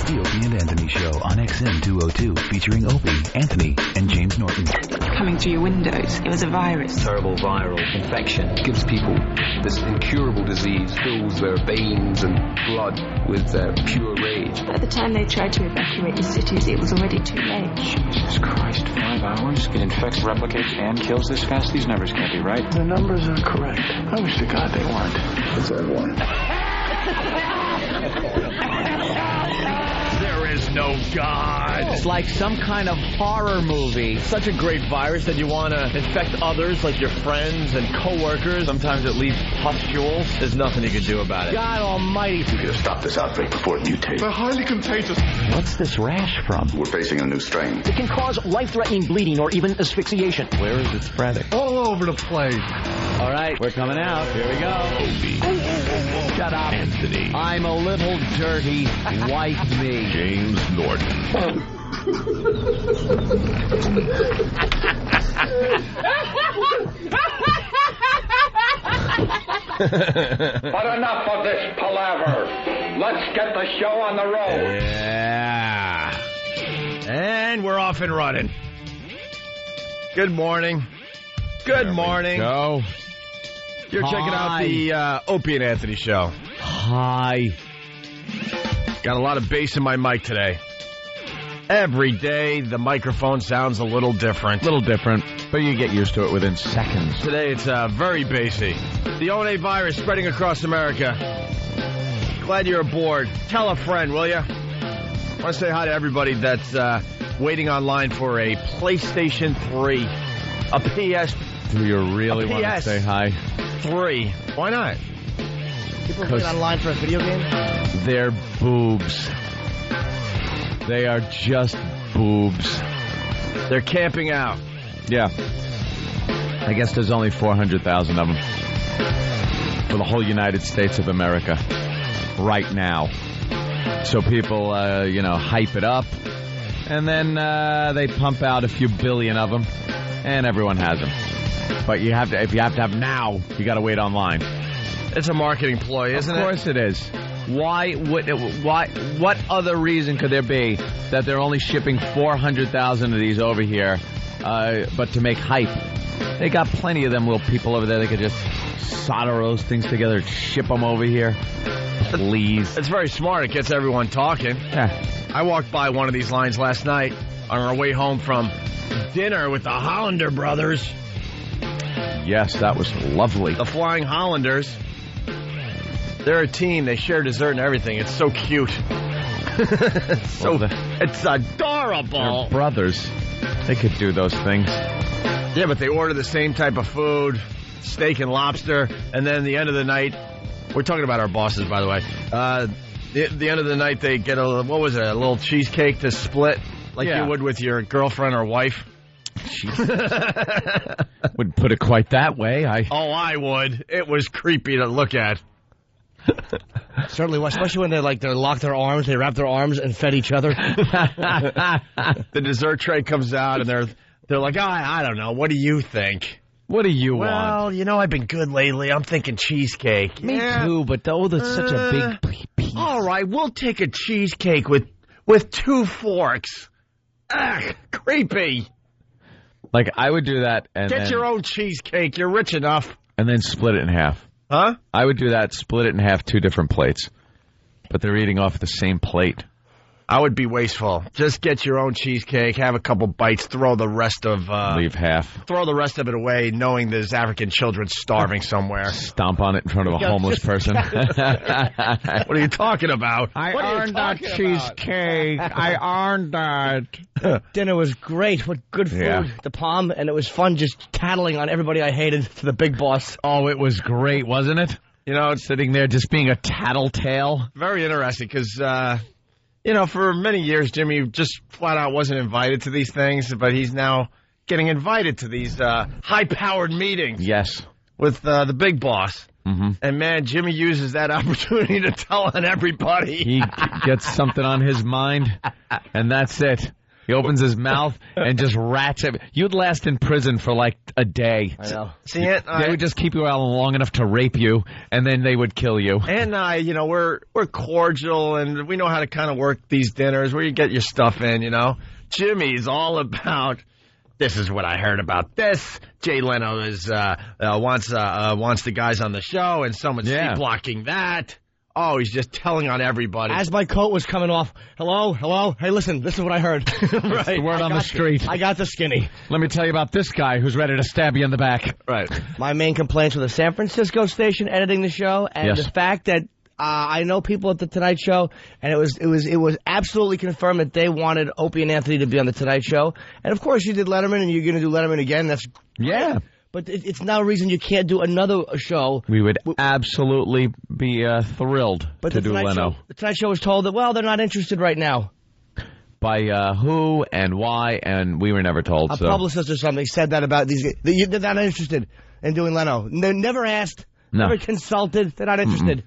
The Opie and Anthony Show on XM 202, featuring Opie, Anthony, and James Norton. Coming through your windows. It was a virus. Terrible viral infection. Gives people this incurable disease, fills their veins and blood with pure rage. By the time they tried to evacuate the cities, it was already too late. Jesus Christ, 5 hours? It infects, replicates, and kills this fast? These numbers can't be right. The numbers are correct. I wish to God they weren't. Let's have one. There is no God. It's like some kind of horror movie. Such a great virus that you want to infect others, like your friends and coworkers. Sometimes it leaves pustules. There's nothing you can do about it. God almighty. We could have stopped this outbreak before it mutated. They're highly contagious. What's this rash from? We're facing a new strain. It can cause life-threatening bleeding or even asphyxiation. Where is it spreading? All over the place. All right, we're coming out. Here we go. Opie. Shut up. Anthony. I'm a little dirty. Wipe me. James Norton. But enough of this palaver. Let's get the show on the road. Yeah. And we're off and running. Good morning. Good morning. Go. You're checking out the Opie and Anthony Show. Hi. Got a lot of bass in my mic today. Every day, the microphone sounds a little different. But you get used to it within seconds. Today, it's very bassy. The ONA virus spreading across America. Glad you're aboard. Tell a friend, will you? I want to say hi to everybody that's waiting online for a PlayStation 3. A PS. Do you really want to say hi? 3. Why not? People wait online for a video game? They're boobs. They are just boobs. They're camping out. Yeah. I guess there's only 400,000 of them for the whole United States of America right now. So people, hype it up, and then they pump out a few billion of them, and everyone has them. But if you have to have them now, you got to wait online. It's a marketing ploy, isn't it? Of course it is. What other reason could there be that they're only shipping 400,000 of these over here, but to make hype? They got plenty of them little people over there. They could just solder those things together and ship them over here. Please. It's very smart. It gets everyone talking. Yeah. I walked by one of these lines last night on our way home from dinner with the Hollander brothers. Yes, that was lovely. The Flying Hollanders. They're a team. They share dessert and everything. It's so cute. It's adorable. They're brothers. They could do those things. Yeah, but they order the same type of food, steak and lobster, and then the end of the night, we're talking about our bosses, by the way. The end of the night, they get a little cheesecake to split, like you would with your girlfriend or wife. Wouldn't put it quite that way. I would. It was creepy to look at. Certainly, especially when they lock their arms, they wrap their arms and fed each other. The dessert tray comes out, and they're like, I don't know. What do you think? What do you Well, want? I've been good lately. I'm thinking cheesecake. Me too, but that's such a big piece. All right, we'll take a cheesecake with 2 forks. Ugh, creepy. Like, I would do that and Get your own cheesecake. You're rich enough. And then split it in half. Huh? I would do that, split it in half, 2 different plates. But they're eating off the same plate. I would be wasteful. Just get your own cheesecake, have a couple bites, throw the rest of leave half. Throw the rest of it away, knowing there's African children starving somewhere. Stomp on it in front of a homeless person. What are you talking about? I earned that cheesecake. I earned that. Dinner was great. What good food. Yeah. The Palm, and it was fun just tattling on everybody I hated to the big boss. Oh, it was great, wasn't it? Sitting there just being a tattletale. Very interesting, because for many years, Jimmy just flat out wasn't invited to these things, but he's now getting invited to these high-powered meetings. Yes. With the big boss. Mm-hmm. And, man, Jimmy uses that opportunity to tell on everybody. He gets something on his mind, and that's it. He opens his mouth and just rats it. You'd last in prison for like a day. I know. See, They would just keep you out long enough to rape you, and then they would kill you. and I, we're cordial, and we know how to kind of work these dinners where you get your stuff in, Jimmy's all about, this is what I heard about this. Jay Leno wants the guys on the show, and someone's blocking that. Oh, he's just telling on everybody. As my coat was coming off, hello? Hey, listen, this is what I heard. Right. The word on the street. I got the skinny. Let me tell you about this guy who's ready to stab you in the back. Right. My main complaints with the San Francisco station editing the show, and the fact that I know people at the Tonight Show, and it was absolutely confirmed that they wanted Opie and Anthony to be on the Tonight Show. And of course, you did Letterman, and you're going to do Letterman again. That's great. But it's now a reason you can't do another show. We would absolutely be thrilled to do Leno. The Tonight Show was told that, well, they're not interested right now. By who and why, and we were never told. A publicist or something said that about these guys. They're not interested in doing Leno. They never asked, never consulted. They're not interested.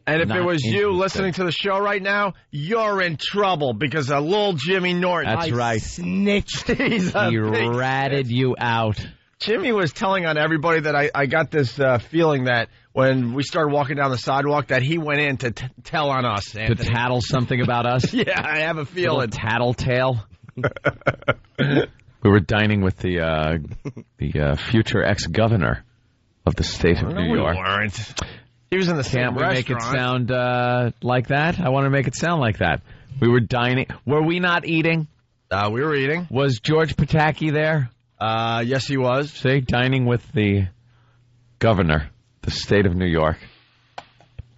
And if it was you listening to the show right now, you're in trouble because of little Jimmy Norton. That's right. Snitched. He ratted you out. Jimmy was telling on everybody that I got this feeling that when we started walking down the sidewalk that he went in to tell on us. Anthony. To tattle something about us? Yeah, I have a feeling. Tattletale. We were dining with the future ex-governor of the state of New York. We weren't. He was in the same restaurant. Can't we make it sound like that? I want to make it sound like that. We were dining. Were we not eating? We were eating. Was George Pataki there? Yes, he was. See, dining with the governor, the state of New York.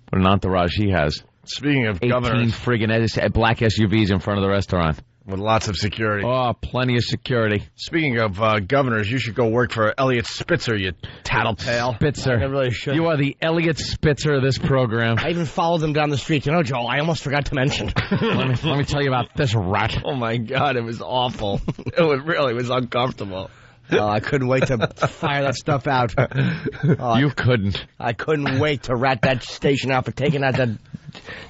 What an entourage he has. Speaking of 18 governors. friggin' black SUVs in front of the restaurant. With lots of security. Oh, plenty of security. Speaking of governors, you should go work for Elliot Spitzer, you tattletale. Spitzer. I really should. You are the Elliot Spitzer of this program. I even followed them down the street. Joel, I almost forgot to mention. let me tell you about this rat. Oh, my God, it was awful. It was uncomfortable. I couldn't wait to fire that stuff out. You couldn't. I couldn't wait to rat that station out for taking out that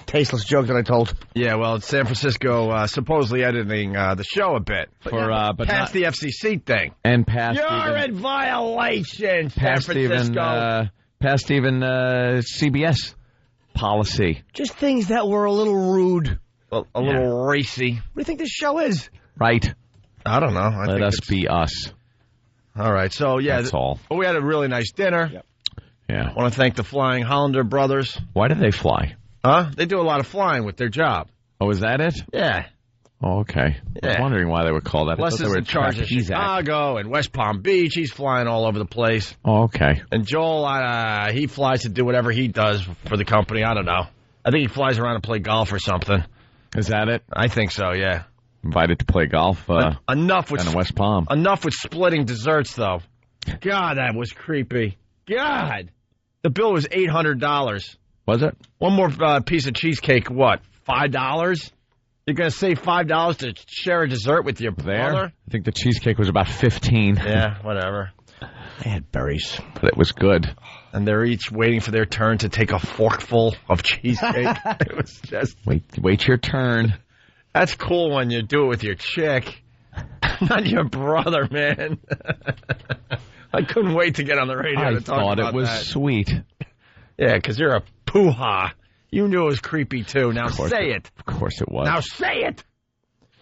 tasteless joke that I told. Yeah, well, it's San Francisco supposedly editing the show a bit. But past the FCC thing. And past You're in violation, San Past even CBS policy. Just things that were a little rude. A little racy. What do you think this show is? Right. I don't know. Let us be us. All right, so that's all. We had a really nice dinner. Yep. Yeah. I want to thank the Flying Hollander brothers. Why did they fly? Huh? They do a lot of flying with their job. Oh, is that it? Yeah. Oh, okay. I was wondering why they would call that. Les is in charge of Chicago and West Palm Beach. He's flying all over the place. Oh, okay. And Joel, he flies to do whatever he does for the company. I don't know. I think he flies around to play golf or something. Is that it? I think so, yeah. Invited to play golf. Enough with West Palm. Enough with splitting desserts, though. God, that was creepy. God. The bill was $800. Was it? One more piece of cheesecake, what, $5? You're going to save $5 to share a dessert with your brother? I think the cheesecake was about $15. Yeah, whatever. I had berries. But it was good. And they're each waiting for their turn to take a forkful of cheesecake. It was just... Wait your turn. That's cool when you do it with your chick. Not your brother, man. I couldn't wait to get on the radio to talk about that. I thought it was sweet. Yeah, because you're a poo-ha. You knew it was creepy, too. Now say it. Of course it was. Now say it.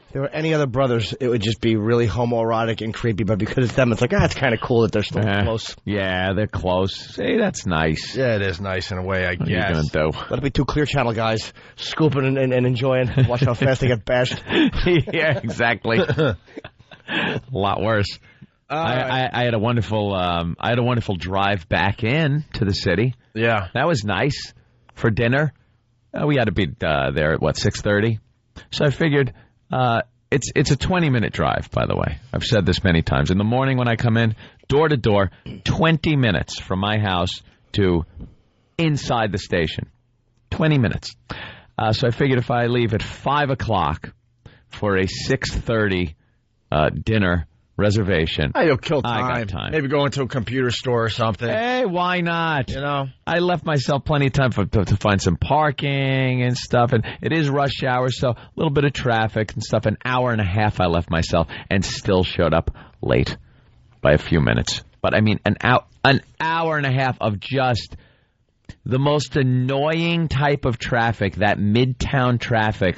If there were any other brothers, it would just be really homoerotic and creepy. But because it's them, it's like, it's kind of cool that they're still close. Yeah, they're close. See, that's nice. Yeah, it is nice in a way, I guess. What are you going to do? Let it be two Clear Channel guys scooping and enjoying. Watch how fast they get bashed. Yeah, exactly. A lot worse. I had a wonderful drive back in to the city. Yeah, that was nice for dinner. We had to be there at 6:30. So I figured it's a 20-minute drive. By the way, I've said this many times. In the morning when I come in, door to door, 20 minutes from my house to inside the station. 20 minutes. So I figured if I leave at 5 o'clock for a 6:30 dinner reservation. You'll kill I time. got time. Maybe go into a computer store or something. Hey, why not? You know, I left myself plenty of time to find some parking and stuff, and it is rush hour, so a little bit of traffic and stuff. An hour and a half I left myself, and still showed up late by a few minutes. But I mean, an hour and a half of just the most annoying type of traffic, that midtown traffic,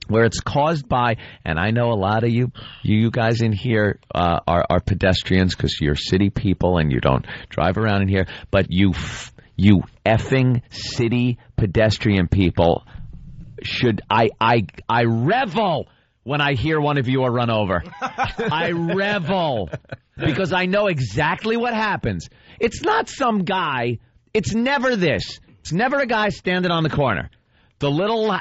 where it's caused by, and I know a lot of you guys in here are pedestrians because you're city people and you don't drive around in here, but you effing city pedestrian people should, I revel when I hear one of you are run over. I revel because I know exactly what happens. It's not some guy. It's never this. It's never a guy standing on the corner. The little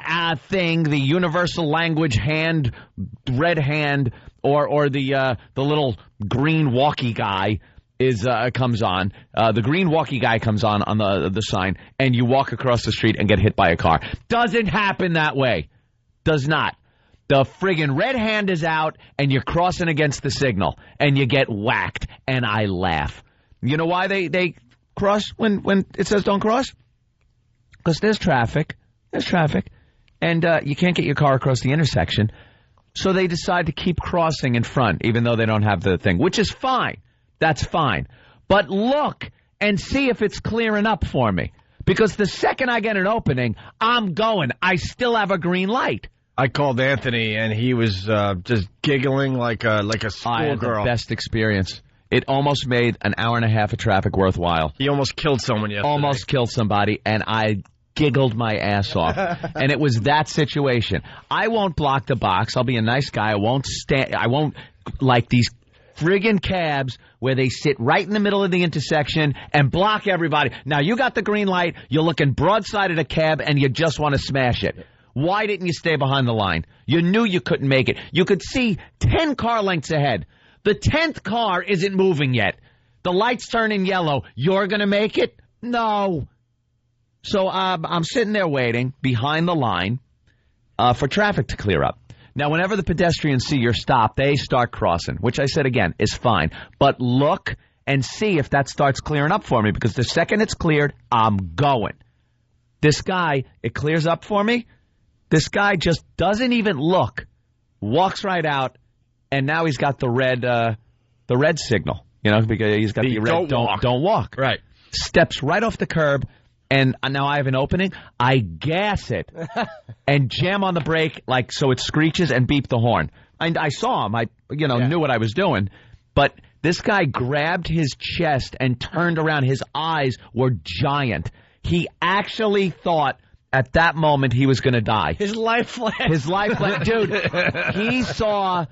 thing, the universal language hand, red hand, or the little green walkie guy comes on. The green walkie guy comes on the sign, and you walk across the street and get hit by a car. Doesn't happen that way. Does not. The friggin' red hand is out, and you're crossing against the signal, and you get whacked, and I laugh. You know why they cross when it says don't cross? Because there's traffic. There's traffic, and you can't get your car across the intersection, so they decide to keep crossing in front, even though they don't have the thing, which is fine. That's fine. But look and see if it's clearing up for me, because the second I get an opening, I'm going. I still have a green light. I called Anthony, and he was just giggling like a schoolgirl. I had the best experience. It almost made an hour and a half of traffic worthwhile. He almost killed someone yesterday. Almost killed somebody, and I giggled my ass off. And it was that situation. I won't block the box. I'll be a nice guy. I won't like these friggin' cabs where they sit right in the middle of the intersection and block everybody. Now, you got the green light. You're looking broadside at a cab, and you just want to smash it. Why didn't you stay behind the line? You knew you couldn't make it. You could see 10 car lengths ahead. The 10th car isn't moving yet. The light's turning yellow. You're going to make it? No. So I'm sitting there waiting behind the line for traffic to clear up. Now, whenever the pedestrians see your stop, they start crossing, which I said, again, is fine. But look and see if that starts clearing up for me, because the second it's cleared, I'm going. This guy, it clears up for me. This guy just doesn't even look, walks right out, and now he's got the red signal, because he's got the red don't walk. Right. Steps right off the curb, and now I have an opening. I gas it and jam on the brake so it screeches and beep the horn. And I saw him. I knew what I was doing, but this guy grabbed his chest and turned around. His eyes were giant. He actually thought at that moment he was going to die. His life flashed. His life flashed. Dude, he saw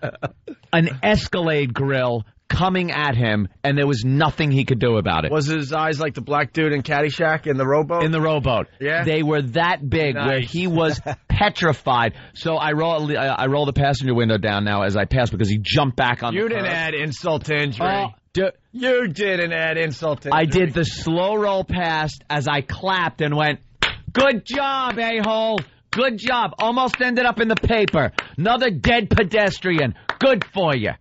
an Escalade grill coming at him, and there was nothing he could do about it. Was his eyes like the black dude in Caddyshack in the rowboat? In the rowboat. Yeah. They were that big, where he was petrified. So I roll the passenger window down now as I pass, because he jumped back on the curb. You didn't add insult to injury. You didn't add insult to injury. I did the slow roll past as I clapped and went, "Good job, a-hole. Good job. Almost ended up in the paper. Another dead pedestrian. Good for you."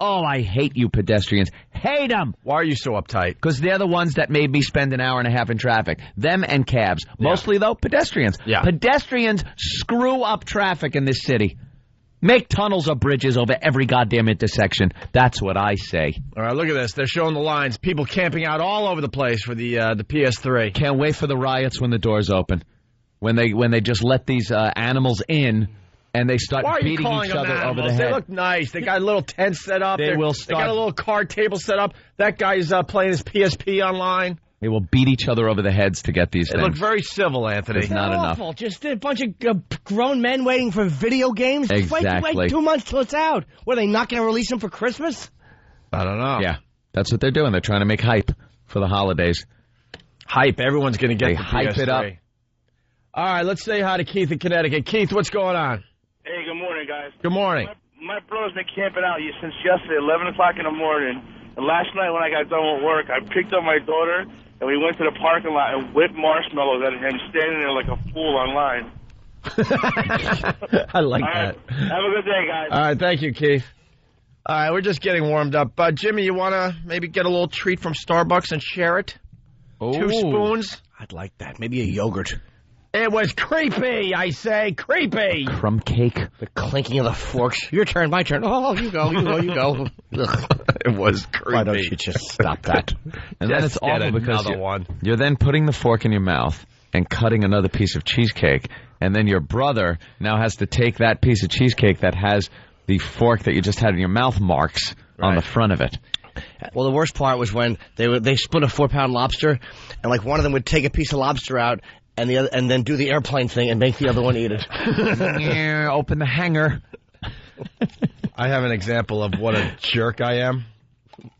Oh, I hate you pedestrians. Hate them. Why are you so uptight? Because they're the ones that made me spend an hour and a half in traffic. Them and cabs. Mostly, though, pedestrians. Yeah. Pedestrians screw up traffic in this city. Make tunnels or bridges over every goddamn intersection. That's what I say. All right, look at this. They're showing the lines. People camping out all over the place for the PS3. Can't wait for the riots when the doors open. When they just let these animals in, and they start beating each other over the head. They look nice. They got a little tent set up. They got a little card table set up. That guy's playing his PSP online. They will beat each other over the heads to get these things. They look very civil, Anthony. It's not enough. Awful. Just a bunch of grown men waiting for video games. Exactly. Wait 2 months till it's out. What, are they not going to release them for Christmas? I don't know. Yeah, that's what they're doing. They're trying to make hype for the holidays. Hype. Everyone's going to get the hype PS3. it up. All right, let's say hi to Keith in Connecticut. Keith, what's going on? Hey, good morning, guys. Good morning. My brother's been camping out since yesterday, 11 o'clock in the morning. And last night when I got done with work, I picked up my daughter, and we went to the parking lot and whipped marshmallows at him standing there like a fool online. I like that. Have a good day, guys. All right, thank you, Keith. All right, we're just getting warmed up. Jimmy, you want to maybe get a little treat from Starbucks and share it? Oh. 2 spoons? I'd like that. Maybe a yogurt. It was creepy, I say. Creepy. Crumb cake. The clinking of the forks. Your turn, my turn. Oh, you go. It was creepy. Why don't you just stop that? And then it's awful because one. You're then putting the fork in your mouth and cutting another piece of cheesecake, and then your brother now has to take that piece of cheesecake that has the fork that you just had in your mouth marks on the front of it. Well, the worst part was when they split a 4-pound lobster, and like one of them would take a piece of lobster out and the other, and then do the airplane thing and make the other one eat it. Yeah, open the hanger. I have an example of what a jerk I am.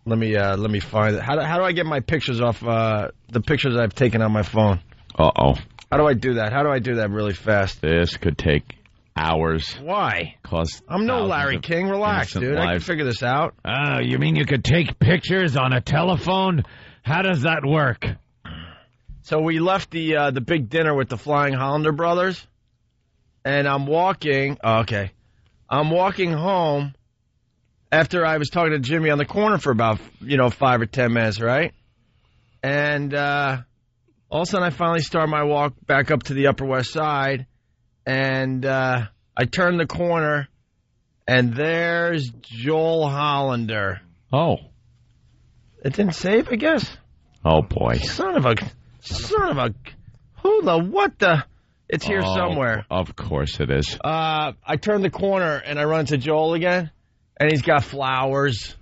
Let me find it. How do I get my pictures off the pictures I've taken on my phone? Uh-oh. How do I do that? How do I do that really fast? This could take hours. Why? Cause I'm no Larry King. Relax, dude. Lives. I can figure this out. Oh, you mean you could take pictures on a telephone? How does that work? So we left the big dinner with the Flying Hollander brothers, and I'm walking. Oh, okay. I'm walking home after I was talking to Jimmy on the corner for about 5 or 10 minutes, right? And all of a sudden I finally start my walk back up to the Upper West Side, and I turn the corner, and there's Joel Hollander. Oh. It didn't save, I guess. Oh, boy. Son of a... What the... It's here somewhere. Of course it is. I turn the corner, and I run into Joel again, and he's got flowers.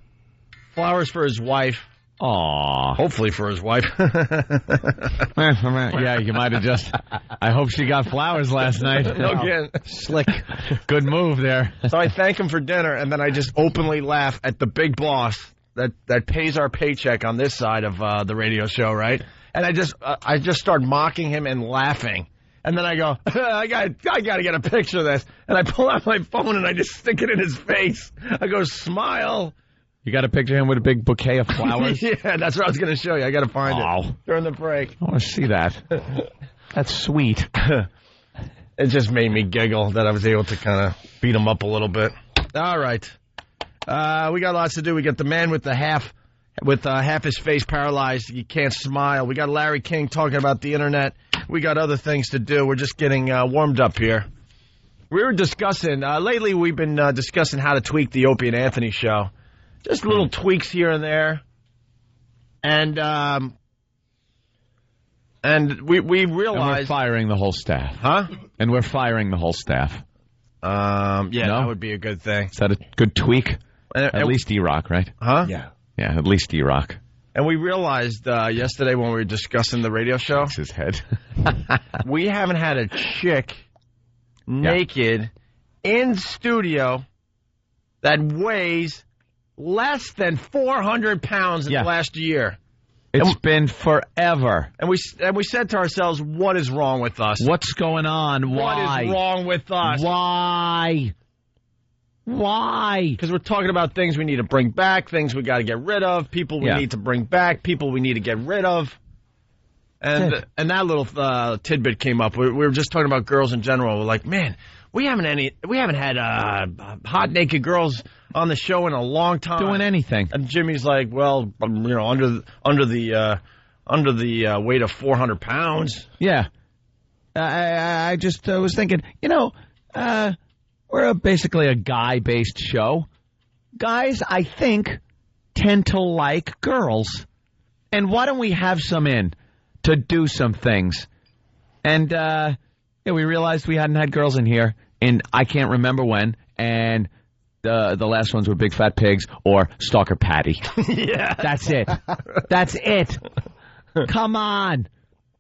Flowers for his wife. Aw. Hopefully for his wife. Yeah, you might have just... I hope she got flowers last night. No kidding. Slick. Good move there. So I thank him for dinner, and then I just openly laugh at the big boss that pays our paycheck on this side of the radio show, right? And I just start mocking him and laughing. And then I go, I got to get a picture of this. And I pull out my phone and I just stick it in his face. I go, smile. You got to picture him with a big bouquet of flowers? Yeah, that's what I was going to show you. I got to find it during the break. I want to see that. That's sweet. It just made me giggle that I was able to kind of beat him up a little bit. All right. We got lots to do. We got the man with half his face paralyzed. You can't smile. We got Larry King talking about the internet. We got other things to do. We're just getting warmed up here. We were discussing, lately we've been discussing how to tweak the Opie and Anthony show. Just little tweaks here and there. And we realized... And we're firing the whole staff. Huh? And we're firing the whole staff. Yeah, that would be a good thing. Is that a good tweak? At least E-Rock, right? Huh? Yeah. Yeah, at least E-Rock. And we realized yesterday when we were discussing the radio show... That's his head. We haven't had a chick naked in studio that weighs less than 400 pounds in the last year. It's been forever. And we said to ourselves, what is wrong with us? What's going on? Why? What is wrong with us? Why? Because we're talking about things we need to bring back, things we got to get rid of, people we need to bring back, people we need to get rid of. And that little tidbit came up. We were just talking about girls in general. We're like, man, we haven't had hot naked girls on the show in a long time doing anything. And Jimmy's like, well, under the weight of 400 pounds. Yeah, I just was thinking, we're basically a guy-based show. Guys, I think, tend to like girls, and why don't we have some in to do some things? And we realized we hadn't had girls in here, and I can't remember when, and the last ones were Big Fat Pigs or Stalker Patty. Yeah. That's it. That's it. Come on.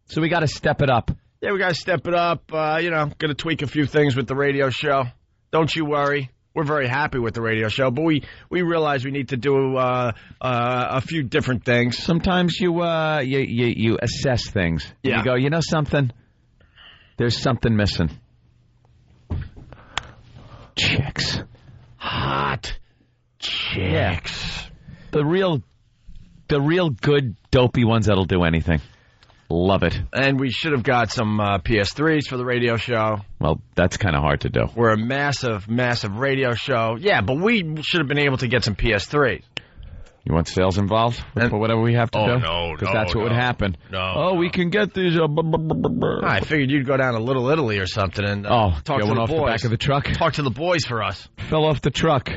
So we got to step it up. Yeah, we got to step it up. Going to tweak a few things with the radio show. Don't you worry. We're very happy with the radio show, but we realize we need to do a few different things. Sometimes you assess things. Yeah. You go, you know something? There's something missing. Chicks. Hot chicks. Yeah. The real good, dopey ones that'll do anything. Love it. And we should have got some PS3s for the radio show. Well, that's kind of hard to do. We're a massive, massive radio show. Yeah, but we should have been able to get some PS3s. You want sales involved for whatever we have to do? No, because that's what would happen. We can get these. I figured you'd go down to Little Italy or something and talk to the off boys. The back of the truck. Talk to the boys for us. Fell off the truck.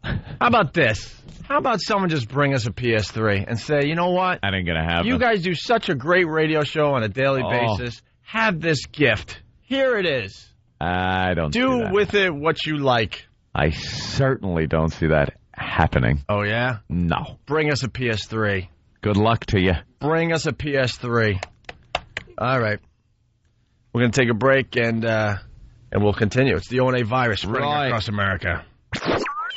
How about this? How about someone just bring us a PS3 and say, you know what? I ain't gonna have You guys do such a great radio show on a daily basis. Have this gift. Here it is. I don't do with it what you like. I certainly don't see that happening. Oh, yeah? No. Bring us a PS3. Good luck to you. Bring us a PS3. All right. We're going to take a break, and we'll continue. It's the O&A virus spreading across America.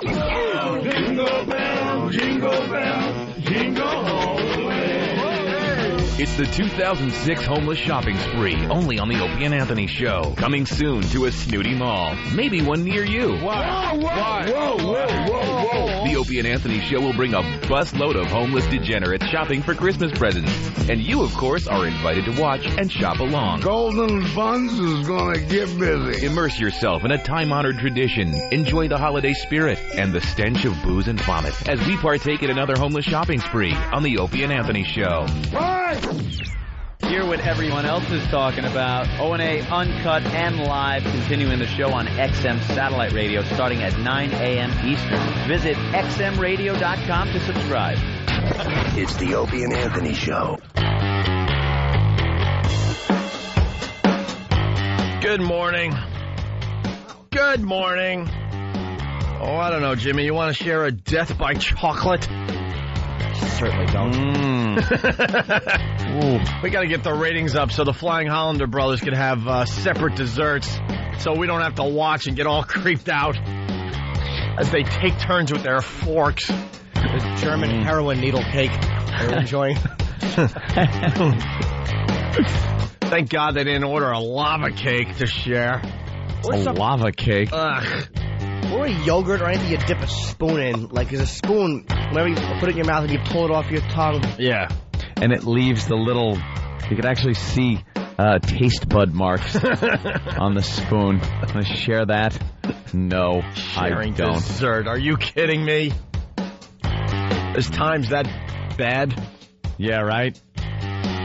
Oh, jingle bell, jingle bell, jingle all the way. It's the 2006 Homeless Shopping Spree, only on the Opie and Anthony Show. Coming soon to a snooty mall. Maybe one near you. Whoa, whoa, whoa, whoa. The Opie and Anthony Show will bring a busload of homeless degenerates shopping for Christmas presents. And you, of course, are invited to watch and shop along. Golden Buns is gonna get busy. Immerse yourself in a time-honored tradition. Enjoy the holiday spirit and the stench of booze and vomit as we partake in another homeless shopping spree on the Opie and Anthony Show. Hear what everyone else is talking about. O&A Uncut and Live, continuing the show on XM Satellite Radio starting at 9 a.m. Eastern. Visit xmradio.com to subscribe. It's the Opie and Anthony Show. Good morning. Good morning. Oh, I don't know, Jimmy. You want to share a death by chocolate? Certainly don't. We got to get the ratings up so the Flying Hollander brothers can have separate desserts so we don't have to watch and get all creeped out as they take turns with their forks. The German heroin needle cake they're enjoying. Thank God they didn't order a lava cake to share. Lava cake? Ugh. Or a yogurt or anything you dip a spoon in. Like, there's a spoon, whenever you put it in your mouth and you pull it off your tongue. Yeah. And it leaves the little, you could actually see taste bud marks on the spoon. Want to share that? No, Sharing I don't. Dessert. Are you kidding me? Is times that bad? Yeah, right?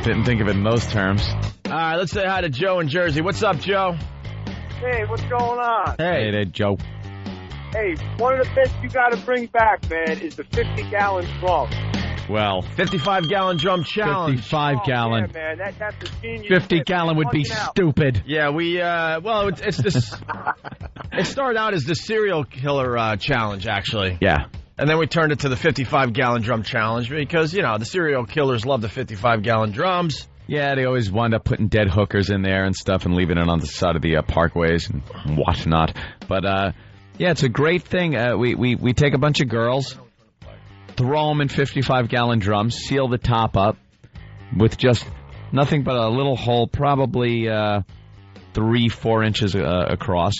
Didn't think of it in those terms. All right, let's say hi to Joe in Jersey. What's up, Joe? Hey, what's going on? Hey there, Joe. Hey, one of the bits you got to bring back, man, is the 50-gallon drum. Well, 55-gallon drum challenge. 55-gallon. Yeah, man, that's a genius. 50-gallon would be stupid. Yeah, it's this. It started out as the serial killer challenge, actually. Yeah. And then we turned it to the 55-gallon drum challenge because, you know, the serial killers love the 55-gallon drums. Yeah, they always wind up putting dead hookers in there and stuff and leaving it on the side of the parkways and whatnot. But, yeah, it's a great thing. We take a bunch of girls, throw them in 55-gallon drums, seal the top up with just nothing but a little hole, probably 3-4 inches across,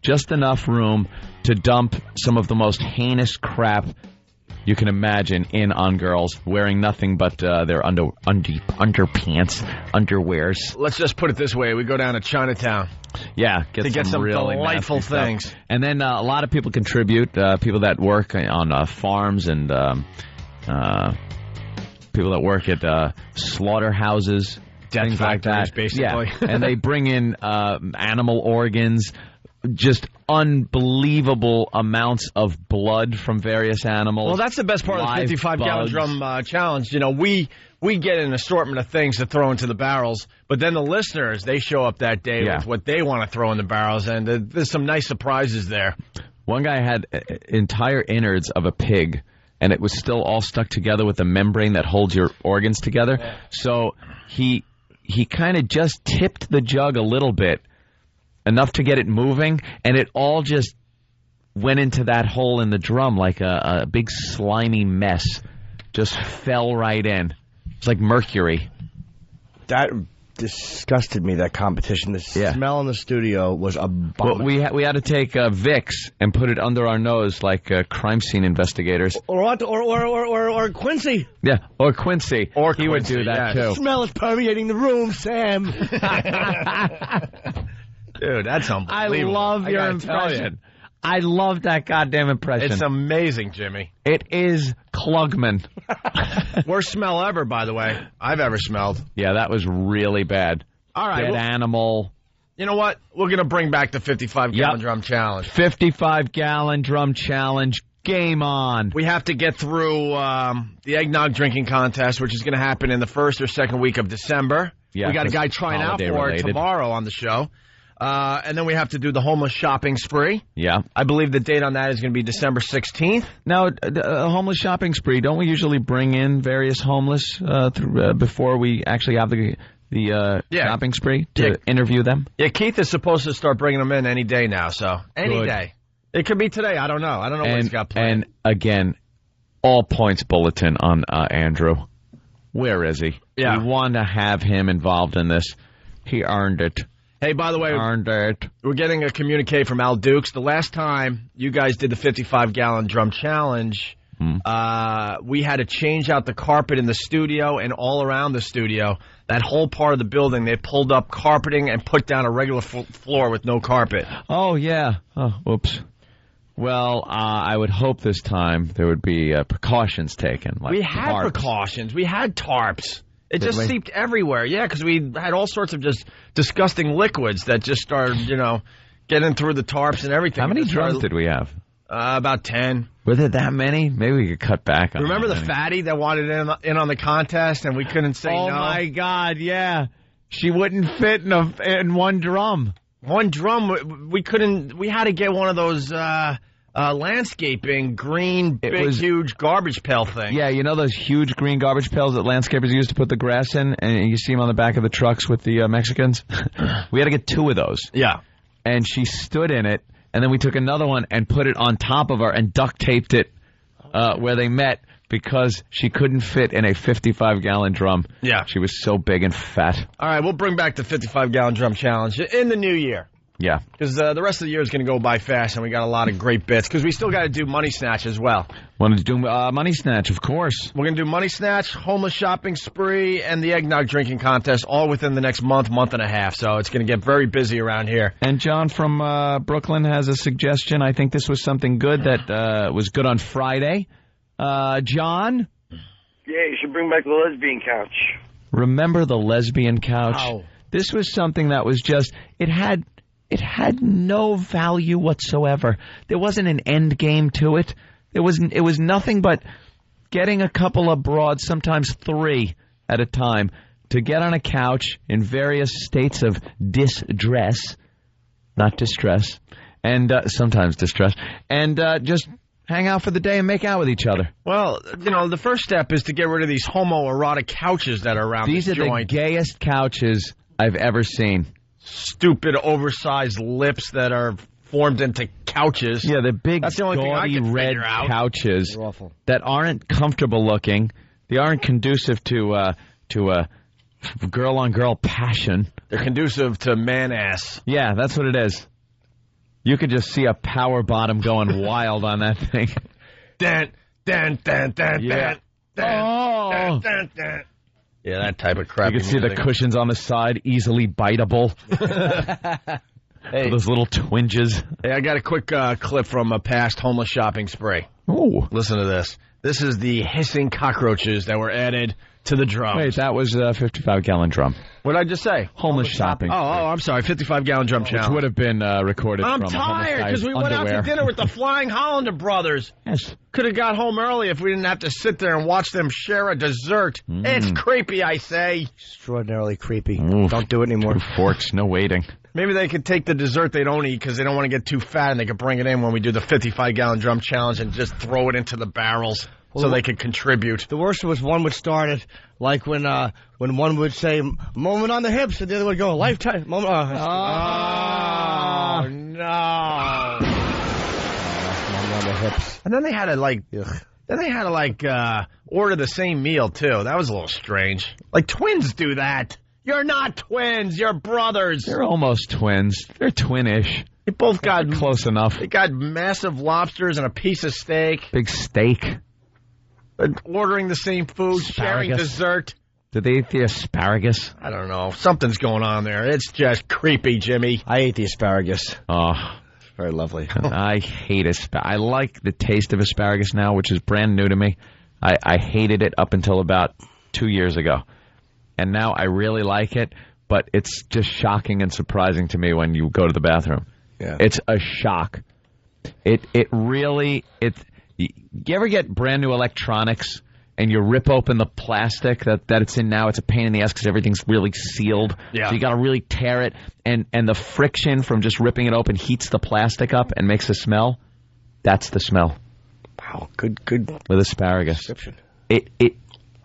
just enough room to dump some of the most heinous crap you can imagine in on girls wearing nothing but their underpants, underwears. Let's just put it this way. We go down to Chinatown. Yeah, get some really delightful things. Stuff. And then a lot of people contribute, people that work on farms and people that work at slaughterhouses, things like that. Basically. Yeah, and they bring in animal organs, just unbelievable amounts of blood from various animals. Well, that's the best part of the 55-gallon drum challenge. You know, we get an assortment of things to throw into the barrels, but then the listeners, they show up that day with what they want to throw in the barrels, and there's some nice surprises there. One guy had entire innards of a pig, and it was still all stuck together with the membrane that holds your organs together. Yeah. So he kind of just tipped the jug a little bit, enough to get it moving, and it all just went into that hole in the drum like a big slimy mess. Just fell right in. It's like mercury. That disgusted me, that competition. The smell in the studio was abominable. Well, we had to take Vicks and put it under our nose like crime scene investigators. Or Quincy. Yeah, or Quincy. Or he would do that, too. The smell is permeating the room, Sam. Dude, that's unbelievable. I love your impression. I love that goddamn impression. It's amazing, Jimmy. It is Klugman. Worst smell ever, by the way, I've ever smelled. Yeah, that was really bad. All right. Dead animal. You know what? We're going to bring back the 55-gallon drum challenge. 55-gallon drum challenge. Game on. We have to get through the eggnog drinking contest, which is going to happen in the first or second week of December. Yeah, we got a guy trying out for it tomorrow on the show. And then we have to do the homeless shopping spree. Yeah. I believe the date on that is going to be December 16th. Now, a homeless shopping spree, don't we usually bring in various homeless before we actually have the shopping spree to interview them? Yeah, Keith is supposed to start bringing them in any day now, so any day. It could be today. I don't know. I don't know what he's got planned. And, again, all points bulletin on Andrew. Where is he? Yeah. We want to have him involved in this. He earned it. Hey, by the way, we're getting a communique from Al Dukes. The last time you guys did the 55-gallon drum challenge, we had to change out the carpet in the studio and all around the studio. That whole part of the building, they pulled up carpeting and put down a regular floor with no carpet. Oh, yeah. Oh, whoops. Well, I would hope this time there would be precautions taken. Like we had precautions. We had tarps. It just seeped everywhere. Yeah, because we had all sorts of just disgusting liquids that just started, getting through the tarps and everything. How many drums did we have? About 10. Were there that many? Maybe we could cut back on Remember the fatty that wanted in on the contest and we couldn't say no? Oh, my God, yeah. She wouldn't fit in one drum. One drum, we couldn't. We had to get one of those landscaping green, huge garbage pail thing. Yeah, you know those huge green garbage pails that landscapers use to put the grass in, and you see them on the back of the trucks with the Mexicans? We had to get 2 of those. Yeah. And she stood in it, and then we took another one and put it on top of her and duct taped it where they met because she couldn't fit in a 55-gallon drum. Yeah. She was so big and fat. All right, we'll bring back the 55-gallon drum challenge in the new year. Yeah. Because the rest of the year is going to go by fast, and we got a lot of great bits. Because we still got to do Money Snatch as well. Want to do Money Snatch, of course. We're going to do Money Snatch, Homeless Shopping Spree, and the Eggnog Drinking Contest all within the next month and a half. So it's going to get very busy around here. And John from Brooklyn has a suggestion. I think this was something good that was good on Friday. John? Yeah, you should bring back the lesbian couch. Remember the lesbian couch? Wow. This was something that was just, it had no value whatsoever. There wasn't an end game to it. It was nothing but getting a couple of broads, sometimes 3 at a time, to get on a couch in various states of distress, not distress, and sometimes distress, and just hang out for the day and make out with each other. Well, the first step is to get rid of these homoerotic couches that are around this joint. These are the gayest couches I've ever seen. Stupid, oversized lips that are formed into couches. Yeah, the big, That's the only gaudy thing I can red figure out. couches that aren't comfortable looking. They aren't conducive to girl-on-girl passion. They're conducive to man-ass. Yeah, that's what it is. You could just see a power bottom going wild on that thing. Dan. Yeah, that type of crap. You can see the cushions on the side, easily biteable. Hey, those little twinges. Hey, I got a quick clip from a past homeless shopping spree. Ooh. Listen to this. This is the hissing cockroaches that were added to the drums. Wait, that was a 55-gallon drum. What did I just say? Homeless shopping. Oh, I'm sorry. 55-gallon drum challenge. Which would have been recorded from a homeless guy's I'm tired because we went out to dinner with the Flying Hollander brothers. Yes. Could have got home early if we didn't have to sit there and watch them share a dessert. It's creepy, I say. Extraordinarily creepy. Oof. Don't do it anymore. 2 forks, no waiting. Maybe they could take the dessert they don't eat because they don't want to get too fat, and they could bring it in when we do the 55-gallon drum challenge and just throw it into the barrels so they could contribute. The worst was one would start it like when one would say moment on the hips and the other would go lifetime moment. Oh no! Moment on the hips. And then they had to order the same meal too. That was a little strange. Like twins do that. You're not twins. You're brothers. They're almost twins. They're twinish. They both got close enough. They got massive lobsters and a piece of steak. Big steak. Ordering the same food, sharing dessert. Did they eat the asparagus? I don't know. Something's going on there. It's just creepy, Jimmy. I ate the asparagus. Oh, very lovely. I hate asparagus. I like the taste of asparagus now, which is brand new to me. I hated it up until about 2 years ago. And now I really like it, but it's just shocking and surprising to me when you go to the bathroom. Yeah. It's a shock. You ever get brand new electronics and you rip open the plastic that it's in now? It's a pain in the ass because everything's really sealed. Yeah. So you got to really tear it, and the friction from just ripping it open heats the plastic up and makes a smell. That's the smell. Wow, good with asparagus. Description.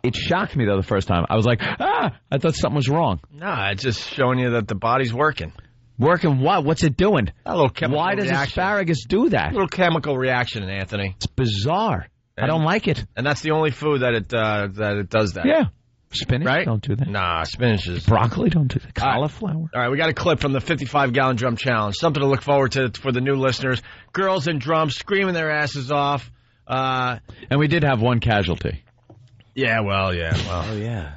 It shocked me though the first time. I was like, I thought something was wrong. Nah, it's just showing you that the body's working. Working what? What's it doing? A little chemical Why does reaction. Asparagus do that? A little chemical reaction, Anthony. It's bizarre. I don't like it. And that's the only food that it does that. Yeah. Spinach, right? Don't do that. Nah, spinach is... Broccoli, don't do that. Cauliflower. All right, we got a clip from the 55-gallon drum challenge. Something to look forward to for the new listeners. Girls in drums screaming their asses off. And we did have one casualty. Yeah, well. Oh, yeah.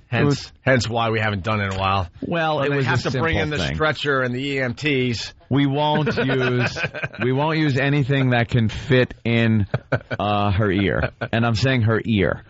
Hence why we haven't done it in a while. Well, it was have to bring in the stretcher and the EMTs. We won't use anything that can fit in her ear, and I'm saying her ear.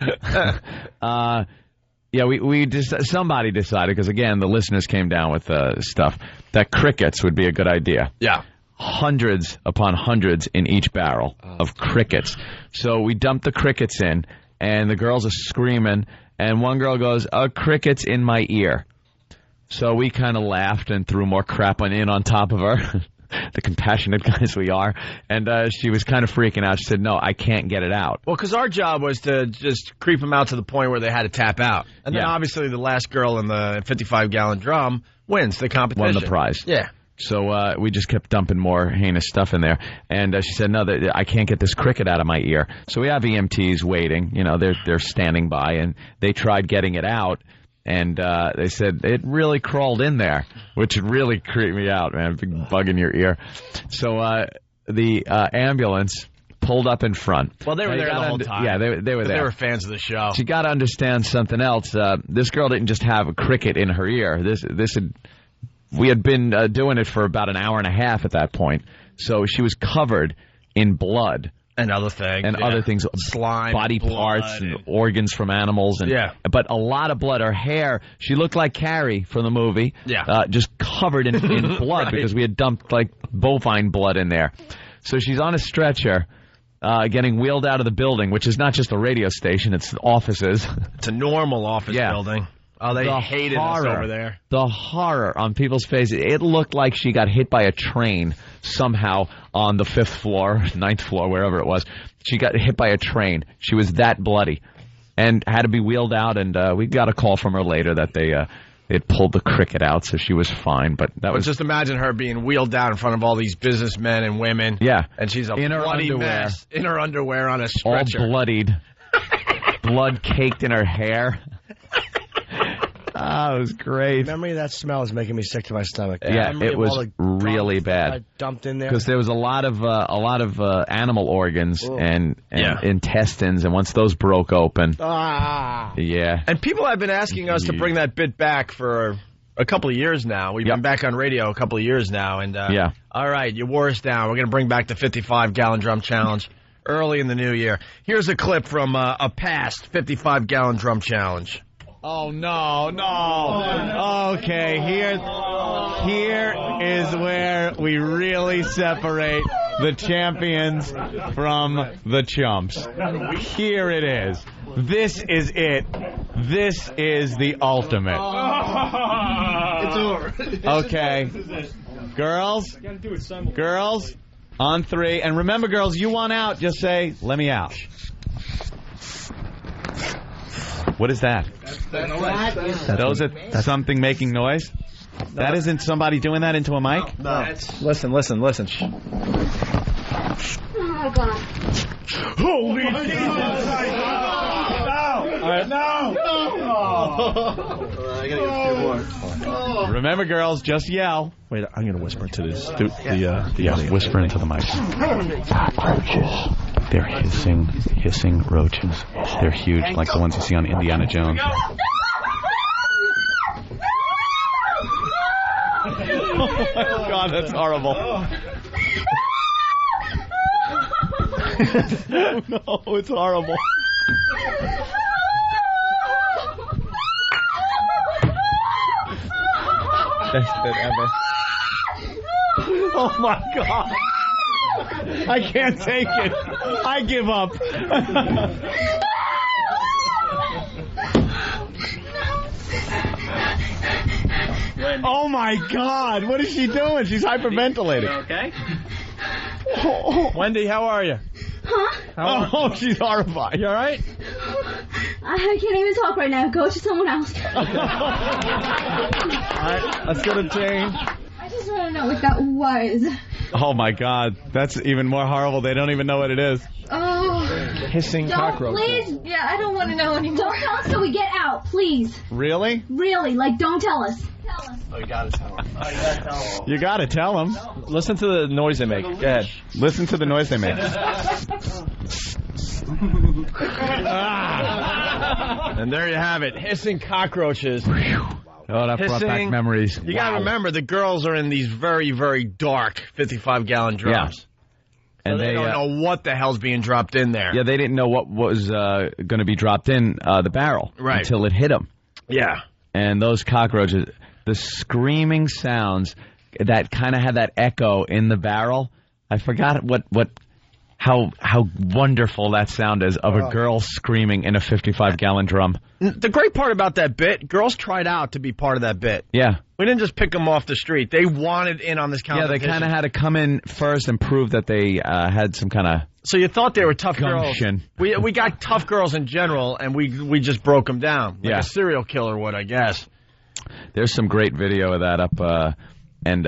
Somebody decided, because again the listeners came down with stuff, that crickets would be a good idea. Yeah. Hundreds upon hundreds in each barrel of crickets. So we dumped the crickets in, and the girls are screaming. And one girl goes, crickets in my ear. So we kind of laughed and threw more crap in on top of her, the compassionate guys we are. And she was kind of freaking out. She said, no, I can't get it out. Well, because our job was to just creep them out to the point where they had to tap out. And then obviously the last girl in the 55-gallon drum wins the competition. Won the prize. Yeah. So we just kept dumping more heinous stuff in there. And she said, no, I can't get this cricket out of my ear. So we have EMTs waiting. You know, they're standing by, and they tried getting it out. And they said it really crawled in there, which really creeped me out, man. Big bug in your ear. So the ambulance pulled up in front. Well, they were there the whole time. Yeah, they were there. They were fans of the show. So you got to understand something else. This girl didn't just have a cricket in her ear. We had been doing it for about an hour and a half at that point. So she was covered in blood. And other things. And other things. Slime, body parts and organs from animals. But a lot of blood. Her hair, she looked like Carrie from the movie. Yeah. Just covered in blood because we had dumped like bovine blood in there. So she's on a stretcher. Getting wheeled out of the building, which is not just a radio station, it's offices. It's a normal office building. Oh, they hated us over there. The horror on people's faces. It looked like she got hit by a train somehow on the 5th floor, 9th floor, wherever it was. She got hit by a train. She was that bloody and had to be wheeled out, and we got a call from her later that they had pulled the cricket out, so she was fine. But was just imagine her being wheeled down in front of all these businessmen and women. Yeah. And she's in her bloody underwear. mess. In her underwear on a stretcher. All bloodied. Blood caked in her hair. Oh, it was great. Memory of that smell is making me sick to my stomach. Yeah, it was really bad. Dumped in there because there was a lot of animal organs and intestines, and once those broke open, yeah. And people have been asking us to bring that bit back for a couple of years now. We've been back on radio a couple of years now, and all right, you wore us down. We're going to bring back the 55-gallon drum challenge early in the new year. Here's a clip from a past 55-gallon drum challenge. Oh, no. Okay, here is where we really separate the champions from the chumps. Here it is. This is it. This is the ultimate. It's over. Okay. Girls, on 3. And remember, girls, you want out, just say, let me out. What is that? Those are something making noise? That isn't somebody doing that into a mic? No. Listen. Oh, God. Holy right. No! I gotta get a few more. Remember, girls, just yell. Wait, I'm gonna whisper into this. The whisper into the mic. Cockroaches. They're hissing roaches. They're huge, like the ones you see on Indiana Jones. Oh my God, that's horrible. No, it's horrible. Best bit ever. Oh my God. I can't take it. I give up. Oh my God. What is she doing? She's hyperventilating. Okay. Wendy, how are you? Huh? Oh, she's horrified. You all right? I can't even talk right now. Go to someone else. All right, let's go to Jane. I just want to know what that was. Oh my God, that's even more horrible. They don't even know what it is. Oh. Hissing cockroach. Please. Yeah, I don't want to know anymore. Don't tell us till we get out, please. Really? Really, like don't tell us. Tell us. Oh, you gotta tell them. You gotta tell them. Listen to the noise they make. Go ahead. Listen to the noise they make. And there you have it. Hissing cockroaches. Oh, that brought back memories. You got to remember, the girls are in these very, very dark 55-gallon drums. Yeah. And so they don't know what the hell's being dropped in there. Yeah, they didn't know what was going to be dropped in the barrel until it hit them. Yeah. And those cockroaches, the screaming sounds that kind of had that echo in the barrel. I forgot how wonderful that sound is of a girl screaming in a 55-gallon drum. The great part about that bit, girls tried out to be part of that bit. Yeah. We didn't just pick them off the street. They wanted in on this competition. Yeah, they kind of had to come in first and prove that they had some kind of So you thought they were tough gumption. girls. We got tough girls in general, and we just broke them down. Like a serial killer would, I guess. There's some great video of that up, and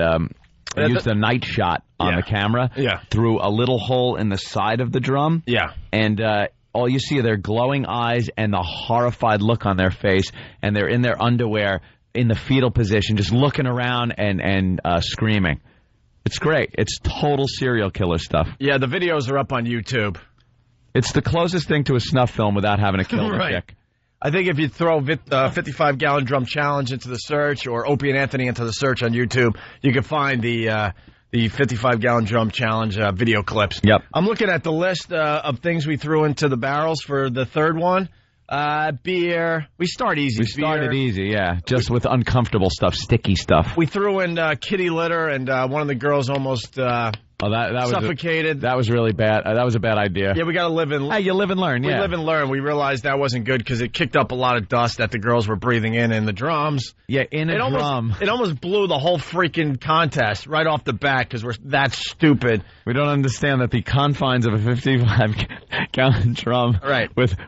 they used the night shot on the camera through a little hole in the side of the drum. Yeah. And all you see are their glowing eyes and the horrified look on their face, and they're in their underwear in the fetal position, just looking around and screaming. It's great. It's total serial killer stuff. Yeah, the videos are up on YouTube. It's the closest thing to a snuff film without having to kill the chick. I think if you throw 55-gallon drum challenge into the search or Opie and Anthony into the search on YouTube, you can find the 55-gallon drum challenge video clips. Yep. I'm looking at the list of things we threw into the barrels for the third one. Beer. We start easy. We started easy, yeah. Just with uncomfortable stuff, sticky stuff. We threw in kitty litter, and one of the girls almost that was suffocated. That was really bad. That was a bad idea. Yeah, we got to live and you live and learn. We live and learn. We realized that wasn't good because it kicked up a lot of dust that the girls were breathing in the drums. Yeah, drum. It almost blew the whole freaking contest right off the bat because we're that stupid. We don't understand that the confines of a 55-gallon drum,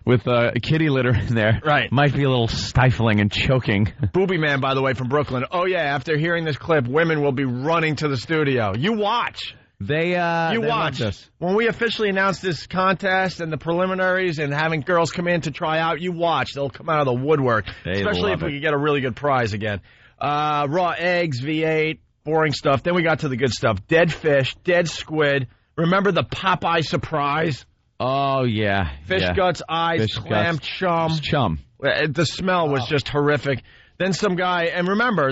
with kitty litter in there, might be a little stifling and choking. Booby Man, by the way, from Brooklyn. Oh yeah, after hearing this clip, women will be running to the studio. You watch. They watch us. When we officially announce this contest and the preliminaries and having girls come in to try out, you watch. They'll come out of the woodwork, especially if we can get a really good prize again. Raw eggs, V8, boring stuff. Then we got to the good stuff. Dead fish, dead squid. Remember the Popeye surprise? Oh, yeah. Fish guts, eyes, clam, chum. Chum. The smell was just horrific. Then some guy, and remember,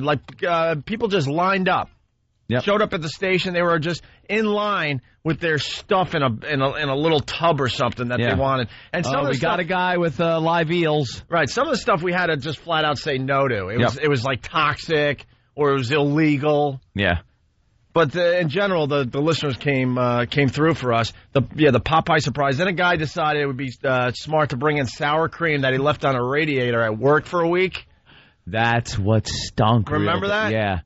people just lined up. Yep. Showed up at the station. They were just in line with their stuff in a little tub or something that they wanted. And some of the got a guy with live eels. Right. Some of the stuff we had to just flat out say no to. It was like toxic or it was illegal. Yeah. But in general, the listeners came through for us. The Popeye surprise. Then a guy decided it would be smart to bring in sour cream that he left on a radiator at work for a week. That's what stunk. Remember that? Yeah.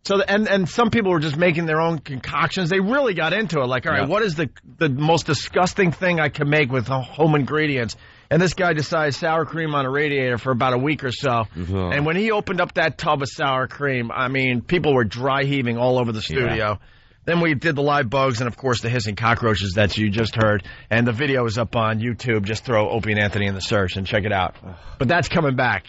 So and some people were just making their own concoctions. They really got into it. Like, all right, what is the most disgusting thing I can make with home ingredients? And this guy decided sour cream on a radiator for about a week or so. Mm-hmm. And when he opened up that tub of sour cream, I mean, people were dry heaving all over the studio. Then we did the live bugs and, of course, the hissing cockroaches that you just heard. And the video is up on YouTube. Just throw Opie and Anthony in the search and check it out. But that's coming back.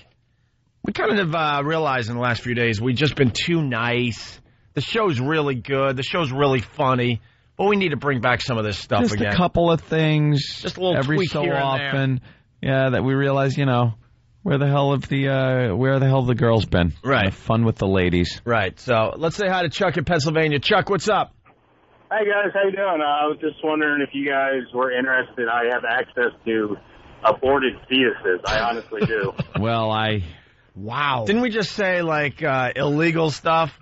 We kind of realized in the last few days we've just been too nice. The show's really good. The show's really funny. But we need to bring back some of this stuff just again. Just a couple of things. Just a little every tweak so here and often. Yeah, that we realize, where the hell have the girls been? Right. The fun with the ladies. Right. So let's say hi to Chuck in Pennsylvania. Chuck, what's up? Hey, guys. How you doing? I was just wondering if you guys were interested. I have access to aborted fetuses. I honestly do. Well, Wow. Didn't we just say, illegal stuff?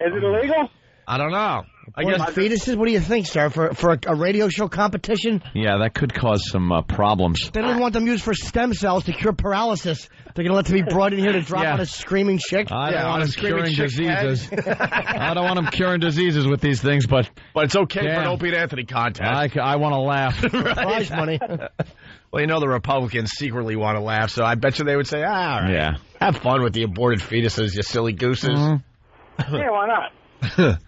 Is it illegal? I don't know. I guess fetuses? What do you think, sir? For a radio show competition? Yeah, that could cause some problems. They don't want them used for stem cells to cure paralysis. They're going to let them be brought in here to drop on a screaming chick? I don't want them curing diseases. I don't want them curing diseases with these things, but it's okay for an Opie and Anthony contest. I want to laugh. Prize money. Well, the Republicans secretly want to laugh, so I bet you they would say, all right, yeah, have fun with the aborted fetuses, you silly gooses. Mm-hmm. Yeah, why not?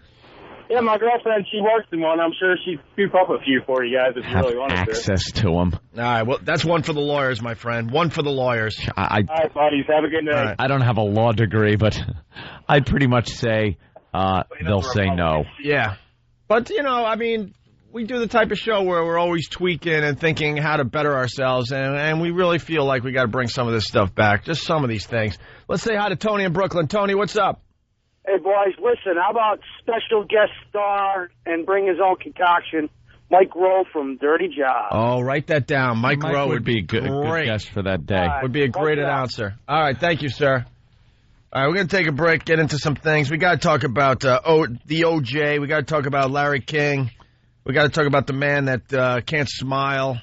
Yeah, my girlfriend, she works in one. I'm sure she'd scoop up a few for you guys if you really wanted access to them. All right, well, that's one for the lawyers, my friend. One for the lawyers. All right, buddies, have a good night. Right. I don't have a law degree, but I'd pretty much say they'll say no. Yeah. But, we do the type of show where we're always tweaking and thinking how to better ourselves, and we really feel like we got to bring some of this stuff back, just some of these things. Let's say hi to Tony in Brooklyn. Tony, what's up? Hey, boys, listen, how about special guest star and bring his own concoction, Mike Rowe from Dirty Job? Oh, write that down. Mike Rowe would be a good guest for that day. Would be a great announcer. All right, thank you, sir. All right, we're going to take a break, get into some things. We got to talk about the OJ. We got to talk about Larry King. We got to talk about the man that can't smile.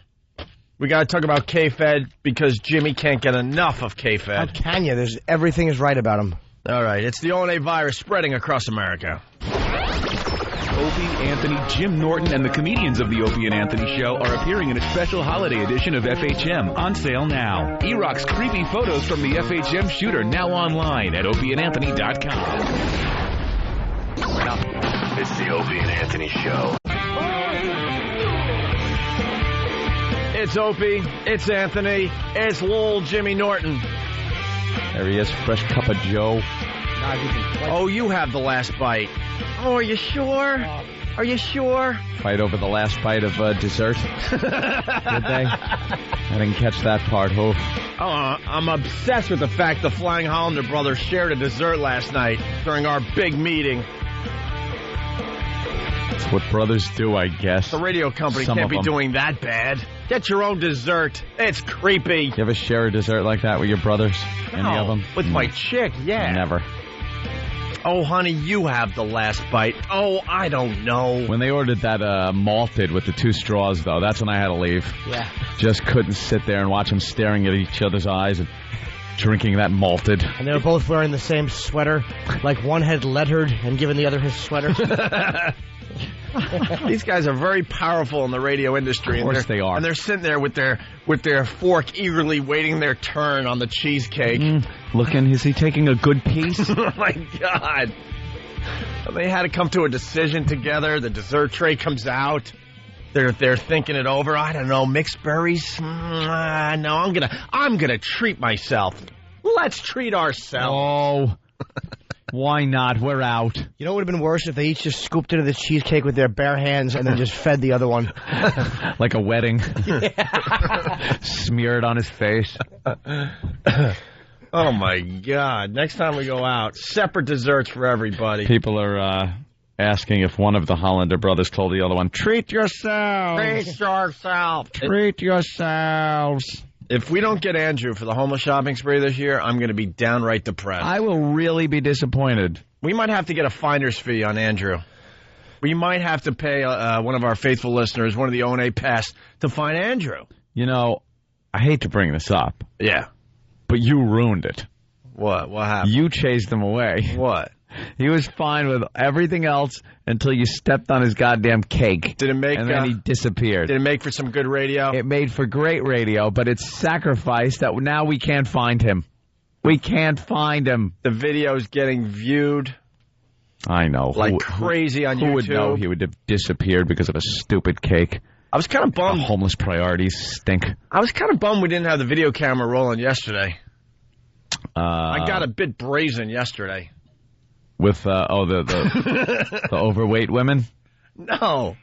We got to talk about K-Fed because Jimmy can't get enough of K-Fed. How can you? Everything is right about him. All right, it's the O&A virus spreading across America. Opie, Anthony, Jim Norton, and the comedians of the Opie and Anthony Show are appearing in a special holiday edition of FHM, on sale now. E-Rock's creepy photos from the FHM shooter, now online at opieandanthony.com. It's the Opie and Anthony Show. It's Opie, it's Anthony, it's Lowell Jimmy Norton. There he is, fresh cup of Joe. Oh, you have the last bite. Oh, are you sure? Are you sure? Fight over the last bite of dessert. Did they? I didn't catch that part. Oh, I'm obsessed with the fact the Flying Hollander brothers shared a dessert last night during our big meeting. That's what brothers do, I guess. The radio company can't be doing that bad. Get your own dessert. It's creepy. You ever share a dessert like that with your brothers? No, any of them? With my chick, yeah. Never. Oh, honey, you have the last bite. Oh, I don't know. When they ordered that malted with the 2 straws, though, that's when I had to leave. Yeah. Just couldn't sit there and watch them staring at each other's eyes and drinking that malted. And they were both wearing the same sweater. Like one had lettered and given the other his sweater. These guys are very powerful in the radio industry. Of course they are. And they're sitting there with their fork eagerly waiting their turn on the cheesecake. Looking, is he taking a good piece? Oh, my God. They had to come to a decision together. The dessert tray comes out. They're thinking it over. I don't know, mixed berries? No, I'm gonna treat myself. Let's treat ourselves. Oh. Why not? We're out. You know what would have been worse if they each just scooped into the cheesecake with their bare hands and then just fed the other one. Like a wedding. Smear it on his face. Oh, my God. Next time we go out, separate desserts for everybody. People are asking if one of the Hollander brothers told the other one, treat yourselves. Treat yourself. Treat yourselves. If we don't get Andrew for the homeless shopping spree this year, I'm going to be downright depressed. I will really be disappointed. We might have to get a finder's fee on Andrew. We might have to pay one of our faithful listeners, one of the O&A Pass, to find Andrew. You know, I hate to bring this up. Yeah. But you ruined it. What? What happened? You chased him away. What? He was fine with everything else until you stepped on his goddamn cake. Did it make? And then he disappeared. Did it make for some good radio? It made for great radio, but it's sacrificed that now we can't find him. We can't find him. The video's getting viewed. I know. Like crazy on YouTube. Who would know he would have disappeared because of a stupid cake? I was kind of bummed. Homeless priorities stink. I was kind of bummed we didn't have the video camera rolling yesterday. I got a bit brazen yesterday. With, the overweight women? No.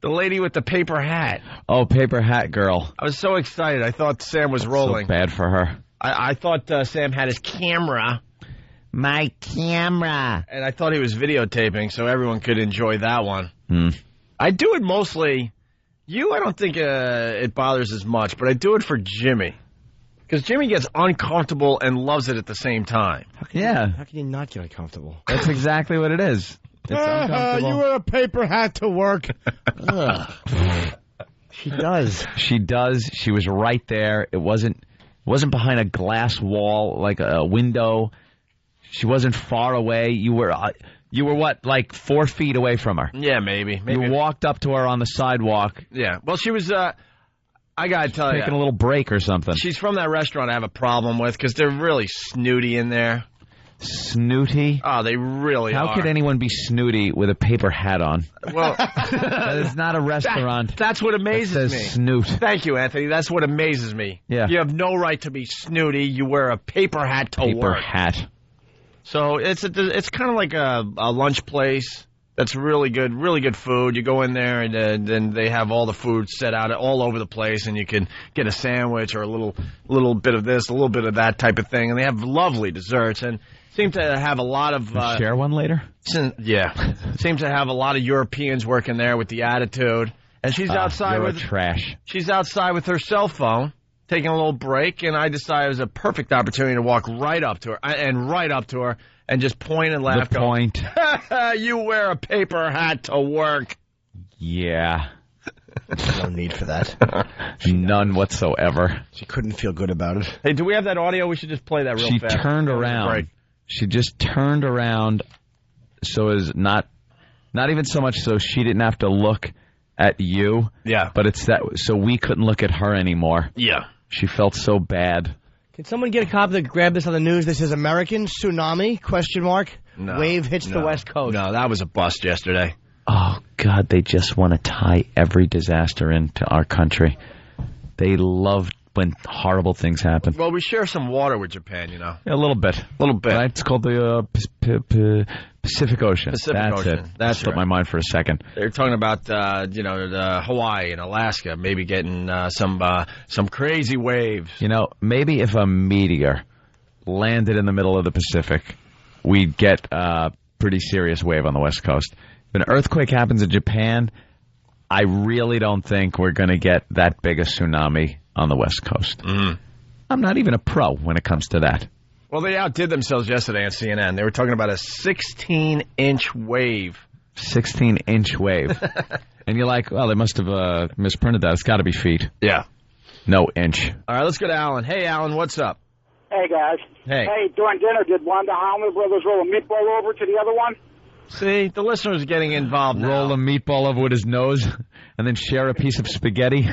The lady with the paper hat. Oh, paper hat girl. I was so excited. I thought Sam was rolling. So bad for her. I thought Sam had his camera. My camera. And I thought he was videotaping so everyone could enjoy that one. I do it mostly. I don't think it bothers as much, but I do it for Jimmy. Because Jimmy gets uncomfortable and loves it at the same time. Yeah. How can you not get uncomfortable? That's exactly what it is. It's uncomfortable. You wear a paper hat to work. She does. She does. She was right there. It wasn't behind a glass wall, like a window. She wasn't far away. You were what, like 4 feet away from her? Yeah, maybe. You walked up to her on the sidewalk. Yeah. Well, she was, I got to tell you. Taking a little break or something. She's from that restaurant I have a problem with because they're really snooty in there. Snooty? Oh, they really are. How could anyone be snooty with a paper hat on? Well, that is not a restaurant. That's what amazes me. Snoot. Thank you, Anthony. That's what amazes me. Yeah. You have no right to be snooty. You wear a paper hat to work. Paper hat. So it's kind of like a lunch place that's really good food. You go in there and then they have all the food set out all over the place, and you can get a sandwich or a little bit of this, a little bit of that type of thing, and they have lovely desserts and seem to have a lot of share one later. Yeah, seems to have a lot of Europeans working there with the attitude, and she's outside with trash. She's outside with her cell phone, taking a little break, and I decided it was a perfect opportunity to walk right up to her and just point and laugh. The point. You wear a paper hat to work. Yeah. No need for that. None whatsoever. She couldn't feel good about it. Hey, do we have that audio? We should just play that real fast. She turned around. She just turned around so as not even so much so she didn't have to look at you. Yeah. But it's that so we couldn't look at her anymore. Yeah. She felt so bad. Can someone get a copy that grab this on the news? This is American tsunami, ? No. Wave hits the West Coast. No, that was a bust yesterday. Oh, God, they just want to tie every disaster into our country. They love when horrible things happen. Well, we share some water with Japan, you know. Yeah, a little bit. Right? It's called the Pacific Ocean. That's Ocean. it. That's slipped my mind for a second. They're talking about, Hawaii and Alaska, maybe getting some crazy waves. You know, maybe if a meteor landed in the middle of the Pacific, we'd get a pretty serious wave on the West Coast. If an earthquake happens in Japan, I really don't think we're going to get that big a tsunami on the West Coast. I'm not even a pro when it comes to that. Well, they outdid themselves yesterday on CNN. They were talking about a 16-inch wave. 16-inch wave. And you're like, well, they must have misprinted that. It's got to be feet. Yeah. No inch. All right, let's go to Alan. Hey, Alan, what's up? Hey, guys. Hey. Hey, during dinner, did one of the Howman brothers roll a meatball over to the other one? See, the listener's getting involved now. Roll a meatball over with his nose and then share a piece of spaghetti.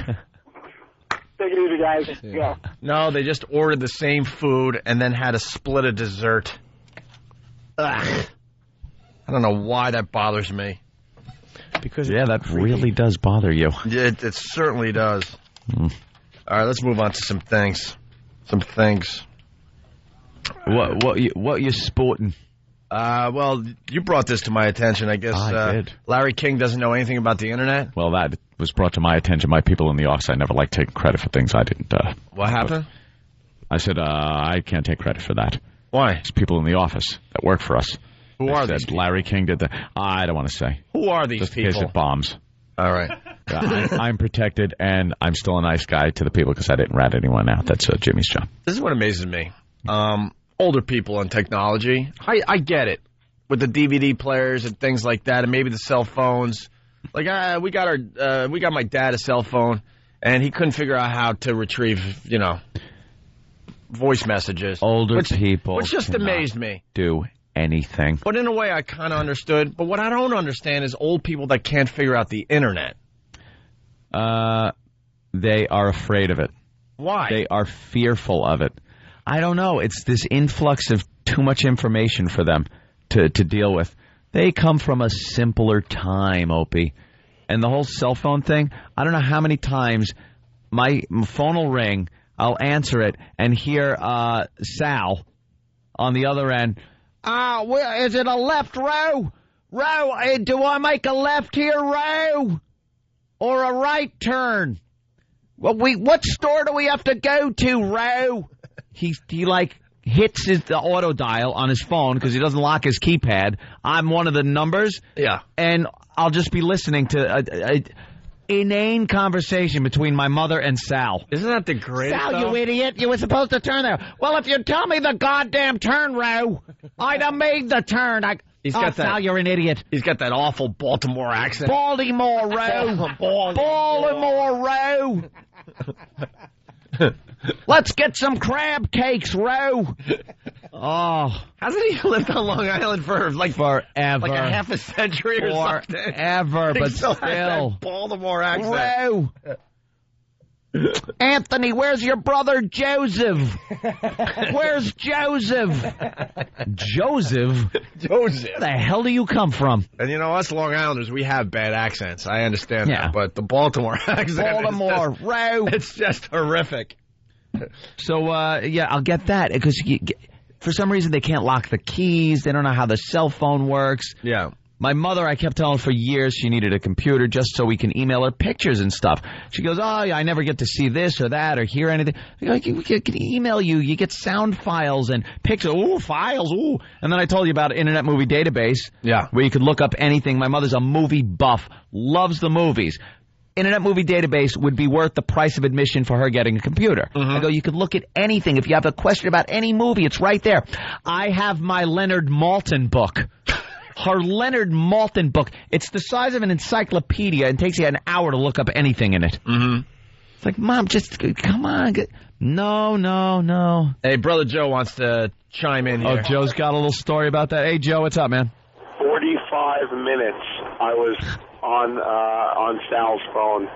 Take it easy, guys. Yeah. No, they just ordered the same food and then had to split a dessert. Ugh. I don't know why that bothers me. Because that really does bother you. It certainly does. All right, let's move on to some things. What you sporting? Well, you brought this to my attention. I guess I did. Larry King doesn't know anything about the internet. Well, that was brought to my attention by people in the office. I never like taking credit for things I didn't. What happened? I said I can't take credit for that. Why? It's people in the office that work for us. Who are these? Larry King did that. I don't want to say. Who are these just people? Just in case it bombs. All right. I'm protected, and I'm still a nice guy to the people because I didn't rat anyone out. That's Jimmy's job. This is what amazes me. Older people and technology. I get it with the DVD players and things like that, and maybe the cell phones. Like we got my dad a cell phone, and he couldn't figure out how to retrieve, voice messages. Older people, which just amazed me. Do anything. But in a way, I kind of understood. But what I don't understand is old people that can't figure out the internet. They are afraid of it. Why? They are fearful of it. I don't know. It's this influx of too much information for them to deal with. They come from a simpler time, Opie. And the whole cell phone thing, I don't know how many times my phone will ring, I'll answer it, and hear Sal on the other end. Is it a left, Row? Row, do I make a left here, Row? Or a right turn? Well, what store do we have to go to, Row? He hits the auto dial on his phone because he doesn't lock his keypad. I'm one of the numbers. Yeah. And I'll just be listening to a inane conversation between my mother and Sal. Isn't that the greatest? Sal, you idiot! You were supposed to turn there. Well, if you tell me the goddamn turn, Row, I'd have made the turn. Sal, you're an idiot. He's got that awful Baltimore accent. Baltimore, Row. Baltimore, Row. Let's get some crab cakes, Row. Oh. Hasn't he lived on Long Island for forever? Like a half a century or something? Forever, but still. Baltimore accent. Row. Anthony, where's your brother Joseph? Where's Joseph? Joseph? Joseph. Where the hell do you come from? And you know, us Long Islanders, we have bad accents. I understand that. But the Baltimore accent. Baltimore, Row. It's just horrific. So, I'll get that. Because for some reason, they can't lock the keys. They don't know how the cell phone works. Yeah. My mother, I kept telling her for years she needed a computer just so we can email her pictures and stuff. She goes, I never get to see this or that or hear anything. We can email you. You get sound files and pictures. Ooh, files, ooh. And then I told you about Internet Movie Database. Yeah. Where you could look up anything. My mother's a movie buff, loves the movies. Internet Movie Database would be worth the price of admission for her getting a computer. I go, you could look at anything. If you have a question about any movie, it's right there. I have my Leonard Maltin book. Her Leonard Maltin book. It's the size of an encyclopedia and takes you an hour to look up anything in it. It's like, Mom, just come on. No. Hey, Brother Joe wants to chime in here. Oh, Joe's got a little story about that. Hey, Joe, what's up, man? 45 minutes I was on Sal's phone.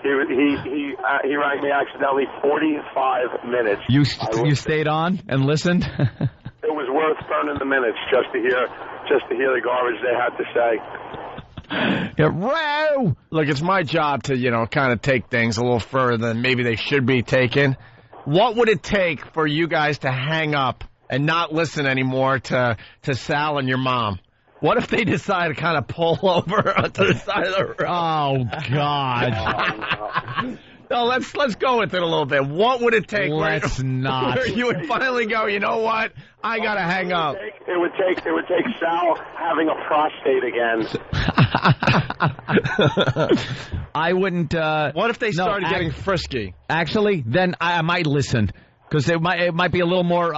He rang me accidentally 45 minutes. You stayed on and listened? It was worth burning the minutes just to hear the garbage they had to say. Yeah, Row! Look, it's my job to, kind of take things a little further than maybe they should be taken. What would it take for you guys to hang up and not listen anymore to Sal and your mom? What if they decide to kind of pull over onto the side of the road? Oh, God. No, let's go with it a little bit. What would it take? Let's not. Where you would finally go, you know what? I got to hang up. It would take Sal having a prostate again. I wouldn't. What if they started getting frisky? Actually, then I might listen. Because it might be a little more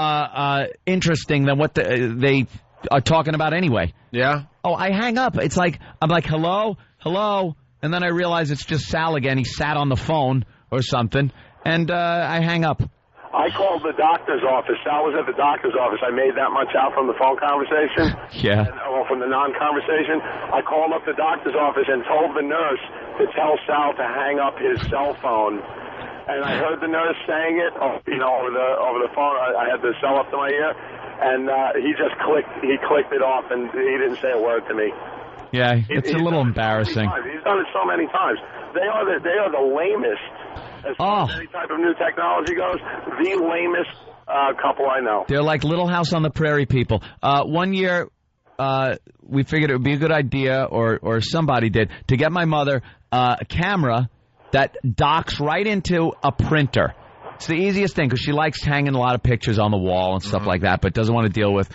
interesting than what they are talking about anyway. Yeah? Oh, I hang up. It's like, I'm like, hello? And then I realize it's just Sal again. He sat on the phone or something. And I hang up. I called the doctor's office. Sal was at the doctor's office. I made that much out from the phone conversation. Yeah. Or from the non-conversation. I called up the doctor's office and told the nurse to tell Sal to hang up his cell phone. And I heard the nurse saying it, over the phone. I had the cell up to my ear. And he just clicked it off, and he didn't say a word to me. Yeah, it's a little embarrassing. He's done it so many times. They are the lamest, as far as any type of new technology goes, the lamest couple I know. They're like Little House on the Prairie people. One year, we figured it would be a good idea, or somebody did, to get my mother a camera that docks right into a printer. It's the easiest thing because she likes hanging a lot of pictures on the wall and stuff like that, but doesn't want to deal with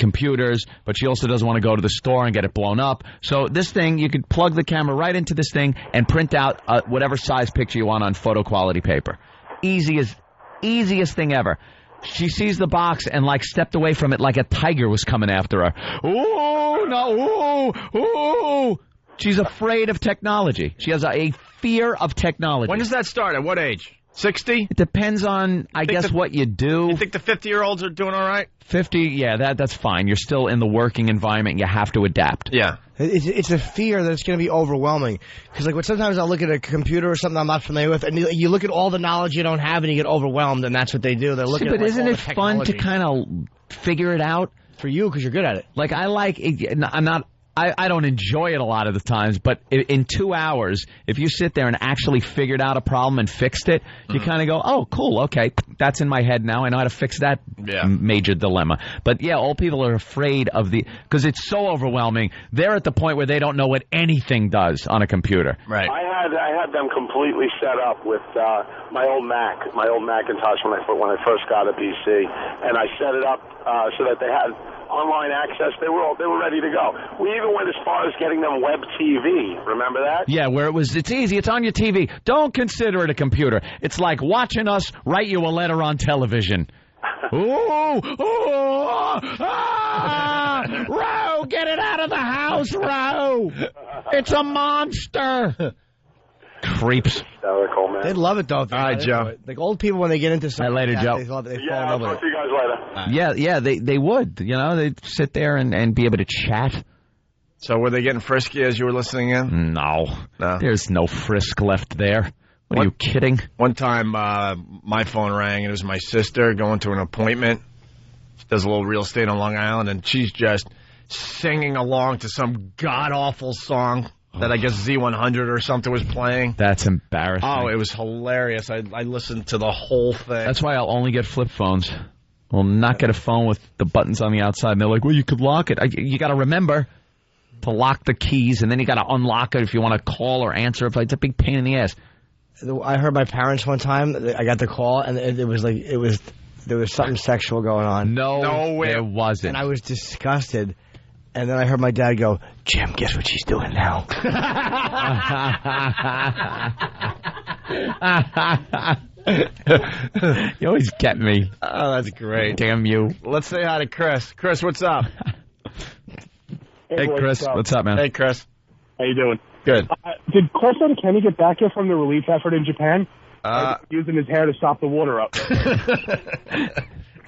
computers, but she also doesn't want to go to the store and get it blown up. So this thing, you could plug the camera right into this thing and print out whatever size picture you want on photo quality paper. Easiest thing ever. She sees the box and stepped away from it like a tiger was coming after her. Ooh, no, ooh. She's afraid of technology. She has a fear of technology. When does that start? At what age? 60? It depends on, I guess, what you do. You think the 50-year-olds are doing all right? 50, yeah, that's fine. You're still in the working environment. You have to adapt. Yeah. It's a fear that it's going to be overwhelming. Because when sometimes I'll look at a computer or something I'm not familiar with, and you look at all the knowledge you don't have, and you get overwhelmed, and that's what they do. They're looking at But isn't all it the fun to technology. kind of figure it out? For you, because you're good at it. Like, I don't enjoy it a lot of the times, but in 2 hours, if you sit there and actually figured out a problem and fixed it, you kind of go, oh, cool, okay, that's in my head now. I know how to fix that major dilemma. But, yeah, old people are afraid of because it's so overwhelming. They're at the point where they don't know what anything does on a computer. Right. I had them completely set up with my old Macintosh when I first got a PC, and I set it up so that they had online access. They were ready to go. We even went as far as getting them web TV. Remember that? Yeah, where it's easy. It's on your TV. Don't consider it a computer. It's like watching us write you a letter on television. Row, get it out of the house, Row. It's a monster. Creeps. Hysterical, man. They love it, though. All right, Joe. Like old people, when they get into something later, like Joe. they fall in I'll love talk with to it. you guys later. Yeah, they would. You know, they'd sit there and be able to chat. So were they getting frisky as you were listening in? No. There's no frisk left there. What are you kidding? One time, my phone rang, and it was my sister going to an appointment. She does a little real estate on Long Island, and she's just singing along to some god-awful song that I guess Z100 or something was playing. That's embarrassing. Oh, it was hilarious. I listened to the whole thing. That's why I'll only get flip phones. I'll not get a phone with the buttons on the outside. And they're like, well, you could lock it. You got to remember to lock the keys, and then you got to unlock it if you want to call or answer. It's a big pain in the ass. I heard my parents one time. I got the call, and there was something sexual going on. No, there wasn't. And I was disgusted. And then I heard my dad go, Jim, guess what she's doing now? You always get me. Oh, that's great. Damn you. Let's say hi to Chris. Chris, what's up? Hey, Chris. What's up, man? Hey, Chris. How you doing? Good. Did Carson Kenny get back here from the relief effort in Japan? Using his hair to stop the water up.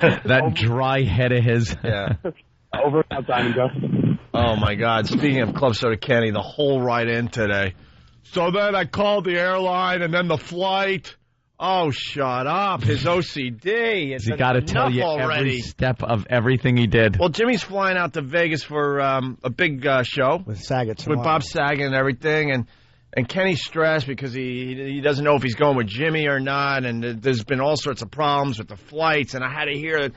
That dry head of his. Yeah. Over and outside and go. Oh, my God. Speaking of Club Soda Kenny, the whole ride in today. So then I called the airline and then the flight. Oh, shut up. His OCD. He got to tell you already. Every step of everything he did. Well, Jimmy's flying out to Vegas for a big show. With Saget. With Bob Saget and everything. And Kenny's stressed because he doesn't know if he's going with Jimmy or not. And there's been all sorts of problems with the flights. And I had to hear it.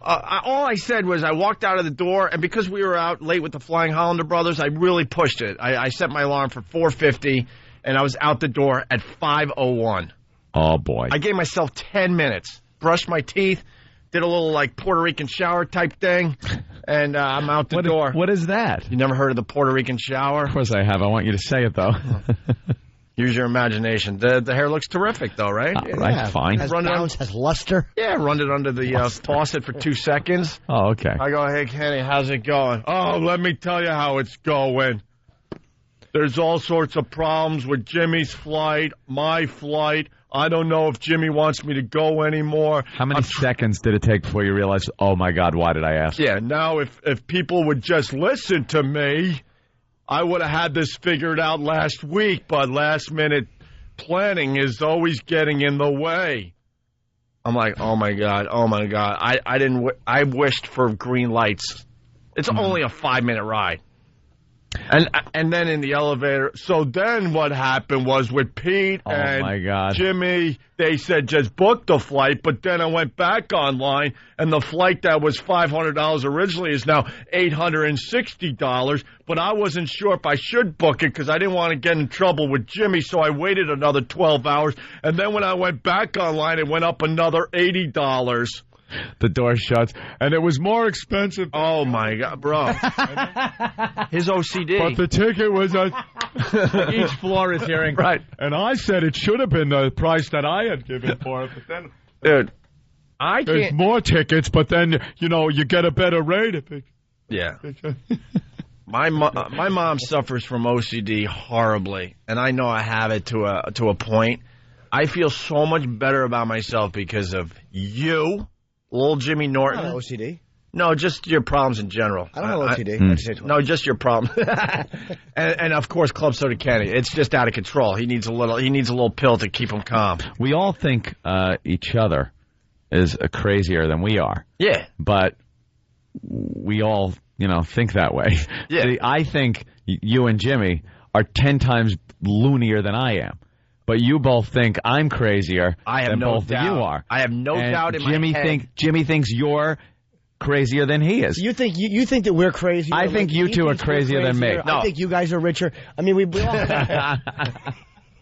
All I said was I walked out of the door, and because we were out late with the Flying Hollander brothers, I really pushed it. I set my alarm for 4:50, and I was out the door at 5:01. Oh, boy. I gave myself 10 minutes, brushed my teeth, did a little, like, Puerto Rican shower type thing, and I'm out the door. What is that? You never heard of the Puerto Rican shower? Of course I have. I want you to say it, though. Use your imagination. The hair looks terrific, though, right? Right, fine. Has bounce, has luster. Yeah, run it under the faucet for 2 seconds. Oh, okay. I go, hey, Kenny, how's it going? Oh, let me tell you how it's going. There's all sorts of problems with Jimmy's flight, my flight. I don't know if Jimmy wants me to go anymore. How many seconds did it take before you realized, oh, my God, why did I ask? Yeah, now if people would just listen to me, I would have had this figured out last week, but last-minute planning is always getting in the way. I'm like, oh, my God. I wished for green lights. It's only a 5-minute ride. And then in the elevator. So then what happened was with Pete and Jimmy, they said just book the flight. But then I went back online, and the flight that was $500 originally is now $860. But I wasn't sure if I should book it because I didn't want to get in trouble with Jimmy. So I waited another 12 hours. And then when I went back online, it went up another $80. The door shuts, and it was more expensive. Oh, my God, bro. His OCD. But the ticket was each floor is hearing. Right. And I said it should have been the price that I had given for it. But then, dude, there's more tickets, but then, you get a better rate. Yeah. My mom suffers from OCD horribly, and I know I have it to a point. I feel so much better about myself because of you. Little Jimmy Norton. Not OCD. No, just your problems in general. I don't have OCD. No, just your problems. and of course, Club Soda Kenny. It's just out of control. He needs a little pill to keep him calm. We all think each other is crazier than we are. Yeah. But we all, think that way. Yeah. See, I think you and Jimmy are 10 times loonier than I am. But you both think I'm crazier than both of you are. I have no doubt in my head. Jimmy thinks you're crazier than he is. You think that we're crazy? I think you two are crazier than me. No. I think you guys are richer. I mean, we all...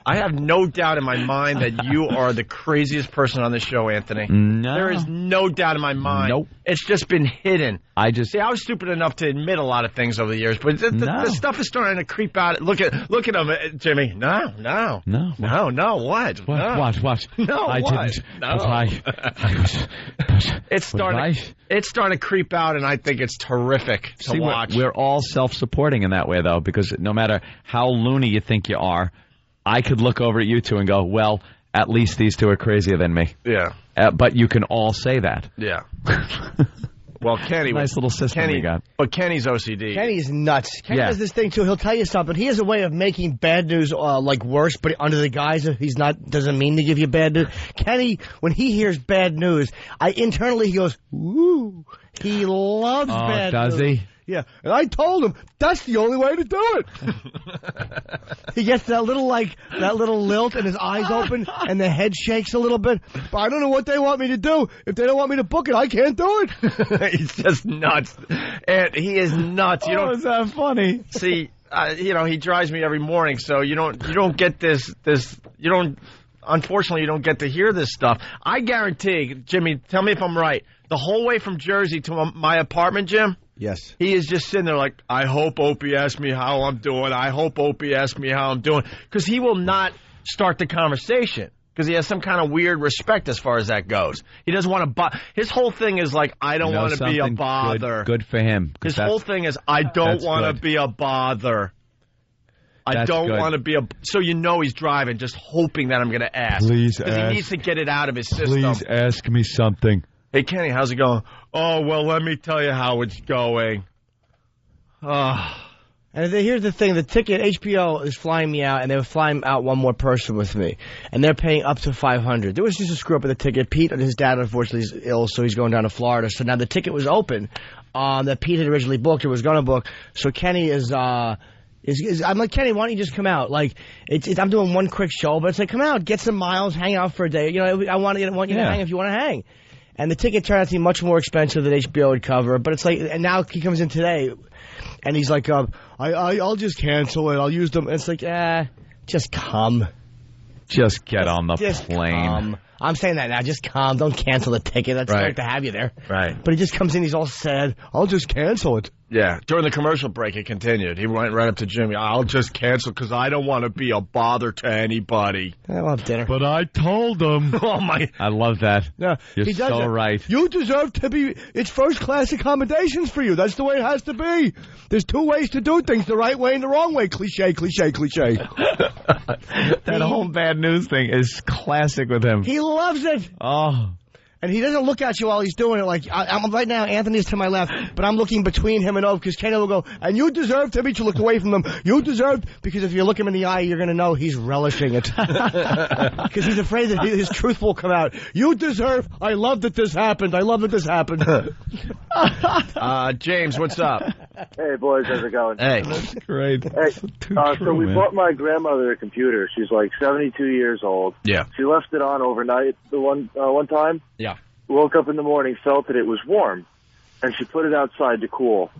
I have no doubt in my mind that you are the craziest person on the show, Anthony. No. There is no doubt in my mind. Nope. It's just been hidden. I was stupid enough to admit a lot of things over the years, but the stuff is starting to creep out. Look at him, Jimmy. No. What? No. What? No, I what? didn't. No. But it's starting to creep out, and I think it's terrific to watch. We're all self-supporting in that way, though, because no matter how loony you think you are, I could look over at you two and go, well, at least these two are crazier than me. Yeah. But you can all say that. Yeah. Well, Kenny... Nice little system we got. But Kenny's OCD. Kenny's nuts. Kenny does this thing, too. He'll tell you something. He has a way of making bad news, worse, but under the guise of doesn't mean to give you bad news. Kenny, when he hears bad news, internally he goes, ooh. He loves bad news. Does he? Yeah, and I told him that's the only way to do it. He gets that little lilt and his eyes open and the head shakes a little bit. But I don't know what they want me to do. If they don't want me to book it, I can't do it. He's just nuts, and he is nuts. Is that funny? See, he drives me every morning, so you don't get this. You don't. Unfortunately, you don't get to hear this stuff. I guarantee, Jimmy, tell me if I'm right. The whole way from Jersey to my apartment, Jim. Yes. He is just sitting there like, I hope Opie asks me how I'm doing. I hope Opie asks me how I'm doing. Because he will not start the conversation. Because he has some kind of weird respect as far as that goes. He doesn't want to his whole thing is like, I don't want to be a bother. Good for him. His whole thing is, I don't want to be a bother. I don't want to be so he's driving just hoping that I'm going to ask. Please ask. Because he needs to get it out of his system. Please ask me something. Hey, Kenny, how's it going? Oh, well, let me tell you how it's going. And here's the thing. The ticket, HBO is flying me out, and they're flying out one more person with me. And they're paying up to $500. There was just a screw-up with the ticket. Pete, his dad, unfortunately, is ill, so he's going down to Florida. So now the ticket was open that Pete had originally booked or was going to book. So Kenny is I'm like, Kenny, why don't you just come out? Like, I'm doing one quick show, but it's like, come out, get some miles, hang out for a day. I want you to hang if you want to hang. And the ticket turned out to be much more expensive than HBO would cover. But it's like, and now he comes in today, and he's like, I'll just cancel it. I'll use them. And it's like, just come. Just get on the plane. Come. I'm saying that now. Just come. Don't cancel the ticket. That's great to have you there. Right. But he just comes in. He's all sad. I'll just cancel it. Yeah. During the commercial break, it continued. He went right up to Jimmy. I'll just cancel because I don't want to be a bother to anybody. I love dinner. But I told him. Oh, my. I love that. Yeah, You're so right. You deserve to be. It's first-class accommodations for you. That's the way it has to be. There's two ways to do things, the right way and the wrong way. Cliche, cliche, cliche. That whole bad news thing is classic with him. He loves it. Oh. And he doesn't look at you while he's doing it. Like, I'm right now, Anthony's to my left, but I'm looking between him and Ove, because Kenny will go, and you deserve to be. You looked away from them. You deserve, because if you look him in the eye, you're going to know he's relishing it. Because he's afraid that his truth will come out. You deserve, I love that this happened. I love that this happened. James, what's up? Hey, boys, how's it going? Hey. That's great. Hey, so we bought my grandmother a computer. She's like 72 years old. Yeah. She left it on overnight the one time. Yeah. Woke up in the morning, felt that it was warm, and she put it outside to cool.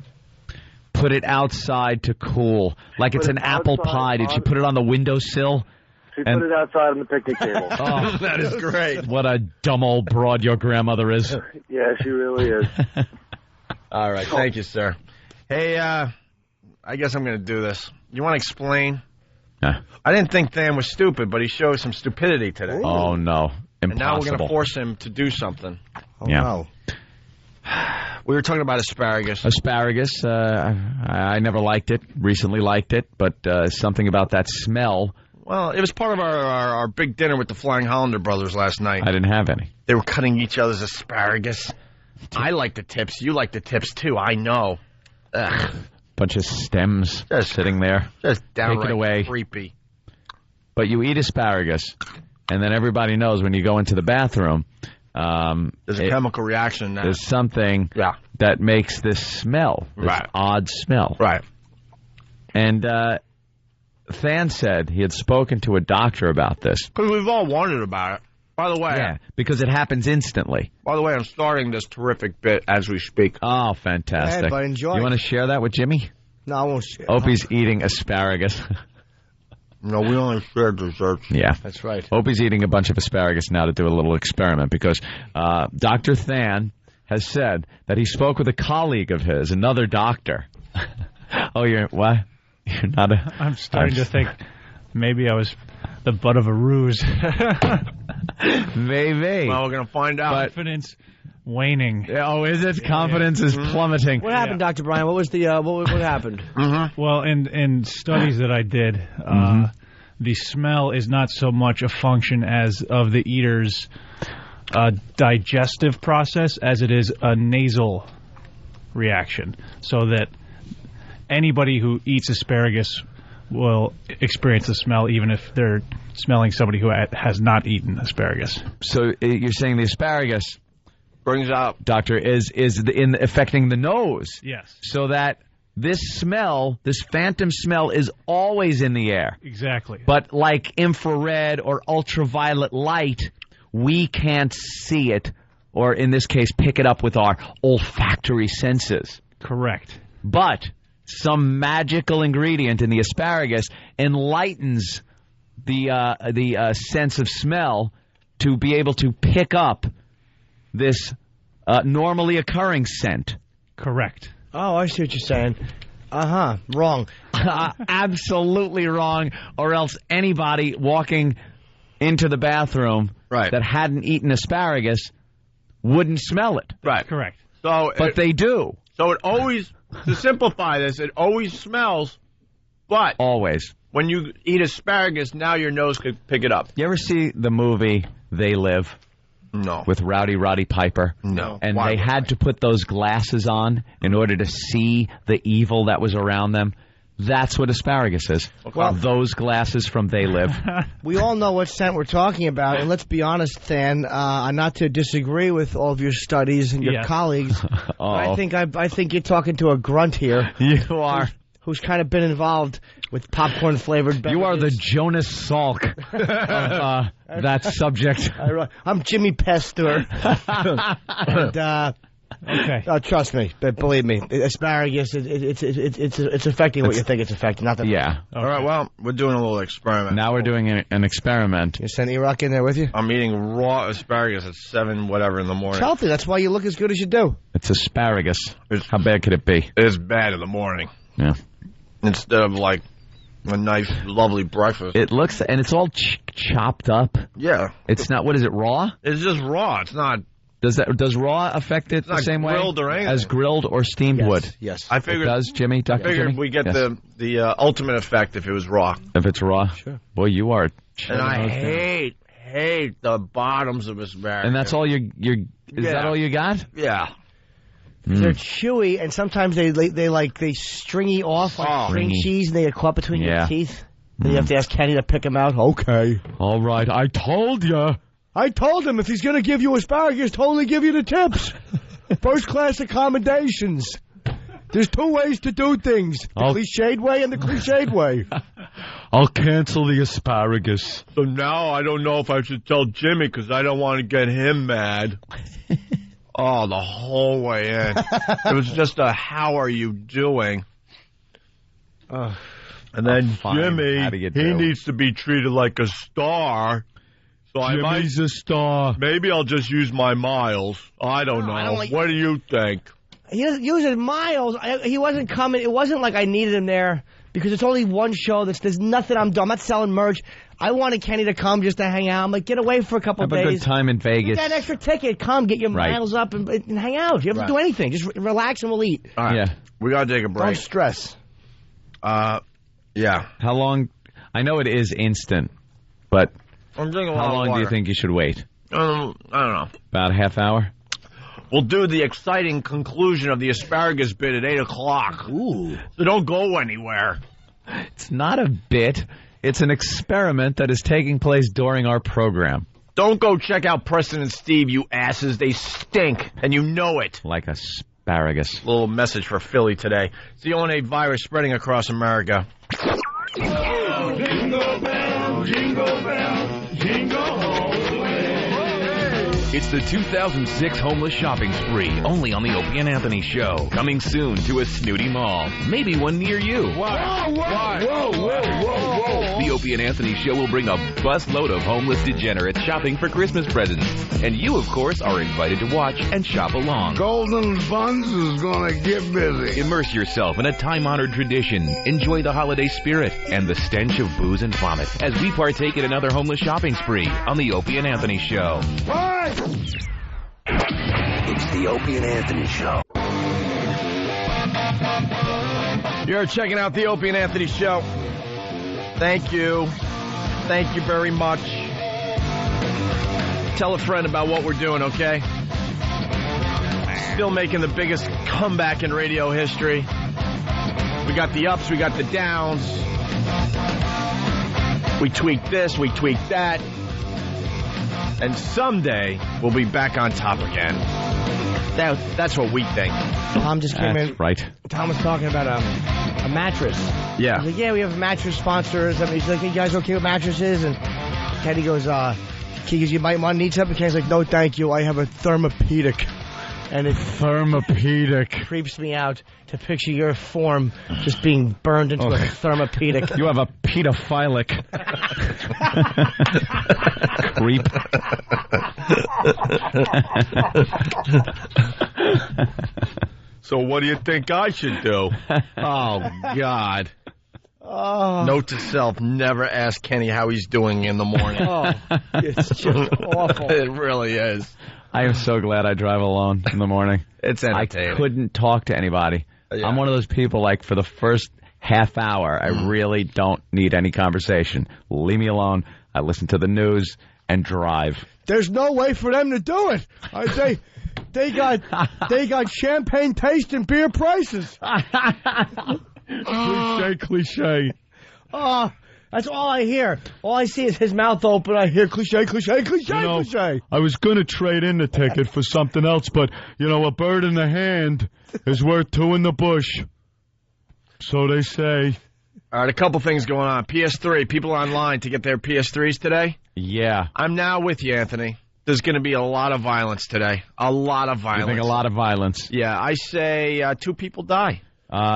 Put it outside to cool. Like it's an apple pie. Did she put it on the windowsill? She put it outside on the picnic table. Oh, that is great. What a dumb old broad your grandmother is. Yeah, she really is. All right. Thank you, sir. Hey, I guess I'm going to do this. You want to explain? Nah. I didn't think Dan was stupid, but he showed some stupidity today. Oh, no. Impossible. And now we're going to force him to do something. Oh, no. We were talking about asparagus. Asparagus, I never liked it, recently liked it, but something about that smell. Well, it was part of our big dinner with the Flying Hollander brothers last night. I didn't have any. They were cutting each other's asparagus. I like the tips. You like the tips, too. I know. Ugh. Bunch of stems just sitting there. Just downright Take it away. Creepy. But you eat asparagus, and then everybody knows when you go into the bathroom, there's a chemical reaction now. There's something that makes this smell, this odd smell. Right. And Than said he had spoken to a doctor about this. Because we've all wondered about it. By the way... Yeah, because it happens instantly. By the way, I'm starting this terrific bit as we speak. Oh, fantastic. Hey, but enjoy. You want to share that with Jimmy? No, I won't share. Opie's eating asparagus. No, we only share desserts. Yeah. That's right. Opie's eating a bunch of asparagus now to do a little experiment because Dr. Than has said that he spoke with a colleague of his, another doctor. Oh, you're what? You're not a... I'm starting to think maybe I was the butt of a ruse. Maybe. Well, we're going to find out. Confidence waning. Oh, is it? Confidence is plummeting. What happened, Dr. Brian? What was the what happened? Well, in studies that I did, the smell is not so much a function as of the eater's digestive process as it is a nasal reaction. So that anybody who eats asparagus will experience the smell even if they're smelling somebody who has not eaten asparagus. So you're saying the asparagus brings out, doctor, is affecting the nose. Yes. So that this smell, this phantom smell, is always in the air. Exactly. But like infrared or ultraviolet light, we can't see it, or in this case, pick it up with our olfactory senses. Correct. But some magical ingredient in the asparagus enlightens the sense of smell to be able to pick up this normally occurring scent. Correct. Oh, I see what you're saying. Wrong. Absolutely wrong, or else anybody walking into the bathroom that hadn't eaten asparagus wouldn't smell it. Right. Correct. But they do. So it always, to simplify this, it always smells, but... Always. When you eat asparagus, now your nose could pick it up. You ever see the movie They Live? No. With Roddy Piper? No. And they had to put those glasses on in order to see the evil that was around them. That's what asparagus is. Well, those glasses from They Live. We all know what scent we're talking about, and let's be honest, Than, not to disagree with all of your studies and your colleagues, but I think you're talking to a grunt here. You are. Who's kind of been involved with popcorn-flavored beverages. You are the Jonas Salk of that subject. I'm Jimmy Pasteur. And, trust me, but believe me, asparagus, it's affecting what you think it's affecting. Not that. Yeah. All right, well, we're doing a little experiment. Now we're doing an experiment. You send E-Rock in there with you? I'm eating raw asparagus at 7 whatever in the morning. It's healthy. That's why you look as good as you do. It's asparagus. How bad could it be? It's bad in the morning. Yeah. Instead of like a nice, lovely breakfast. It looks, and it's all chopped up. Yeah. It's not, what is it, raw? It's just raw. It's not. Does raw affect it the same way as grilled or steamed would? Yes. I figured. It does, Jimmy? I figured we get the ultimate effect if it was raw. If it's raw? Sure. Boy, you are. And I hate the bottoms of asparagus. And that's all is that all you got? Yeah. They're chewy, and sometimes they stringy off like string cheese, and they get caught between your teeth. Then you have to ask Kenny to pick them out. Okay. All right, I told you. I told him if he's going to give you asparagus, to only give you the tips. First-class accommodations. There's 2 ways to do things. The cliched way and the cliched way. I'll cancel the asparagus. So now I don't know if I should tell Jimmy because I don't want to get him mad. Oh, the whole way in. It was just a how are you doing? And then Jimmy, he needs to be treated like a star. So Jimmy's a star. Maybe I'll just use my miles. I don't know. What do you think? He doesn't use his miles. He wasn't coming. It wasn't like I needed him there because it's only one show. There's nothing I'm doing. I'm not selling merch. I wanted Kenny to come just to hang out. I'm like, get away for a couple of days. Have a good time in Vegas. You got an extra ticket. Come, get your miles up and hang out. You don't have to do anything. Just relax and we'll eat. All right. Yeah. We got to take a break. Don't stress. Yeah. How long? I know it is instant, but I'm drinking a lot how of long water. do you think you should wait? I don't know. About a half hour? We'll do the exciting conclusion of the asparagus bit at 8 o'clock. Ooh. So don't go anywhere. It's not a bit. It's an experiment that is taking place during our program. Don't go check out Preston and Steve, you asses. They stink, and you know it. Like asparagus. asparagus. Little message for Philly today. It's the O&A virus spreading across America. Oh, jingle bell, jingle bell, jingle all the way. It's the 2006 Homeless Shopping Spree, only on the Opie and Anthony Show. Coming soon to a snooty mall. Maybe one near you. Whoa, whoa, whoa, whoa. The Opie and Anthony Show will bring a busload of homeless degenerates shopping for Christmas presents. And you, of course, are invited to watch and shop along. Golden Buns is gonna get busy. Immerse yourself in a time-honored tradition. Enjoy the holiday spirit and the stench of booze and vomit as we partake in another homeless shopping spree on the Opie and Anthony Show. What? It's the Opie and Anthony Show. You're checking out the Opie and Anthony Show. Thank you. Thank you very much. Tell a friend about what we're doing, okay? Still making the biggest comeback in radio history. We got the ups, we got the downs. We tweaked this, we tweaked that. And someday, we'll be back on top again. That's what we think. Tom just came in. Right. Tom was talking about a mattress. Yeah. He's like, yeah, we have mattress sponsors. I mean, he's like, you guys okay with mattresses? And Kenny goes, you might want to need something. Kenny's like, no, thank you. I have a Thermopedic. And it Thermopedic creeps me out to picture your form just being burned into a Thermopedic. You have a pedophilic creep. So what do you think I should do? Oh, God. Oh. Note to self, never ask Kenny how he's doing in the morning. Oh, it's just awful. It really is. I am so glad I drive alone in the morning. It's entertaining. I couldn't talk to anybody. Yeah. I'm one of those people, like, for the first half hour, I really don't need any conversation. Leave me alone. I listen to the news and drive. There's no way for them to do it. They got champagne taste and beer prices. Cliche. That's all I hear. All I see is his mouth open. I hear cliche. I was going to trade in the ticket for something else, but, a bird in the hand is worth two in the bush. So they say. All right, a couple things going on. PS3, people online to get their PS3s today. Yeah. I'm now with you, Anthony. There's going to be a lot of violence today. A lot of violence. You think a lot of violence? Yeah, I say 2 people die.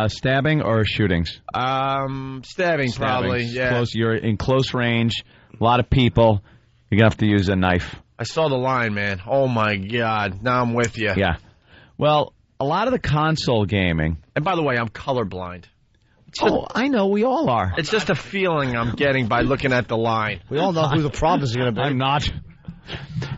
Stabbing or shootings? Stabbing, probably, yeah. You're in close range, a lot of people. You're going to have to use a knife. I saw the line, man. Oh, my God. Now I'm with you. Yeah. Well, a lot of the console gaming. And by the way, I'm colorblind. I know. We all are. It's just a feeling I'm getting by looking at the line. We all know who the problem is going to be. I'm not.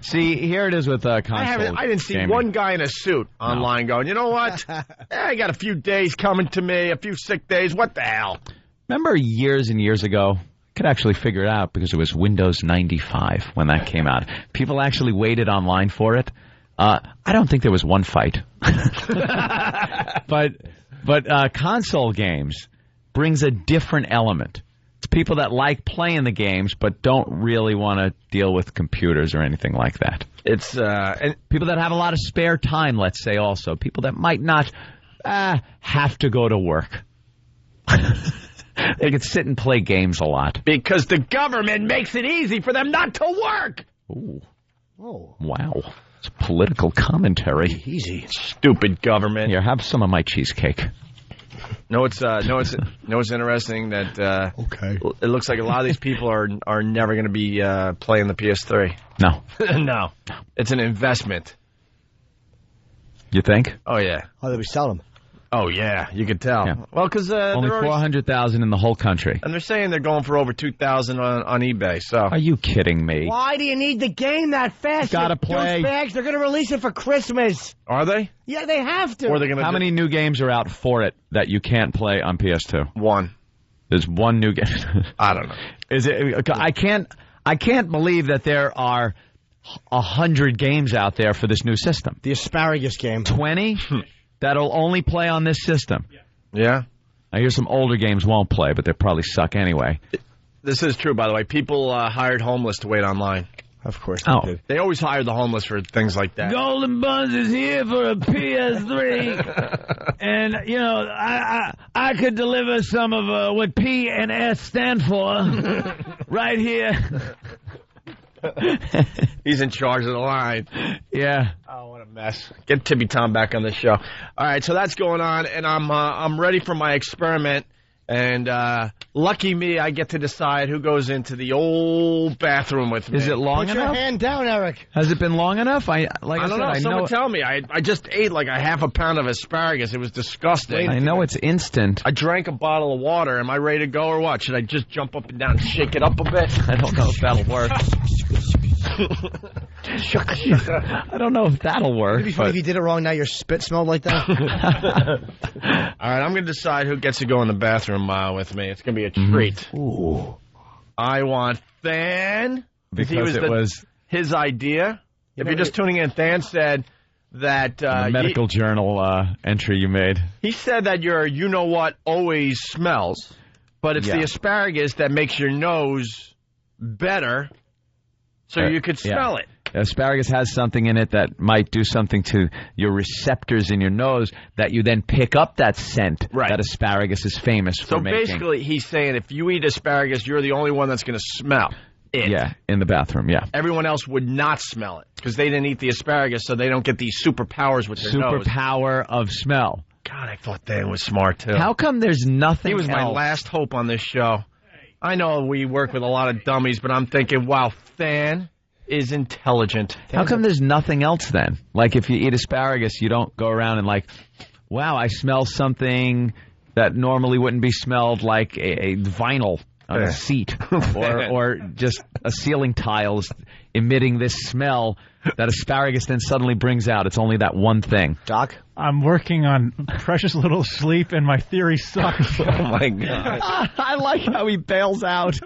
See, here it is with console I didn't see gaming. one guy in a suit online going, you know what? I got a few days coming to me, a few sick days. What the hell? Remember years and years ago? I could actually figure it out because it was Windows 95 when that came out. People actually waited online for it. I don't think there was one fight. But console games brings a different element. It's people that like playing the games but don't really want to deal with computers or anything like that. It's and people that have a lot of spare time, let's say also. People that might not have to go to work. They can sit and play games a lot. Because the government makes it easy for them not to work. Ooh. Oh. Wow. It's political commentary. Easy. Stupid government. Here, have some of my cheesecake. It's interesting that okay. It looks like a lot of these people are never going to be playing the PS3. No. No. It's an investment. You think? Oh, yeah. Oh, they'll be selling them. Oh, yeah. You could tell. Yeah. Well, because only 400,000 in the whole country. And they're saying they're going for over 2,000 on eBay. So are you kidding me? Why do you need the game that fast? Gotta play. Douchebags, they're going to release it for Christmas. Are they? Yeah, they have to. Or they're gonna How many new games are out for it that you can't play on PS2? One. There's one new game. I don't know. Is it? I can't believe that there are 100 games out there for this new system. The asparagus game. 20 that'll only play on this system. Yeah. I hear some older games won't play, but they probably suck anyway. This is true, by the way. People hired homeless to wait online. Of course they did. They always hire the homeless for things like that. Golden Buns is here for a PS3, and you know I could deliver some of what P and S stand for right here. He's in charge of the line. Yeah. Oh, what a mess. Get Tippy Tom back on the show. All right, so that's going on, and I'm ready for my experiment. And lucky me, I get to decide who goes into the old bathroom with me. Is it long Put enough? your hand down, Eric. Has it been long enough? I don't know. Someone tell me. I just ate like a half a pound of asparagus. It was disgusting. I know it's instant. I drank a bottle of water. Am I ready to go or what? Should I just jump up and down and shake it up a bit? I don't know if that'll work. I don't know if that'll work. It'd be funny if you did it wrong. Now your spit smelled like that. All right, I'm going to decide who gets to go in the bathroom with me. It's going to be a treat. Ooh. I want Than. Because it was his idea. If you're just tuning in, Than said that... the medical journal entry you made. He said that your you-know-what always smells, but it's the asparagus that makes your nose better so you could smell it. Asparagus has something in it that might do something to your receptors in your nose that you then pick up that scent that asparagus is famous for making. So basically, he's saying if you eat asparagus, you're the only one that's going to smell it. Yeah, in the bathroom, yeah. Everyone else would not smell it because they didn't eat the asparagus, so they don't get these superpowers with their nose. Superpower of smell. God, I thought Dan was smart, too. How come there's nothing He was my else? last hope on this show. I know we work with a lot of dummies, but I'm thinking, wow, Than is intelligent. How come there's nothing else then? Like if you eat asparagus, you don't go around and like, wow, I smell something that normally wouldn't be smelled, like a vinyl on a seat or just a ceiling tiles emitting this smell that asparagus then suddenly brings out. It's only that one thing. Doc? I'm working on precious little sleep, and my theory sucks. Oh, my God. I like how he bails out.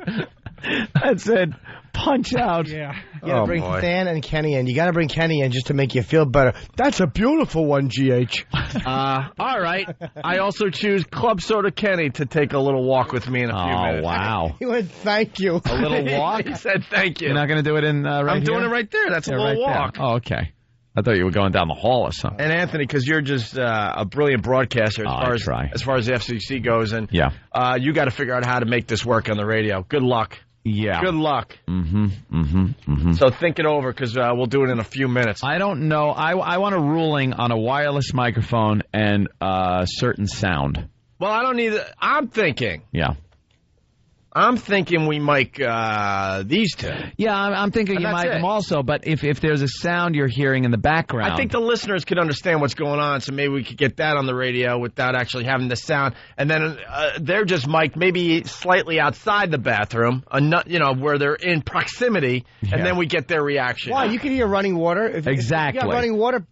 That said, punch out. Yeah. You gotta bring Than and Kenny in. You gotta bring Kenny in just to make you feel better. That's a beautiful one, GH. All right. I also choose Club Soda Kenny to take a little walk with me in a few minutes. Oh, wow. He went, thank you. A little walk? He said thank you. You're not going to do it in right I'm doing here? it right there. That's a Yeah, little right walk. there. Oh, okay. I thought you were going down the hall or something. And Anthony, because you're just a brilliant broadcaster as far as the FCC goes, and you got to figure out how to make this work on the radio. Good luck. Yeah. Good luck. Mm-hmm. So think it over, because we'll do it in a few minutes. I don't know. I want a ruling on a wireless microphone and certain sound. Well, I don't need it. I'm thinking we mic these two. Yeah, I'm thinking you might them also, but if there's a sound you're hearing in the background. I think the listeners could understand what's going on, so maybe we could get that on the radio without actually having the sound. And then they're just mic'd maybe slightly outside the bathroom, where they're in proximity, and then we get their reaction. Why? You can hear running water. Exactly. If you got running water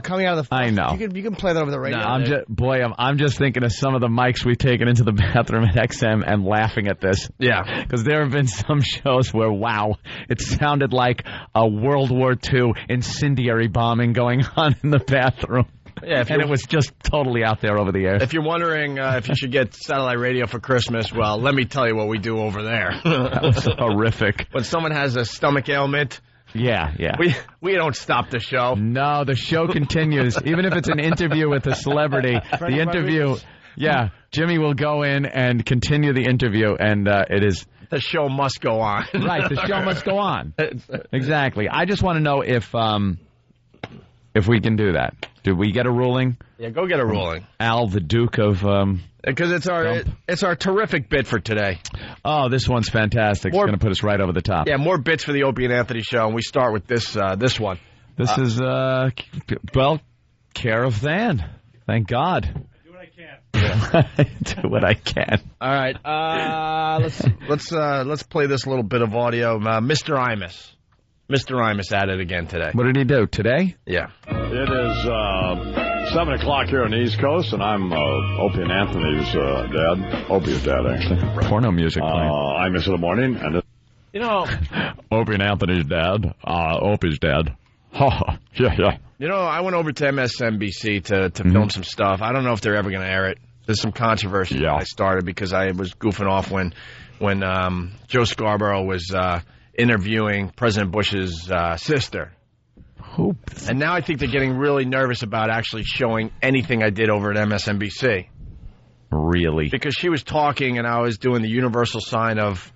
coming out of the faucet. I know. You can play that over the radio. No, I'm just thinking of some of the mics we've taken into the bathroom at XM and laughing at this. Yeah. Because there have been some shows where, wow, it sounded like a World War II incendiary bombing going on in the bathroom. Yeah, and it was just totally out there over the air. If you're wondering if you should get satellite radio for Christmas, well, let me tell you what we do over there. That was horrific. When someone has a stomach ailment... Yeah. We don't stop the show. No, the show continues. Even if it's an interview with a celebrity, the interview... Yeah, Jimmy will go in and continue the interview, and it is... The show must go on. Right, the show must go on. Exactly. I just want to know if we can do that. Did we get a ruling? Yeah, go get a ruling. Al, the Duke of... Because it's our terrific bit for today. Oh, this one's fantastic. It's going to put us right over the top. Yeah, more bits for the Opie and Anthony show, and we start with this one. This is, care of Than. Thank God. Do what I can. All right, let's play this little bit of audio. Mr. Imus. Mr. Imus at it again today. What did he do today? Yeah. It is 7 o'clock here on the East Coast, and I'm Opie and Anthony's dad. Opie's dad, actually. Porno music playing. Imus in the morning, and Opie and Anthony's dad. Opie's dad. Yeah. I went over to MSNBC to film some stuff. I don't know if they're ever going to air it. There's some controversy that I started because I was goofing off when Joe Scarborough was interviewing President Bush's sister. And now I think they're getting really nervous about actually showing anything I did over at MSNBC. Really? Because she was talking and I was doing the universal sign of...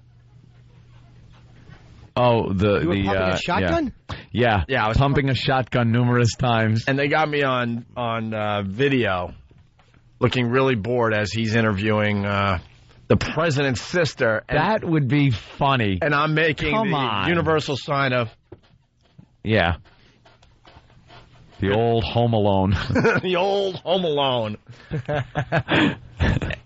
Oh, You were pumping a shotgun? Yeah, I was pumping a shotgun numerous times. And they got me on video looking really bored as he's interviewing the president's sister. And, that would be funny. And I'm making universal sign of... Yeah. The old Home Alone. The old Home Alone.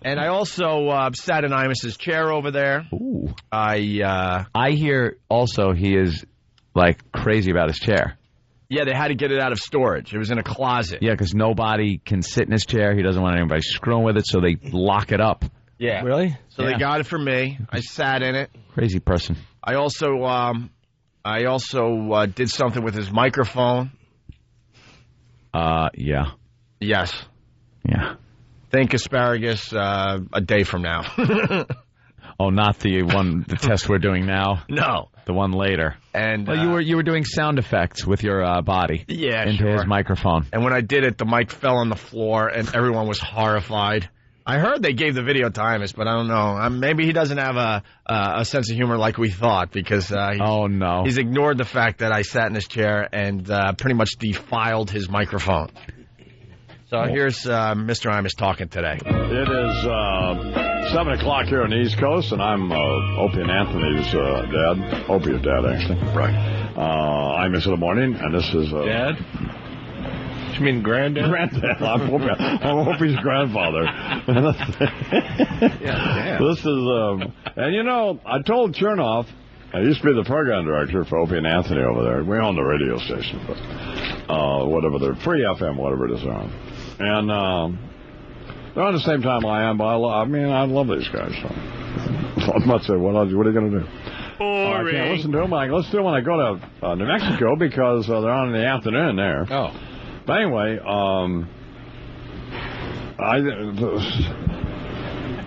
And I also sat in Imus's chair over there. Ooh. I hear also he is like crazy about his chair. Yeah, they had to get it out of storage. It was in a closet. Yeah, because nobody can sit in his chair. He doesn't want anybody screwing with it, so they lock it up. Yeah. Really? So they got it for me. I sat in it. Crazy person. I also did something with his microphone. Yeah. Yes. Yeah. Think asparagus a day from now. Oh, not the test we're doing now. No. The one later. And you were doing sound effects with your body. Yeah, into his microphone. And when I did it, the mic fell on the floor, and everyone was horrified. I heard they gave the video to Imus, but I don't know. Maybe he doesn't have a sense of humor like we thought, because he's ignored the fact that I sat in his chair and pretty much defiled his microphone. So here's Mr. Imus talking today. It is 7 o'clock here on the East Coast, and I'm Opie and Anthony's dad. Opie is dad, actually. Right. Imus in the morning, and this is... Dad? You mean granddad? Granddad. I'm Opie's grandfather. This is... and you know, I told Chernoff, I used to be the program director for Opie and Anthony over there. We own the radio station, but whatever, they're free FM, whatever it is they're on. And they're on the same time I am, but I love these guys. So. I must say, what are you going to do? I can't listen to them. Let's do them when I go to New Mexico, because they're on in the afternoon there. Oh. But anyway,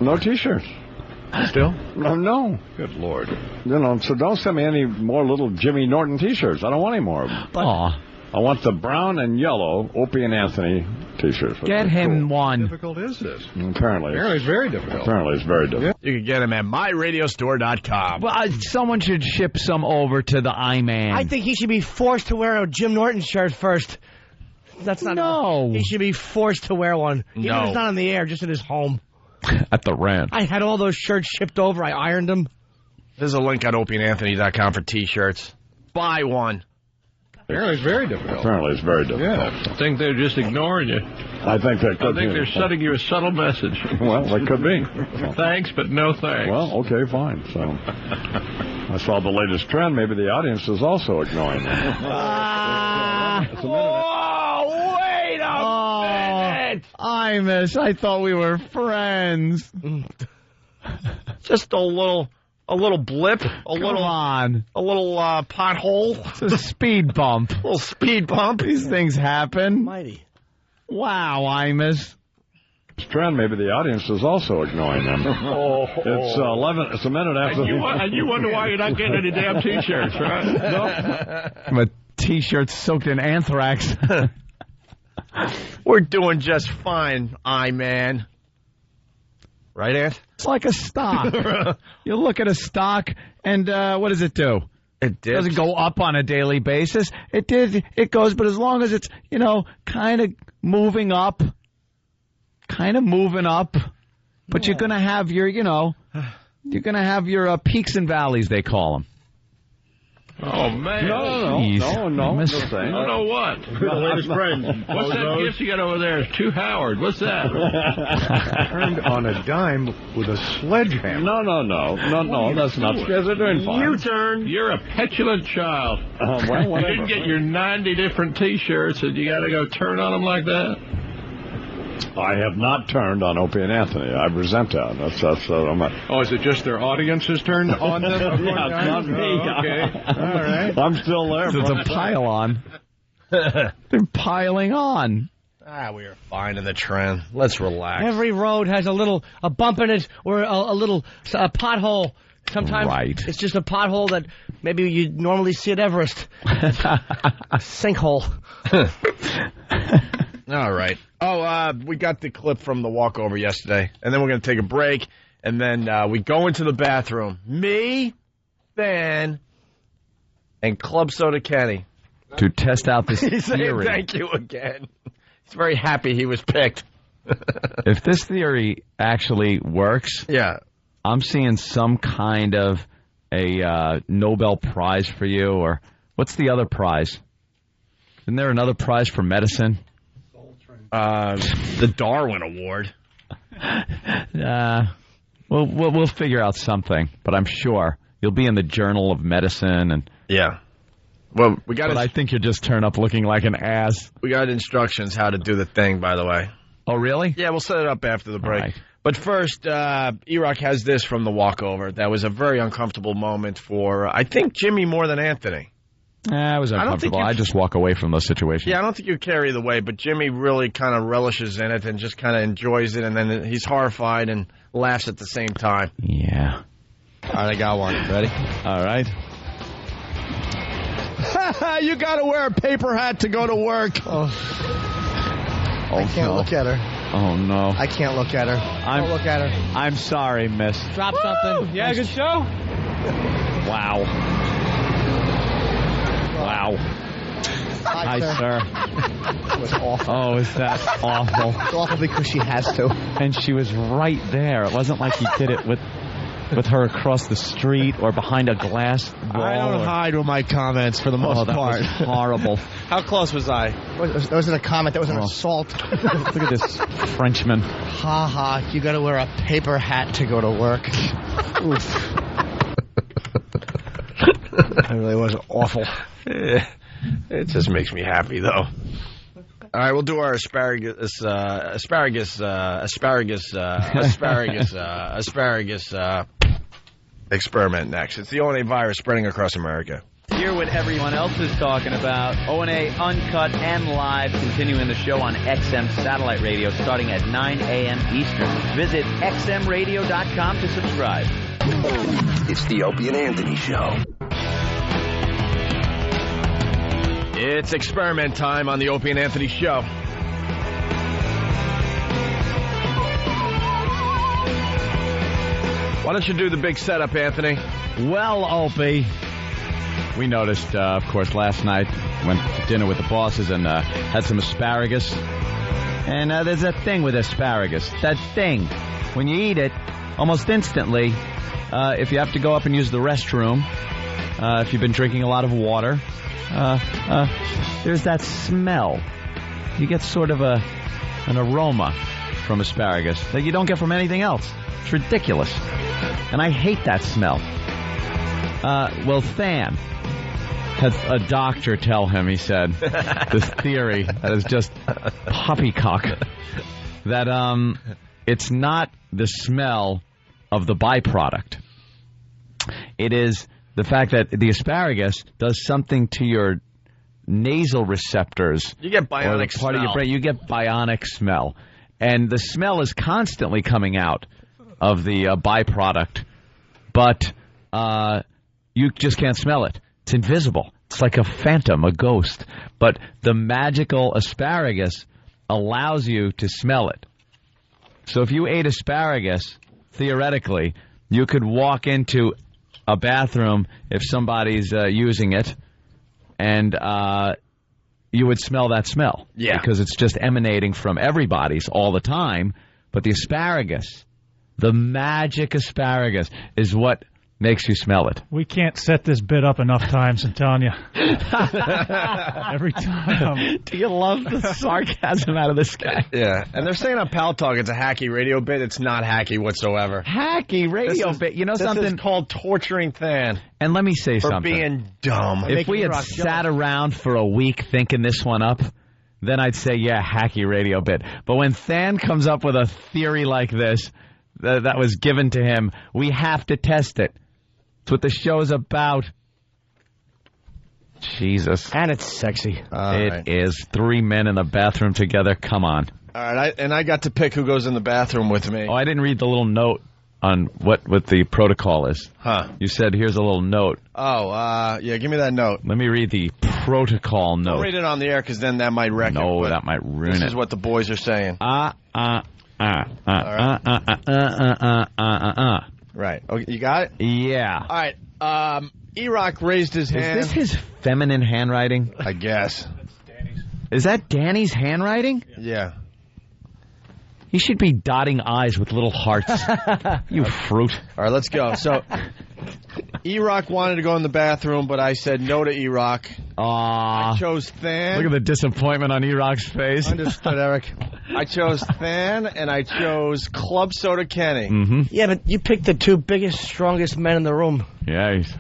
no T-shirts. Still? No. Good Lord. You know, so don't send me any more little Jimmy Norton T-shirts. I don't want any more of them. Aw. I want the brown and yellow Opie and Anthony T-shirts. Get him one. How difficult is this? Apparently it's very difficult. Apparently it's very difficult. You can get them at myradiostore.com. Well, someone should ship some over to the I-Man. I think he should be forced to wear a Jim Norton shirt first. That's not... No. He should be forced to wear one. Even if it's not on the air, just at his home. At the ranch. I had all those shirts shipped over. I ironed them. There's a link on opieandanthony.com for T-shirts. Buy one. Apparently it's very difficult. Apparently it's very difficult. Yeah. I think they're just ignoring you. I think they could be. They're sending you a subtle message. Well, they could be. Thanks, but no thanks. Well, okay, fine. So I saw the latest trend. Maybe the audience is also ignoring them. Oh, wait a minute! Imus, I thought we were friends. Just a little blip. A little pothole. It's a speed bump. A little speed bump. These things happen. Mighty. Wow, Imus. Trend, maybe the audience is also ignoring them. It's 11. It's a minute after. And you wonder why you're not getting any damn T-shirts, right? No. But T-shirts soaked in anthrax. We're doing just fine, I-Man. Right, Ant? It's like a stock. You look at a stock, and what does it do? It doesn't go up on a daily basis. It goes, but as long as it's, kind of moving up, but you're going to have your, you're going to have your peaks and valleys, they call them. Oh, man. No. I don't know what. The latest trend. What's that gift you got over there? It's to Howard. What's that? Turned on a dime with a sledgehammer. No. That's not. They're doing fine. U-turn. You're a petulant child. Well, whatever. You didn't get your 90 different T-shirts, and you got to go turn on them like that? I have not turned on Opie and Anthony. I resent that. Is it just their audience's turn on them? Yeah, it's not me. Okay. All right. I'm still there. It's a pile on. They're piling on. We are finding the trend. Let's relax. Every road has a bump in it or a little pothole Sometimes it's just a pothole that maybe you normally see at Everest. Sinkhole. All right. Oh, we got the clip from the walkover yesterday, and then we're going to take a break, and then we go into the bathroom. Me, Fan, and Club Soda Kenny. To test out this He's saying theory. thank you again. He's very happy he was picked. If this theory actually works, I'm seeing some kind of a Nobel Prize for you, or what's the other prize? Isn't there another prize for medicine? The Darwin Award. We'll figure out something, but I'm sure you'll be in the Journal of Medicine and Well, we got. But I think you just turn up looking like an ass. We got instructions how to do the thing, by the way. Oh, really? Yeah, we'll set it up after the break. Right. But first, E-Rock has this from the walkover. That was a very uncomfortable moment for, I think, Jimmy more than Anthony. I was uncomfortable. I just walk away from those situations. Yeah, I don't think you carry the weight, but Jimmy really kind of relishes in it and just kind of enjoys it, and then he's horrified and laughs at the same time. Yeah. All right, I got one. Ready? All right. You got to wear a paper hat to go to work. I can't look at her. Oh, no. I can't look at her. Don't look at her. I'm sorry, miss. Drop something. Yeah, good show. Wow. Wow. Hi, sir. It was awful. Oh, is that awful? It's awful because she has to. And she was right there. It wasn't like he did it with her across the street or behind a glass wall. I don't hide with my comments for the most that part. Was horrible. How close was I? That wasn't a comment. That was an assault. Look at this Frenchman. Ha ha. You got to wear a paper hat to go to work. Oof. That really was awful. It just makes me happy, though. All right, we'll do our asparagus experiment next. It's the O&A virus spreading across America. Hear what everyone else is talking about. O&A Uncut and Live, continuing the show on XM Satellite Radio starting at 9 a.m. Eastern. Visit xmradio.com to subscribe. It's the Opie and Anthony Show. It's experiment time on the Opie and Anthony Show. Why don't you do the big setup, Anthony? Well, Opie, we noticed, of course, last night, went to dinner with the bosses and had some asparagus. And there's a thing with asparagus. That thing, when you eat it, almost instantly, if you have to go up and use the restroom, if you've been drinking a lot of water, there's that smell. You get sort of an aroma from asparagus that you don't get from anything else. It's ridiculous. And I hate that smell. Well, Than had a doctor tell him, he said, this theory that is just poppycock, that it's not the smell of the byproduct. It is the fact that the asparagus does something to your nasal receptors. You get bionic part of your brain. You get bionic smell. And the smell is constantly coming out of the byproduct, but you just can't smell it. It's invisible. It's like a phantom, a ghost. But the magical asparagus allows you to smell it. So if you ate asparagus, theoretically, you could walk into a bathroom if somebody's using it, and you would smell that smell. Yeah. Because it's just emanating from everybody's all the time. But the asparagus, the magic asparagus, is what makes you smell it. We can't set this bit up enough times, I'm telling you. Every time. Do you love the sarcasm out of this guy? Yeah. And they're saying on Pal Talk it's a hacky radio bit. It's not hacky whatsoever. Hacky radio bit. You know something? This is called torturing Than. And let me say for something. For being dumb. If we had sat around for a week thinking this one up, then I'd say, yeah, hacky radio bit. But when Than comes up with a theory like this that was given to him, we have to test it. That's what the show's about. Jesus. And it's sexy. It is. 3 men in the bathroom together. Come on. All right, I got to pick who goes in the bathroom with me. Oh, I didn't read the little note. on what the protocol is. Huh. You said, here's a little note. Oh, yeah, give me that note. Let me read the protocol note. Don't read it on the air, because then that might wreck it. No, that might ruin it. This is what the boys are saying. Right. Okay, you got it? Yeah. All right. E-Rock raised his hand. Is this his feminine handwriting? I guess. Is that Danny's handwriting? Yeah. He should be dotting I's with little hearts. You fruit. All right, let's go. So, E-Rock wanted to go in the bathroom, but I said no to E-Rock. I chose Than. Look at the disappointment on E-Rock's face. Understood, Eric. I chose Than, and I chose Club Soda Kenny. Mm-hmm. Yeah, but you picked the two biggest, strongest men in the room. Yeah, he's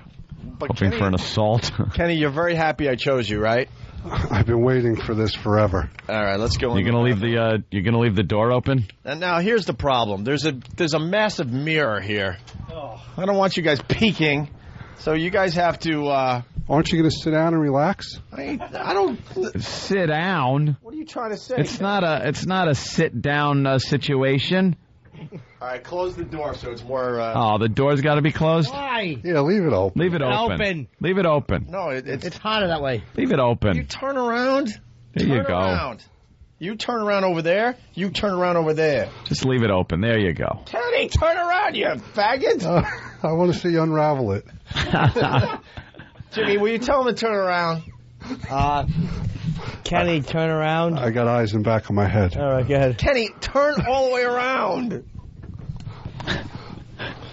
hoping for an assault. Kenny, you're very happy I chose you, right? I've been waiting for this forever. All right, let's go. You're gonna leave the door open? And now here's the problem. There's a massive mirror here. I don't want you guys peeking, so you guys have to. Aren't you going to sit down and relax? I don't sit down. What are you trying to say? It's not a sit down situation. All right, close the door so it's more. The door's got to be closed. Why? Yeah, leave it open. Leave it open. Leave it open. No, it's hotter that way. Leave it open. You turn around. There you go. Around. You turn around over there. You turn around over there. Just leave it open. There you go. Kenny, turn around, you faggot. I want to see you unravel it. Jimmy, will you tell him to turn around? Kenny, turn around. I got eyes in the back of my head. All right, go ahead. Kenny, turn all the way around.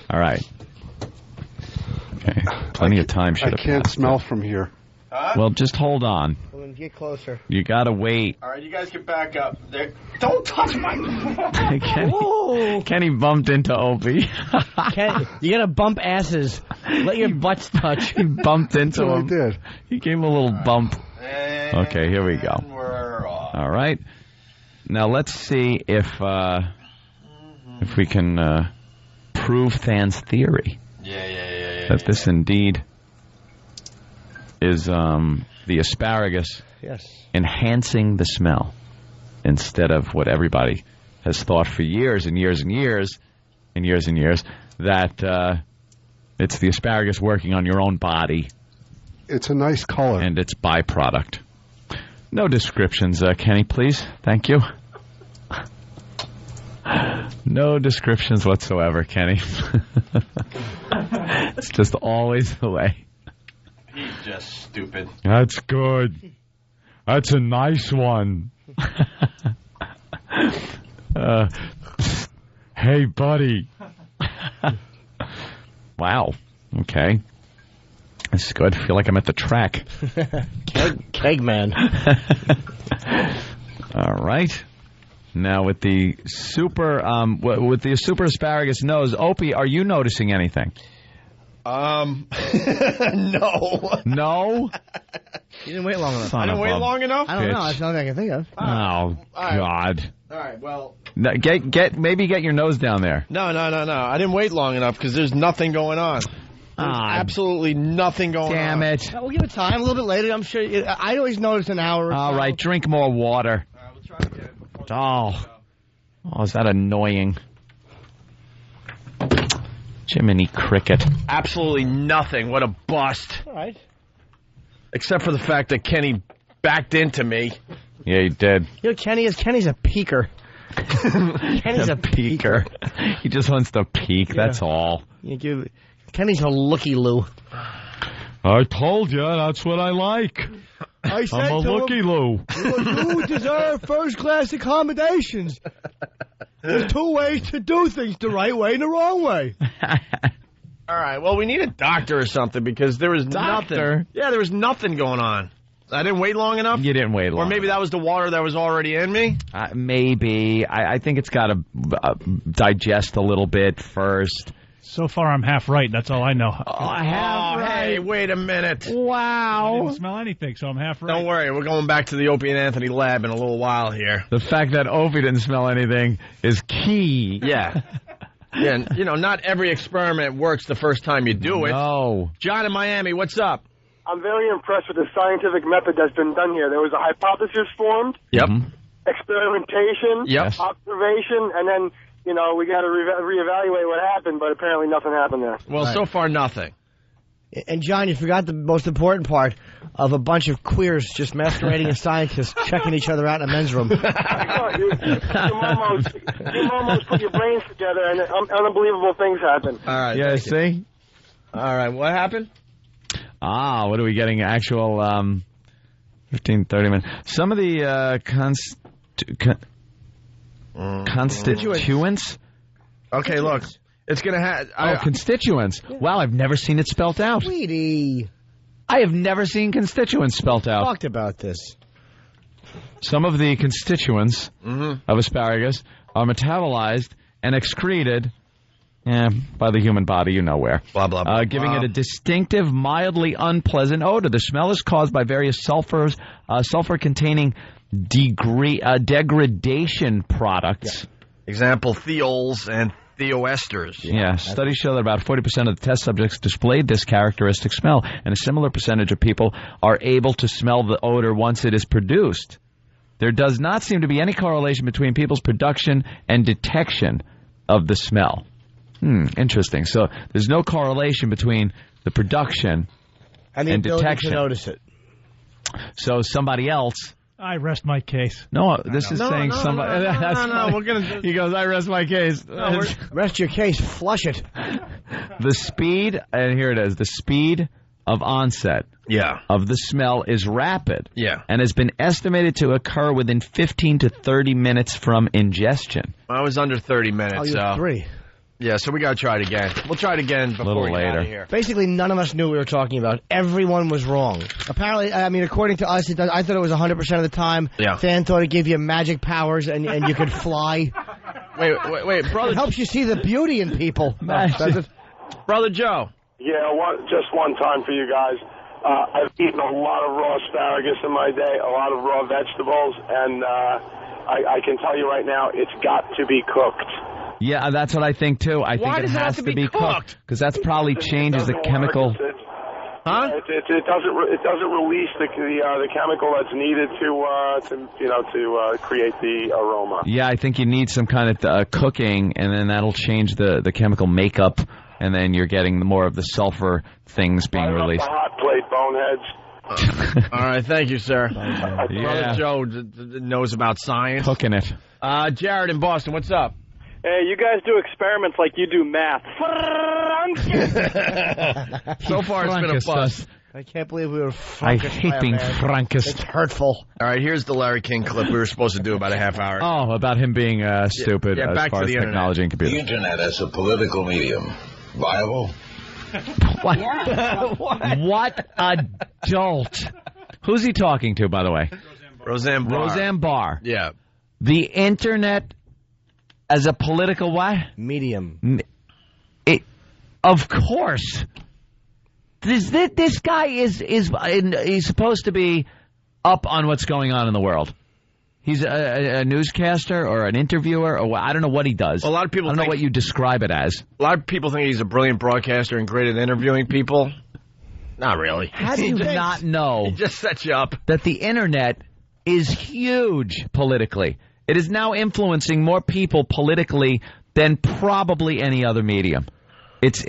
All right. Okay. Plenty of time should have I can't passed, smell from here. Well, just hold on. Well, then get closer. You got to wait. All right, you guys can back up. There. Don't touch my... Kenny bumped into Opie. You got to bump asses. Let your butts touch. He bumped into him. That's what I did. He gave him a little bump. Okay, here we go. All right. Now let's see if we can prove Than's theory. That this indeed is the asparagus enhancing the smell instead of what everybody has thought for years and years and years and years and years, that it's the asparagus working on your own body. It's a nice color. And its byproduct. No descriptions, Kenny, please. Thank you. No descriptions whatsoever, Kenny. It's just always the way. He's just stupid. That's good. That's a nice one. Hey, buddy. Wow. Okay. This is good. I feel like I'm at the track. Kegman. All right. Now with the super asparagus nose, Opie, are you noticing anything? No. No? You didn't wait long enough. I didn't wait long enough? I don't know. That's the only thing I can think of. Oh, God. All right, well... No, maybe get your nose down there. No. I didn't wait long enough because there's nothing going on. There's absolutely nothing going on. Damn it. We'll give it time. A little bit later, I'm sure. I always notice an hour or so. All right, drink more water. All right, we'll try again. Oh, is that annoying? Jiminy Cricket. Absolutely nothing. What a bust. All right. Except for the fact that Kenny backed into me. Yeah, he did. You know, Kenny's a peeker. Kenny's a peeker. He just wants to peek, that's all. Kenny's a looky-loo. I told you, that's what I like. I said I'm a looky-loo. You deserve first-class accommodations. There's two ways to do things, the right way and the wrong way. All right, well, we need a doctor or something because there was nothing. Yeah, there was nothing going on. I didn't wait long enough? You didn't wait long enough. Or maybe that was the water that was already in me? Maybe. I think it's got to digest a little bit first. So far, I'm half right. That's all I know. Hey, wait a minute. Wow. I didn't smell anything, so I'm half right. Don't worry. We're going back to the Opie and Anthony lab in a little while here. The fact that Opie didn't smell anything is key. Yeah. Yeah, not every experiment works the first time you do it. No. John in Miami, what's up? I'm very impressed with the scientific method that's been done here. There was a hypothesis formed. Yep. Experimentation. Yep. Observation. And then we got to reevaluate what happened, but apparently nothing happened there. Well, so far nothing. And John, you forgot the most important part of a bunch of queers just masquerading as scientists checking each other out in a men's room. You almost put your brains together, and unbelievable things happen. All right. Yeah, see? All right, what happened? What are we getting? Actual 15, 30 minutes. Some of the constituents? Okay, look. It's going to have... constituents. Yeah. Wow, I've never seen it spelt out. Sweetie. I have never seen constituents spelt out. Talked about this. Some of the constituents of asparagus are metabolized and excreted by the human body, you know where. Blah, blah, blah. Giving it a distinctive, mildly unpleasant odor. The smell is caused by various sulfur-containing degradation products. Yeah. Example, thiols and thioesters. Yeah, studies show that about 40% of the test subjects displayed this characteristic smell, and a similar percentage of people are able to smell the odor once it is produced. There does not seem to be any correlation between people's production and detection of the smell. Interesting. So there's no correlation between the production and detection. To notice it. So somebody else... I rest my case. No, this is saying somebody... No, we're going to... He goes, I rest my case. Rest your case. Flush it. The speed, and here it is, the speed of onset of the smell is rapid and has been estimated to occur within 15 to 30 minutes from ingestion. I was under 30 minutes. Oh, you're 3. Yeah, so we got to try it again. We'll try it again before we get out of here. Basically, none of us knew what we were talking about. Everyone was wrong. Apparently, according to us, I thought it was 100% of the time. Yeah. Fan thought it gave you magic powers and you could fly. Wait, brother. It helps you see the beauty in people. Brother Joe. Yeah, just one time for you guys. I've eaten a lot of raw asparagus in my day, a lot of raw vegetables, and I can tell you right now, it's got to be cooked. Yeah, that's what I think, too. I think it has to be cooked. Because that's probably changes the chemical... Huh? It doesn't release the chemical that's needed to create the aroma. Yeah, I think you need some kind of cooking, and then that'll change the chemical makeup, and then you're getting more of the sulfur things being released. The hot plate, boneheads. All right, thank you, sir. Brother Joe knows about science. Cooking it. Jared in Boston, what's up? Hey, you guys do experiments like you do math. So far, it's been a bust. I can't believe we were I hate being frankest. It's hurtful. All right, here's the Larry King clip we were supposed to do about a half hour. Oh, about him being stupid yeah, as far as technology and computers. The Internet as a political medium. Viable? What? What adult? Who's he talking to, by the way? Roseanne Barr. Roseanne Barr. Yeah. The Internet as a political what? Medium. Of course. This guy he's supposed to be up on what's going on in the world. He's a newscaster or an interviewer, or I don't know what he does. A lot of people I don't know what you describe it as. A lot of people think he's a brilliant broadcaster and great at interviewing people. Not really. How do you not know? He just sets you up. That the Internet is huge politically. It is now influencing more people politically than probably any other medium. It's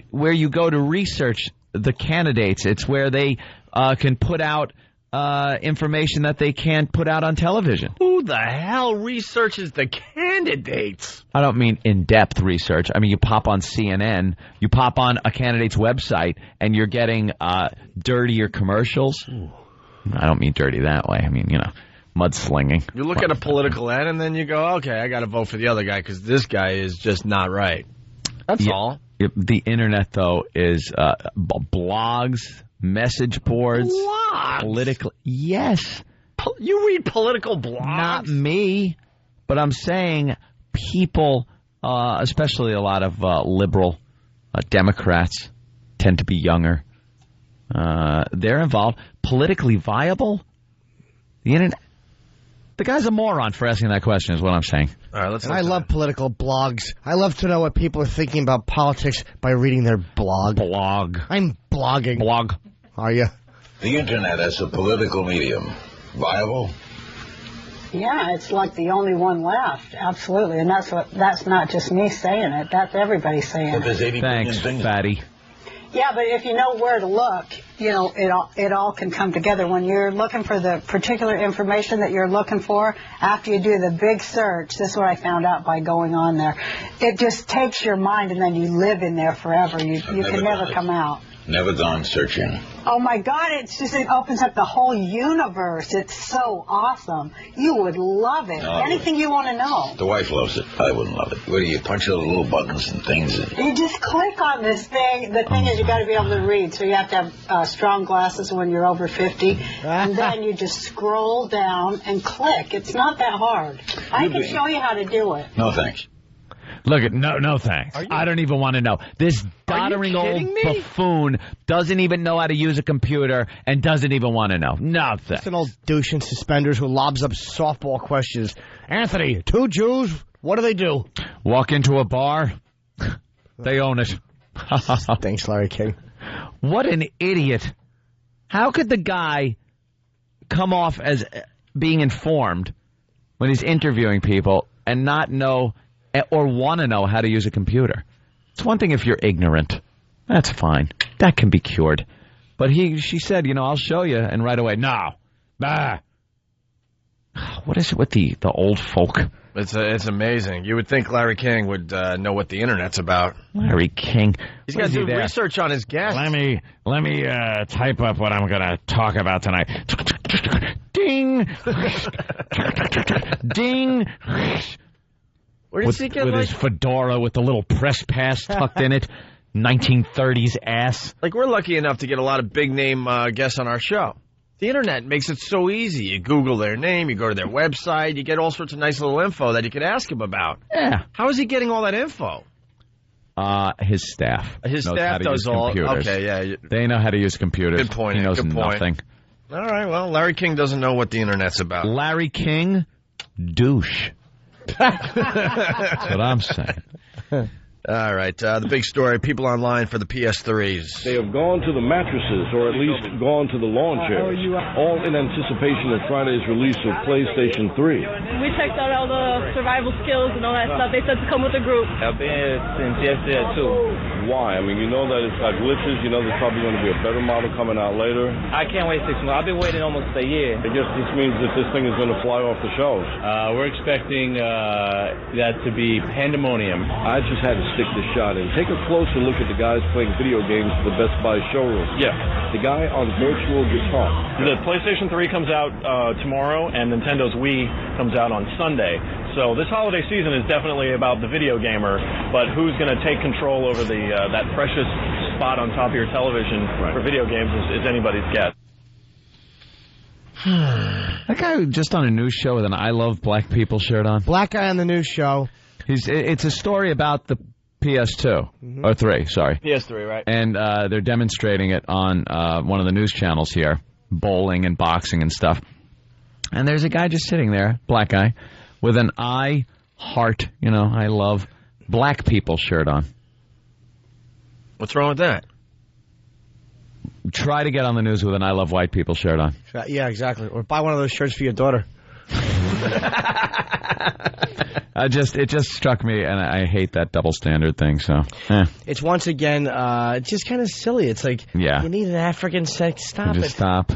where you go to research the candidates. It's where they can put out information that they can't put out on television. Who the hell researches the candidates? I don't mean in-depth research. I mean, you pop on CNN, you pop on a candidate's website, and you're getting dirtier commercials. Ooh. I don't mean dirty that way. I mean, mudslinging. You look at a political ad, and then you go, okay, I got to vote for the other guy because this guy is just not right. That's all. The Internet, though, is blogs, message boards. Blogs? Political. Yes. You read political blogs? Not me, but I'm saying people, especially a lot of liberal Democrats, tend to be younger. They're involved. Politically viable? The Internet. The guy's a moron for asking that question, is what I'm saying. All right, I love political blogs. I love to know what people are thinking about politics by reading their blog. I'm blogging. Blog. Are you? The Internet as a political medium. Viable? Yeah, it's like the only one left. Absolutely. And that's not just me saying it. That's everybody saying it. Thanks, fatty. Yeah, but if you know where to look, it all can come together. When you're looking for the particular information that you're looking for, after you do the big search, this is what I found out by going on there. It just takes your mind, and then you live in there forever. You can never come out. Never gone searching. Oh my God, it opens up the whole universe. It's so awesome. You would love it. Anything you want to know. The wife loves it. I wouldn't love it. Where do you punch all the little buttons and things? You just click on this thing. The thing is, you got to be able to read, so you have to have strong glasses when you're over 50. And then you just scroll down and click. It's not that hard. I can show you how to do it. No thanks. Look, no thanks. I don't even want to know. This doddering old buffoon doesn't even know how to use a computer and doesn't even want to know. No thanks. It's an old douche in suspenders who lobs up softball questions. Anthony, 2 Jews, what do they do? Walk into a bar, they own it. Thanks, Larry King. What an idiot. How could the guy come off as being informed when he's interviewing people and not know or want to know how to use a computer? It's one thing if you're ignorant. That's fine. That can be cured. But she said, I'll show you, and right away, no. Bah. What is it with the old folk? It's amazing. You would think Larry King would know what the Internet's about. Larry King. He's got to do research on his guests. Let me type up what I'm going to talk about tonight. Ding. Ding. Where did he get with his fedora with the little press pass tucked in it, 1930s ass. Like, we're lucky enough to get a lot of big-name guests on our show. The Internet makes it so easy. You Google their name, you go to their website, you get all sorts of nice little info that you could ask him about. Yeah. How is he getting all that info? His staff. His knows staff how to does use all. computers. Okay, yeah. They know how to use computers. Good point. He knows good point. nothing. All right, well, Larry King doesn't know what the Internet's about. Larry King, douche. That's what I'm saying. All right, the big story, people online for the PS3s. They have gone to the mattresses, or at least gone to the lawn chairs, all in anticipation of Friday's release of PlayStation 3. We checked out all the survival skills and all that stuff. They said to come with a group. I've been here since yesterday, too. Why? I mean, you know that it's got glitches. You know there's probably going to be a better model coming out later. I can't wait 6 months. I've been waiting almost a year. I guess this means that this thing is going to fly off the shelves. We're expecting that to be pandemonium. I just had to stick the shot in. Take a closer look at the guys playing video games at the Best Buy showroom. Yeah. The guy on virtual guitar. The PlayStation 3 comes out tomorrow, and Nintendo's Wii comes out on Sunday. So this holiday season is definitely about the video gamer, but who's going to take control over that precious spot on top of your television for video games is anybody's guess. That guy just on a news show with an I Love Black People shirt on. Black guy on the news show. It's a story about the PS2, or 3, sorry. PS3, right. And they're demonstrating it on one of the news channels here, bowling and boxing and stuff. And there's a guy just sitting there, black guy, with an I Heart, I Love Black People shirt on. What's wrong with that? Try to get on the news with an I Love White People shirt on. Yeah, exactly. Or buy one of those shirts for your daughter. It just struck me, and I hate that double standard thing. So it's once again just kind of silly. It's like you need an African sex. Stop it. Stop.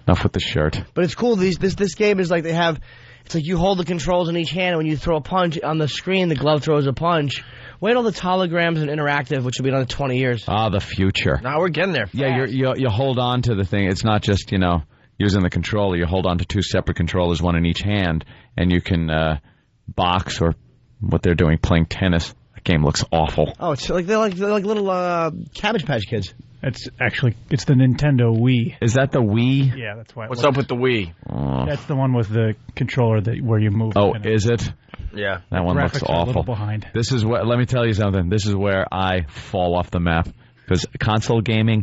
Enough with the shirt. But it's cool. This game is like it's like you hold the controls in each hand, and when you throw a punch on the screen, the glove throws a punch. Wait till the holograms and interactive, which will be another 20 years. Ah, the future. Now we're getting there fast. Yeah, you hold on to the thing. It's not just, using the controller. You hold on to 2 separate controllers, one in each hand, and you can box or what they're doing, playing tennis. That game looks awful. Oh, it's like they're like little Cabbage Patch Kids. It's the Nintendo Wii. Is that the Wii? Yeah, that's why. What's up with the Wii? Oh. That's the one with the controller where you move. Oh, is it? Yeah. That one looks awful. Are a little behind. This is what. Let me tell you something. This is where I fall off the map because console gaming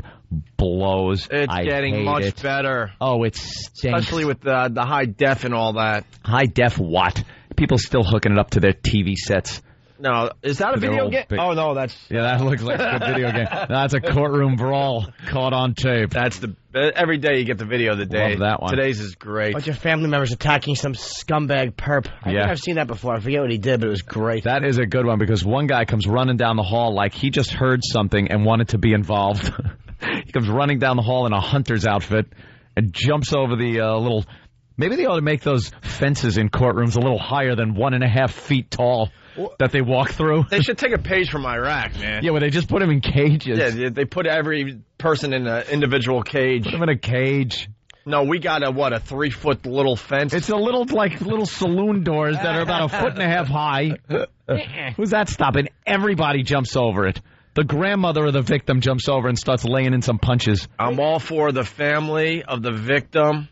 blows. It's getting much better. Oh, it stinks. Especially with the high def and all that. High def what? People still hooking it up to their TV sets. No, is that a They're video all game? big. Oh no, that's that looks like a good video game. That's a courtroom brawl caught on tape. That's every day you get the video of the day. Love that one. Today's is great. Bunch of family members attacking some scumbag perp. I think I've seen that before. I forget what he did, but it was great. That is a good one because one guy comes running down the hall like he just heard something and wanted to be involved. He comes running down the hall in a hunter's outfit and jumps over the little... Maybe they ought to make those fences in courtrooms a little higher than 1.5 feet tall that they walk through. They should take a page from Iraq, man. Yeah, where they just put them in cages. Yeah, they put every person in an individual cage. Put them in a cage. No, we got a 3-foot little fence. It's a little saloon doors that are about 1.5 feet high. Who's that stopping? Everybody jumps over it. The grandmother of the victim jumps over and starts laying in some punches. I'm all for the family of the victim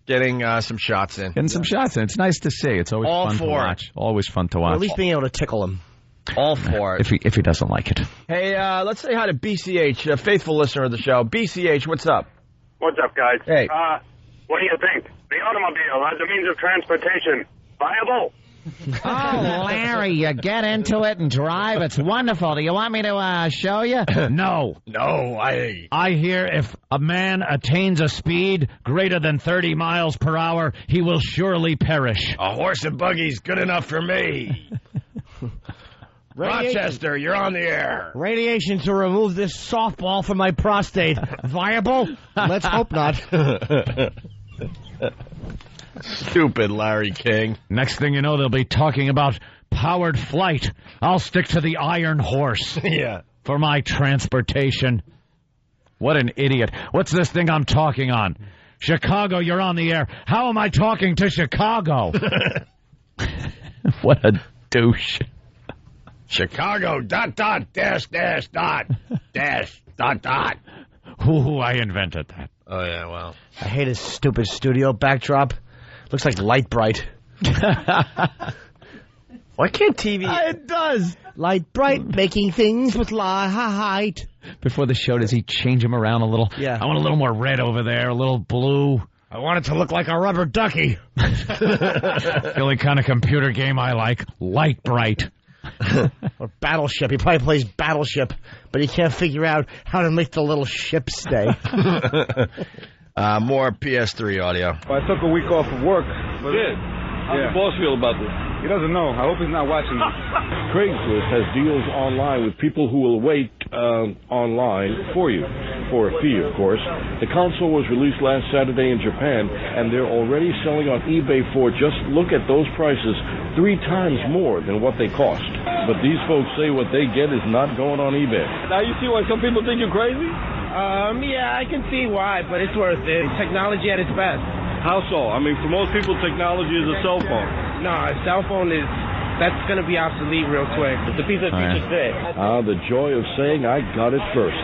getting some shots in. Getting some shots in. It's nice to see. It's always all fun to watch. Always fun to watch. Or at least being able to tickle him. All for it. If he doesn't like it. Hey, let's say hi to BCH, a faithful listener of the show. BCH, what's up? What's up, guys? Hey. What do you think? The automobile as a means of transportation, viable? Oh, Larry, you get into it and drive. It's wonderful. Do you want me to show you? No. No, I hear if a man attains a speed greater than 30 miles per hour, he will surely perish. A horse and buggy's good enough for me. Rochester, you're on the air. Radiation to remove this softball from my prostate. Viable? Let's hope not. Stupid Larry King. Next thing you know, they'll be talking about powered flight. I'll stick to the Iron Horse. Yeah. For my transportation. What an idiot. What's this thing I'm talking on? Chicago, you're on the air. How am I talking to Chicago? What a douche. Chicago, ... Ooh, I invented that. Oh, yeah, well. I hate his stupid studio backdrop. Looks like Light Bright. Why can't TV... It does. Light Bright, making things with light. Before the show, does he change them around a little? Yeah. I want a little more red over there, a little blue. I want it to look like a rubber ducky. The only kind of computer game I like, Light Bright. Or Battleship. He probably plays Battleship, but he can't figure out how to make the little ship stay. More PS3 audio. I took a week off of work. How's the boss feel about this? He doesn't know. I hope he's not watching this. Craigslist has deals online with people who will wait online for you, for a fee, of course. The console was released last Saturday in Japan, and they're already selling on eBay for, just look at those prices, 3 times more than what they cost. But these folks say what they get is not going on eBay. Now you see why some people think you're crazy? Yeah, I can see why, but it's worth it. Technology at its best. How so? I mean, for most people, technology is a cell phone. No, a cell phone that's going to be obsolete real quick. It's a piece of future today. The joy of saying I got it first.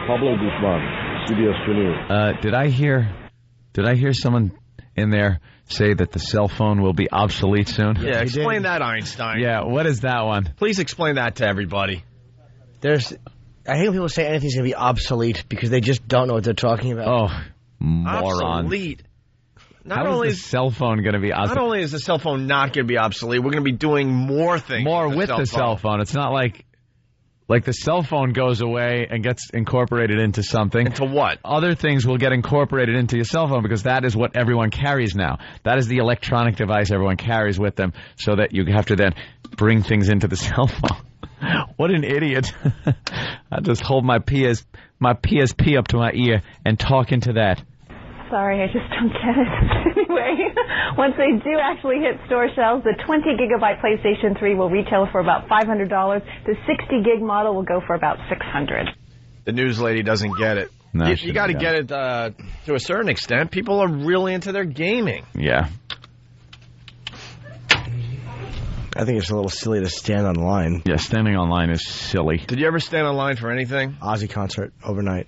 Pablo Guzman, CBS 2 News. Did I hear someone in there say that the cell phone will be obsolete soon? Yeah, explain that, Einstein. Yeah, what is that one? Please explain that to everybody. I hate when people say anything's going to be obsolete because they just don't know what they're talking about. Oh, morons. Obsolete. How is the cell phone going to be obsolete? Not only is the cell phone not going to be obsolete, we're going to be doing more things. More with the cell phone. It's not like the cell phone goes away and gets incorporated into something. Into what? Other things will get incorporated into your cell phone because that is what everyone carries now. That is the electronic device everyone carries with them so that you have to then bring things into the cell phone. What an idiot. I just hold my PSP up to my ear and talk into that. Sorry, I just don't get it. Anyway, once they do actually hit store shelves, the 20-gigabyte PlayStation 3 will retail for about $500. The 60-gig model will go for about $600. The news lady doesn't get it. No, you got to get it to a certain extent. People are really into their gaming. Yeah. I think it's a little silly to stand online. Yeah, standing online is silly. Did you ever stand online for anything? Ozzy concert overnight.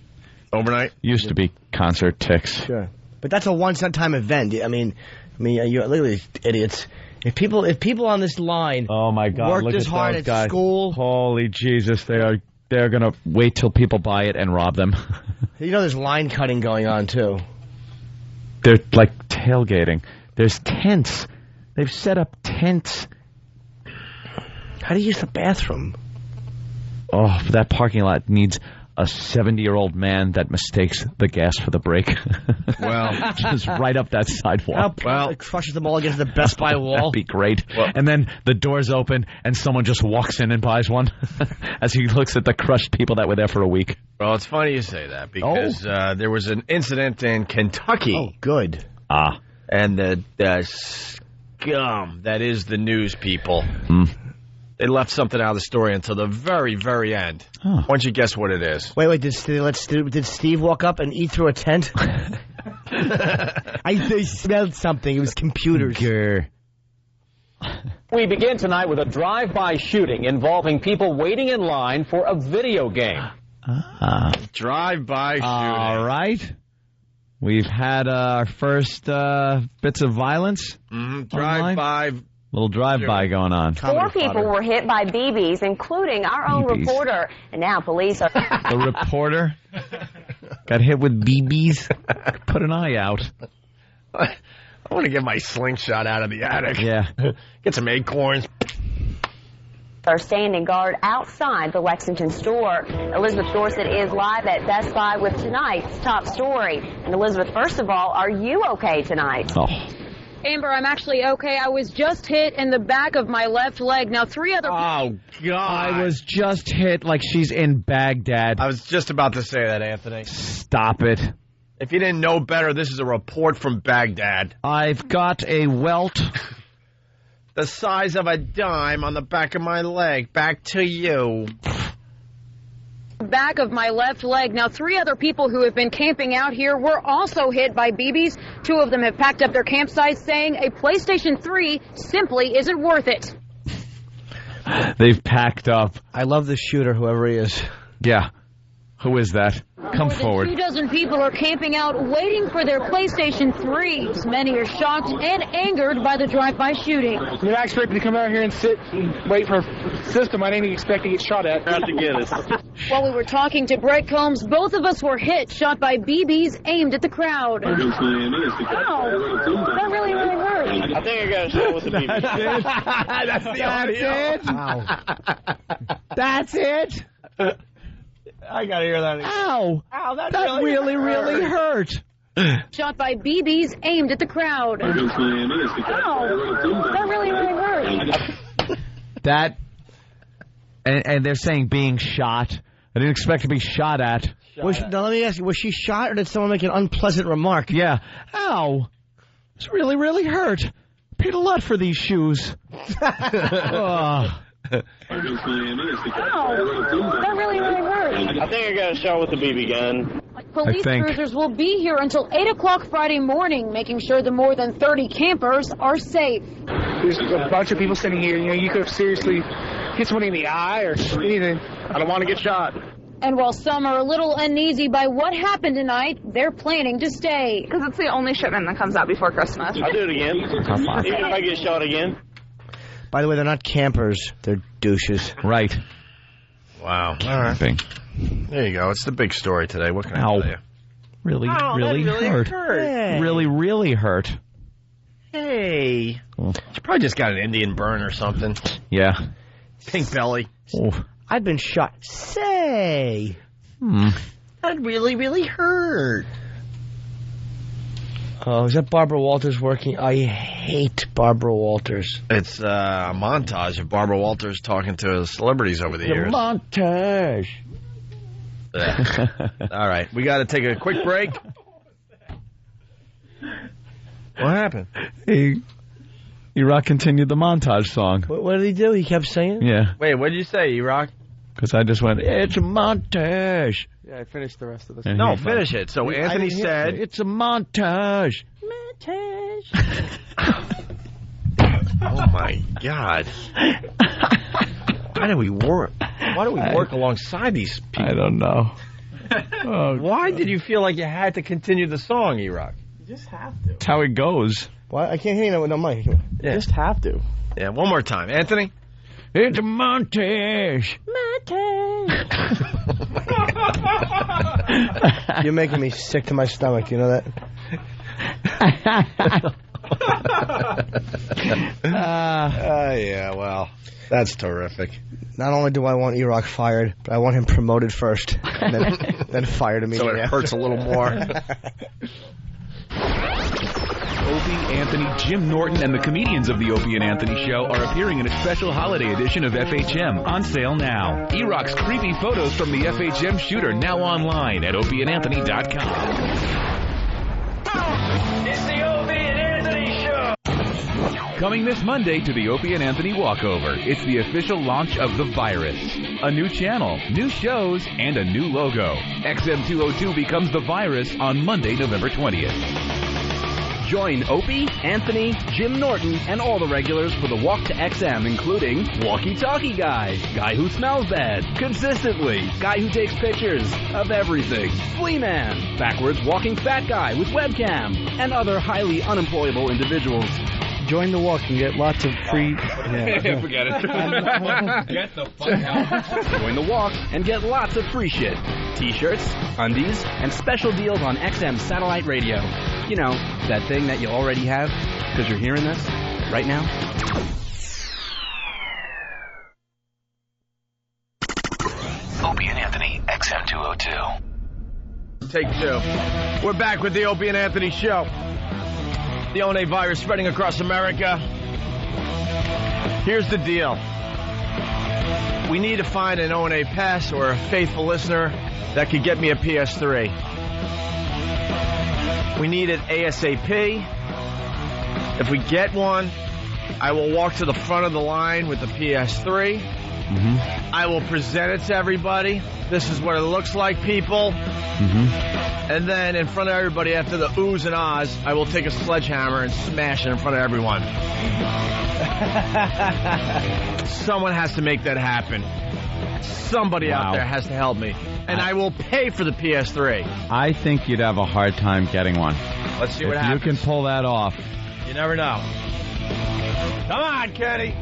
Overnight? Used to be concert ticks. Sure. But that's a once-in-a-time event. I mean, you look at these idiots. If people on this line oh my God, worked look as at hard those at guys. school. Holy Jesus, they're going to wait till people buy it and rob them. You know there's line cutting going on, too. They're like tailgating. There's tents. They've set up tents. How do you use the bathroom? Oh, that parking lot needs a 70-year-old man that mistakes the gas for the brake. Well, just right up that sidewalk. It crushes them all against the Best Buy wall. That'd be great. And then the doors open and someone just walks in and buys one as he looks at the crushed people that were there for a week. Well, it's funny you say that because there was an incident in Kentucky. Oh, good. And the scum that is the news people. They left something out of the story until the very, very end. Why don't you guess what it is? Wait, did Steve walk up and eat through a tent? I smelled something. It was computers. We begin tonight with a drive-by shooting involving people waiting in line for a video game. Drive-by shooting. All right. We've had our first bits of violence. Drive-by. Little drive-by going on. 4 people were hit by BBs, including our own reporter. And now police are... The reporter got hit with BBs. Put an eye out. I want to get my slingshot out of the attic. Yeah. Get some acorns. Are standing guard outside the Lexington store. Elizabeth Dorset is live at Best Buy with tonight's top story. And Elizabeth, first of all, are you okay tonight? Amber, I'm actually okay. I was just hit in the back of my left leg. Now, 3 other... Oh, God. I was just hit like she's in Baghdad. I was just about to say that, Anthony. Stop it. If you didn't know better, this is a report from Baghdad. I've got a welt the size of a dime on the back of my leg. Back to you. Back of my left leg. Now, 3 other people who have been camping out here were also hit by BBs. 2 of them have packed up their campsites, saying a PlayStation 3 simply isn't worth it. They've packed up. I love this shooter, whoever he is. Yeah. Who is that? Come forward. 24 people are camping out waiting for their PlayStation 3s. Many are shocked and angered by the drive-by shooting. You're not expecting to come out here and sit and wait for a system. I didn't expect to get shot at. While we were talking to Brett Combs, both of us were hit, shot by BBs aimed at the crowd. Ow, that really, really hurt. I think I got a shot with the BB. That's the audio. That's it? I gotta hear that again. Ow! Ow, that really hurt. Shot by BBs aimed at the crowd. Ow, that really, really hurt. That, and they're saying being shot. I didn't expect to be shot at. Now, let me ask you, was she shot or did someone make an unpleasant remark? Yeah. Ow! It's really, really hurt. Paid a lot for these shoes. That really, really hurt. I think I got a shot with the BB gun. Police cruisers will be here until 8 o'clock Friday morning, making sure the more than 30 campers are safe. There's a bunch of people sitting here. You know, you could have seriously hit somebody in the eye or anything. I don't want to get shot. And while some are a little uneasy by what happened tonight, they're planning to stay. Because it's the only shipment that comes out before Christmas. I'll do it again. Even if I get shot again. By the way, they're not campers. They're douches. Right. Wow. All right. There you go. It's the big story today. What can I tell you? Really hurt. Hey. Really, really hurt. Hey. She probably just got an Indian burn or something. Yeah. Pink belly. Oh. I've been shot. Say. That really, really hurt. Oh, is that Barbara Walters working? I hate Barbara Walters. It's a montage of Barbara Walters talking to celebrities over the years. Montage. All right. We got to take a quick break. What happened? E-Rock continued the montage song. What did he do? He kept singing? Yeah. Wait, what did you say, E-Rock? Because I just went, it's a montage. Yeah, I finished the rest of this. No, finish it. So Anthony said... It's a montage. Oh, my God. Why do we work alongside these people? I don't know. Why did you feel like you had to continue the song, E-Rock? You just have to. That's how it goes. What? I can't hear you with no mic. You just have to. Yeah, one more time. Anthony? It's a montage. You're making me sick to my stomach. You know that? Yeah, well. That's terrific. Not only do I want E-Rock fired, but I want him promoted first, and then fired immediately. So it hurts a little more. Opie, Anthony, Jim Norton, and the comedians of the Opie and Anthony Show are appearing in a special holiday edition of FHM, on sale now. E-Rock's creepy photos from the FHM shooter now online at opieandanthony.com. It's the Opie and Anthony Show. Coming this Monday to the Opie and Anthony Walkover, it's the official launch of The Virus. A new channel, new shows, and a new logo. XM202 becomes The Virus on Monday, November 20th. Join Opie, Anthony, Jim Norton, and all the regulars for the Walk to XM, including Walkie Talkie Guy, Guy Who Smells Bad, Consistently, Guy Who Takes Pictures of Everything, Flea Man, Backwards Walking Fat Guy with Webcam, and other highly unemployable individuals. Join the walk and get lots of free... Forget it. Get the fuck out. Join the walk and get lots of free shit. T-shirts, undies, and special deals on XM satellite radio. You know, that thing that you already have because you're hearing this right now. Opie and Anthony, XM202. Take two. We're back with the Opie and Anthony Show. The O&A virus spreading across America. Here's the deal. We need to find an O&A pass or a faithful listener that could get me a PS3. We need it ASAP. If we get one, I will walk to the front of the line with the PS3. I will present it to everybody. This is what it looks like, people. And then in front of everybody, after the oohs and ahs, I will take a sledgehammer and smash it in front of everyone. Someone has to make that happen. Somebody out there has to help me. And I will pay for the PS3. I think you'd have a hard time getting one. Let's see what if happens. you can pull that off. You never know. Come on, Kenny.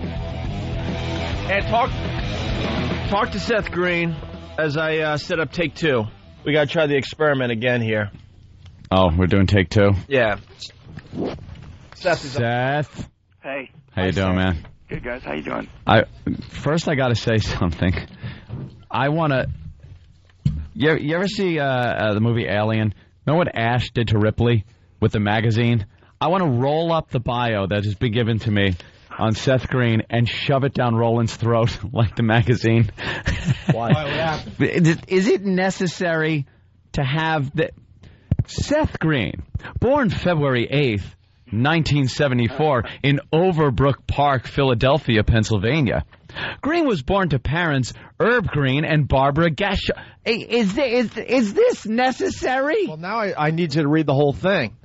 And talk to Seth Green as I set up take two. We got to try the experiment again here. Oh, we're doing take two? Yeah. Seth. Hey. How you doing, man? Good, guys. How you doing? First, I got to say something. I want to... You ever see the movie Alien? Know what Ash did to Ripley with the magazine? I want to roll up the bio that has been given to me on Seth Green and shove it down Roland's throat like the magazine. Why? What happened? Is it necessary to have the... Seth Green, born February 8th, 1974, in Overbrook Park, Philadelphia, Pennsylvania. Green was born to parents Herb Green and Barbara Gash. Is this necessary? Well, now I need you to read the whole thing.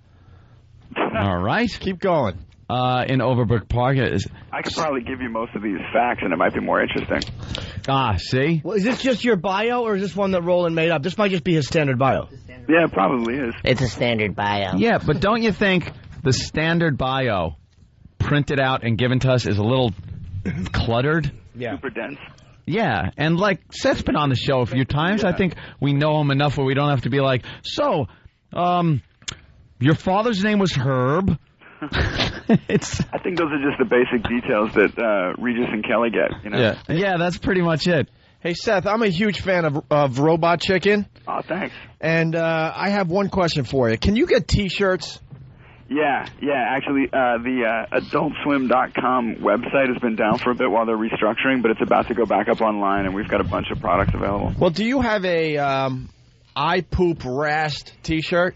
All right. Keep going. In Overbrook Park. I could probably give you most of these facts, and it might be more interesting. See? Well, is this just your bio, or is this one that Roland made up? This might just be his standard bio. Yeah, it probably is. It's a standard bio. Yeah, but don't you think the standard bio printed out and given to us is a little cluttered? Yeah. Super dense. Yeah, and like Seth's been on the show a few times. Yeah. I think we know him enough where we don't have to be like, so, your father's name was Herb. I think those are just the basic details that Regis and Kelly get, you know? Yeah, that's pretty much it. Hey, Seth, I'm a huge fan of Robot Chicken. Oh, thanks. And I have one question for you. Can you get T-shirts? Yeah. Actually, the AdultSwim.com website has been down for a bit while they're restructuring, but it's about to go back up online, and we've got a bunch of products available. Well, do you have a I Poop Rast T-shirt?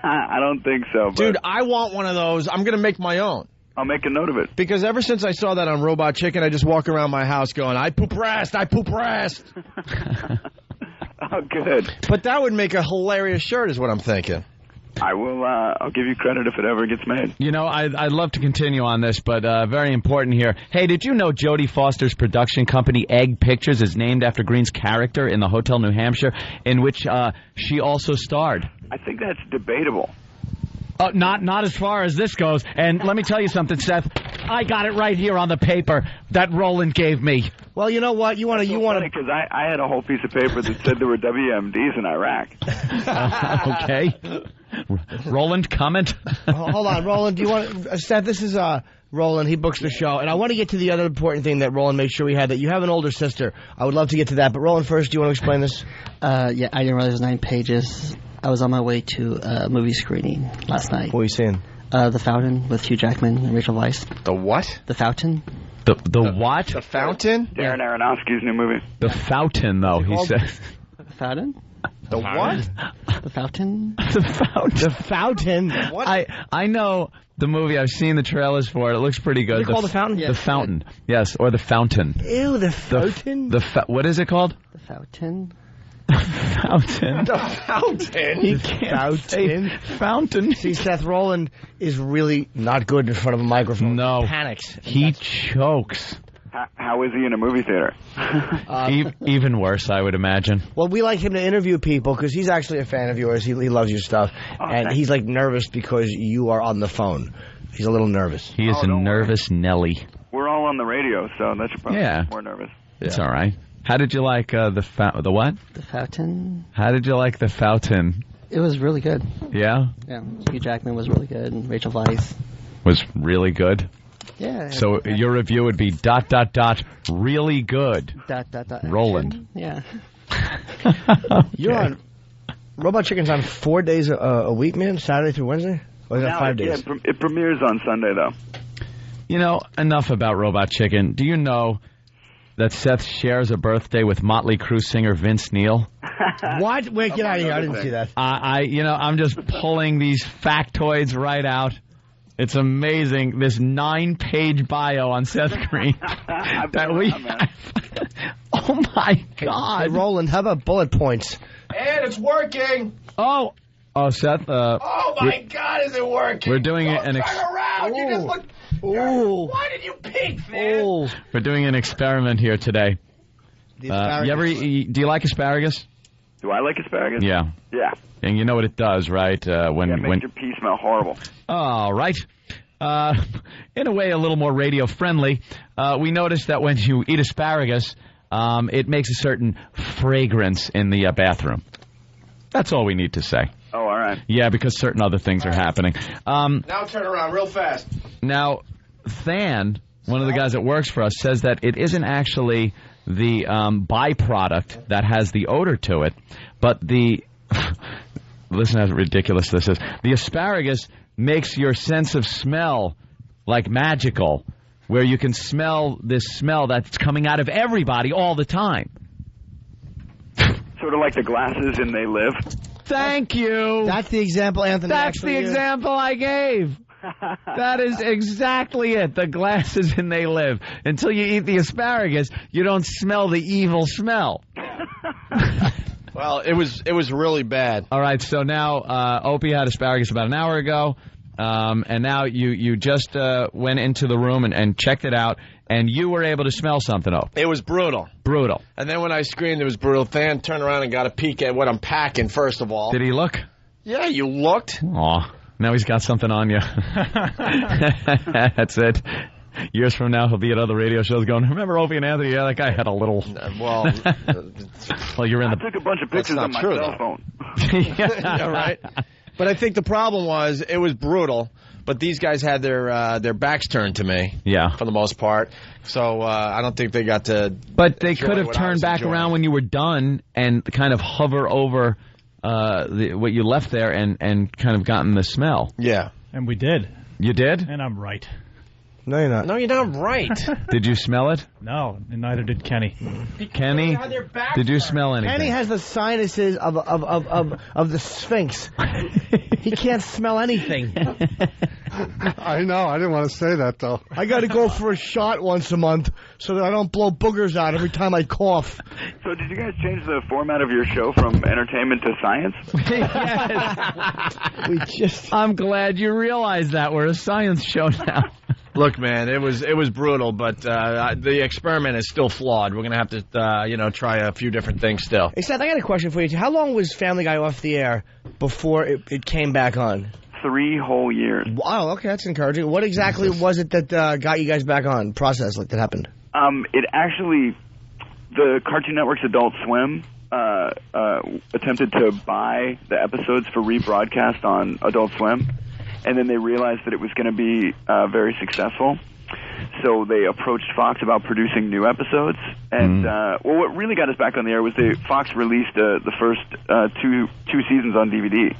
I don't think so. But dude, I want one of those. I'm going to make my own. I'll make a note of it. Because ever since I saw that on Robot Chicken, I just walk around my house going, I poop Rast, I poop Rast. Oh, good. But that would make a hilarious shirt is what I'm thinking. I will. I'll give you credit if it ever gets made. You know, I'd love to continue on this, but very important here. Hey, did you know Jodie Foster's production company, Egg Pictures, is named after Green's character in the Hotel New Hampshire, in which she also starred? I think that's debatable. Not as far as this goes. And let me tell you something, Seth. I got it right here on the paper that Roland gave me. Well, you know what? You want to because I had a whole piece of paper that said there were WMDs in Iraq. Okay. Roland, comment. Hold on, Roland. Do you want Seth? This is Roland. He books the show. And I want to get to the other important thing that Roland made sure we had, that you have an older sister. I would love to get to that. But Roland, first, do you want to explain this? Yeah, I didn't realize it was 9 pages. I was on my way to a movie screening last night. What were you seeing? The Fountain with Hugh Jackman and Rachel Weisz. The what? The Fountain. The what? The Fountain? Darren Aronofsky's new movie. The Fountain, though, he said. The Fountain? The what? The Fountain. The Fountain. The Fountain. What? I know the movie. I've seen the trailers for it. It looks pretty good. Is it called The Fountain? The Fountain. Yes, or The Fountain. Ew, The Fountain? What is it called? The Fountain. Fountain. The Fountain. He can't say Fountain. See, Seth, Roland is really not good in front of a microphone. No. He panics. He chokes. How is he in a movie theater? Even worse, I would imagine. Well, we like him to interview people because he's actually a fan of yours. He loves your stuff. Okay. And he's like nervous because you are on the phone. He's a little nervous. He is a nervous Nelly. We're all on the radio, so that should probably make more nervous. It's all right. How did you like the what? The Fountain. How did you like The Fountain? It was really good. Yeah? Yeah, Hugh Jackman was really good, and Rachel Weisz. Was really good? Yeah. So your review would be ... really good. ... Roland. Yeah. You're on... Robot Chicken's on 4 days a week, man? Saturday through Wednesday? Or is that 5 days? Yeah, it premieres on Sunday, though. You know, enough about Robot Chicken. Do you know that Seth shares a birthday with Motley Crue singer Vince Neil? What? Wait, get out of here. I didn't see that. I'm just pulling these factoids right out. It's amazing, this 9-page bio on Seth Green that we have. Oh, my God. Hey, Roland, how about bullet points? And it's working. Oh, Seth. Oh, my God, is it working? We're doing it. Turn around. You just look. Ooh. Why did you peek, man? Ooh. We're doing an experiment here today. Do you like asparagus? Do I like asparagus? Yeah. Yeah. And you know what it does, right? It makes your pee smell horrible. All right. In a way, a little more radio-friendly. We noticed that when you eat asparagus, it makes a certain fragrance in the bathroom. That's all we need to say. Oh, all right. Yeah, because certain other things are happening. Now turn around real fast. Now, Than, one of the guys that works for us, says that it isn't actually the byproduct that has the odor to it, but the... Listen how ridiculous this is. The asparagus makes your sense of smell like magical, where you can smell this smell that's coming out of everybody all the time. Sort of like the glasses in They Live. Thank you. That's the example Anthony That's the example I gave. That is exactly it. The glasses in They Live. Until you eat the asparagus, you don't smell the evil smell. Well, it was really bad. All right, so now Opie had asparagus about an hour ago, and now you just went into the room and checked it out, and you were able to smell something, Opie. It was brutal. Brutal. And then when I screamed, it was brutal. Than turned around and got a peek at what I'm packing, first of all. Did he look? Yeah, you looked. Aw, now he's got something on you. That's it. Years from now, he'll be at other radio shows going, remember Opie and Anthony? Yeah, that guy had a little... Well, you're in I took a bunch of pictures on my cell phone. Yeah, right. But I think the problem was it was brutal, but these guys had their backs turned to me. Yeah. For the most part. So I don't think they got to... But they could have turned back around when you were done and kind of hover over what you left there and kind of gotten the smell. Yeah. And we did. You did? And I'm right. No, you're not. No, you're not right. Did you smell it? No, and neither did Kenny. Kenny, did you smell anything? Kenny has the sinuses of the Sphinx. He can't smell anything. I know. I didn't want to say that, though. I got to go for a shot once a month so that I don't blow boogers out every time I cough. So did you guys change the format of your show from entertainment to science? Yes. I'm glad you realized that. We're a science show now. Look, man, it was brutal, but the experiment is still flawed. We're going to have to, try a few different things still. Hey, Seth, I got a question for you. How long was Family Guy off the air before it came back on? 3 whole years. Wow, okay, that's encouraging. What exactly was it that got you guys back on? Process like that happened? It actually, the Cartoon Network's Adult Swim attempted to buy the episodes for rebroadcast on Adult Swim. and then they realized that it was going to be very successful. So they approached Fox about producing new episodes, and what really got us back on the air was Fox released the first two seasons on DVD,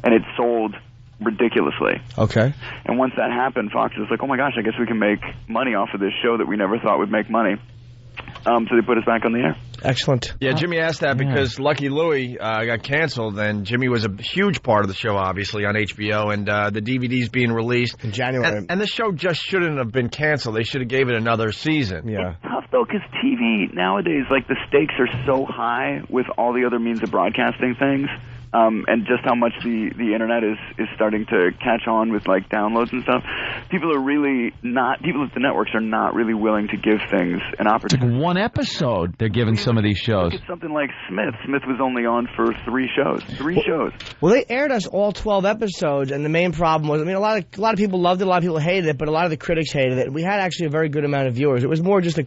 and it sold ridiculously. Okay. And once that happened, Fox was like, "Oh my gosh, I guess we can make money off of this show that we never thought would make money." So they put us back on the air. Excellent. Yeah, Jimmy asked that because Lucky Louie got canceled, and Jimmy was a huge part of the show, obviously, on HBO, and the DVD's being released in January. And the show just shouldn't have been canceled. They should have gave it another season. Yeah. It's tough, though, because TV nowadays, like, the stakes are so high with all the other means of broadcasting things. And just how much the internet is starting to catch on with, like, downloads and stuff. People at the networks are not really willing to give things an opportunity. It's like one episode they're giving some of these shows. Look at something like Smith. Smith was only on for 3 shows. 3 shows. Well, they aired us all 12 episodes, and the main problem was, I mean, a lot of people loved it, a lot of people hated it, but a lot of the critics hated it. We had actually a very good amount of viewers. It was more just the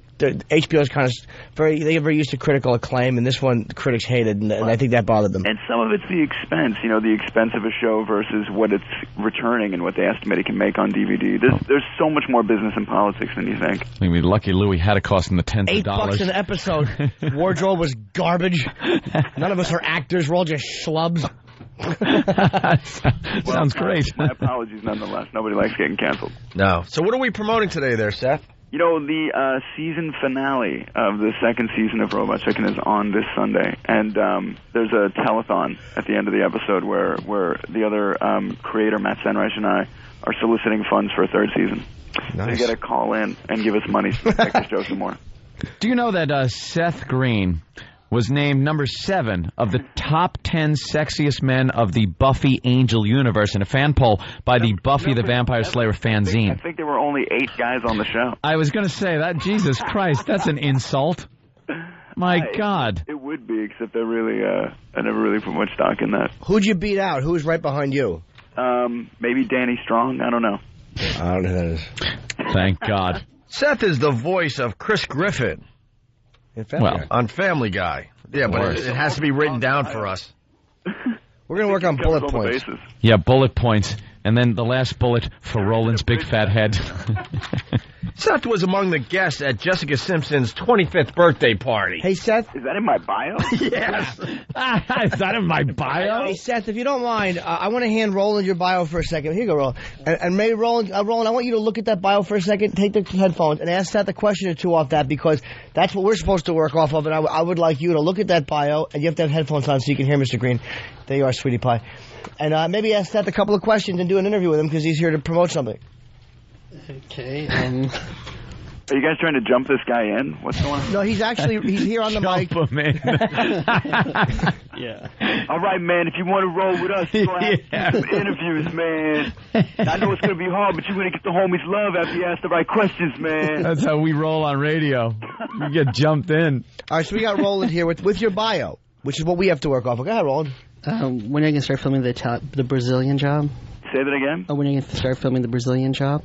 HBO's kind of they get very used to critical acclaim, and this one the critics hated, and I think that bothered them. And some of it's the expense, the expense of a show versus what it's returning and what they estimate it can make on DVD. There's so much more business in politics than you think. I mean, Lucky Louie had a cost in the tens of dollars. $8 an episode. Wardrobe was garbage. None of us are actors. We're all just schlubs. Sounds great. My apologies nonetheless. Nobody likes getting canceled. No. So what are we promoting today there, Seth? The season finale of the second season of Robot Chicken is on this Sunday, and there's a telethon at the end of the episode where the other creator, Matt Senreich, and I are soliciting funds for a 3rd season. Nice. So you got to call in and give us money to make this show some more. Do you know that Seth Green was named number 7 of the top 10 sexiest men of the Buffy Angel universe in a fan poll by the Buffy the Vampire Slayer fanzine? I think there were only 8 guys on the show. I was going to say that. Jesus Christ, that's an insult. My God. It would be, except I never really put much stock in that. Who'd you beat out? Who was right behind you? Maybe Danny Strong. I don't know. I don't know who that is. Thank God. Seth is the voice of Chris Griffin. On Family Guy. Yeah, but it has to be written down for us. We're going to work on bullet points. Yeah, bullet points. And then the last bullet for Roland's big fat head. Seth was among the guests at Jessica Simpson's 25th birthday party. Hey, Seth. Is that in my bio? Yes. Is that in my bio? Hey, Seth, if you don't mind, I want to hand Roland your bio for a second. Here you go, Roland. And maybe, Roland, I want you to look at that bio for a second, take the headphones, and ask Seth a question or two off that, because that's what we're supposed to work off of, and I would like you to look at that bio, and you have to have headphones on so you can hear Mr. Green. There you are, sweetie pie. And maybe ask Seth a couple of questions and do an interview with him, because he's here to promote something. Okay. Are you guys trying to jump this guy in? What's going on? No, he's here on the mic. Jump him in. Yeah. All right, man. If you want to roll with us, you're going to have some interviews, man. I know it's going to be hard, but you're going to get the homies' love after you ask the right questions, man. That's how we roll on radio. You get jumped in. All right, so we got Roland here with your bio, which is what we have to work off. Go ahead, Roland. When are you going to start filming the Brazilian Job? Say that again? When are you going to start filming the Brazilian Job?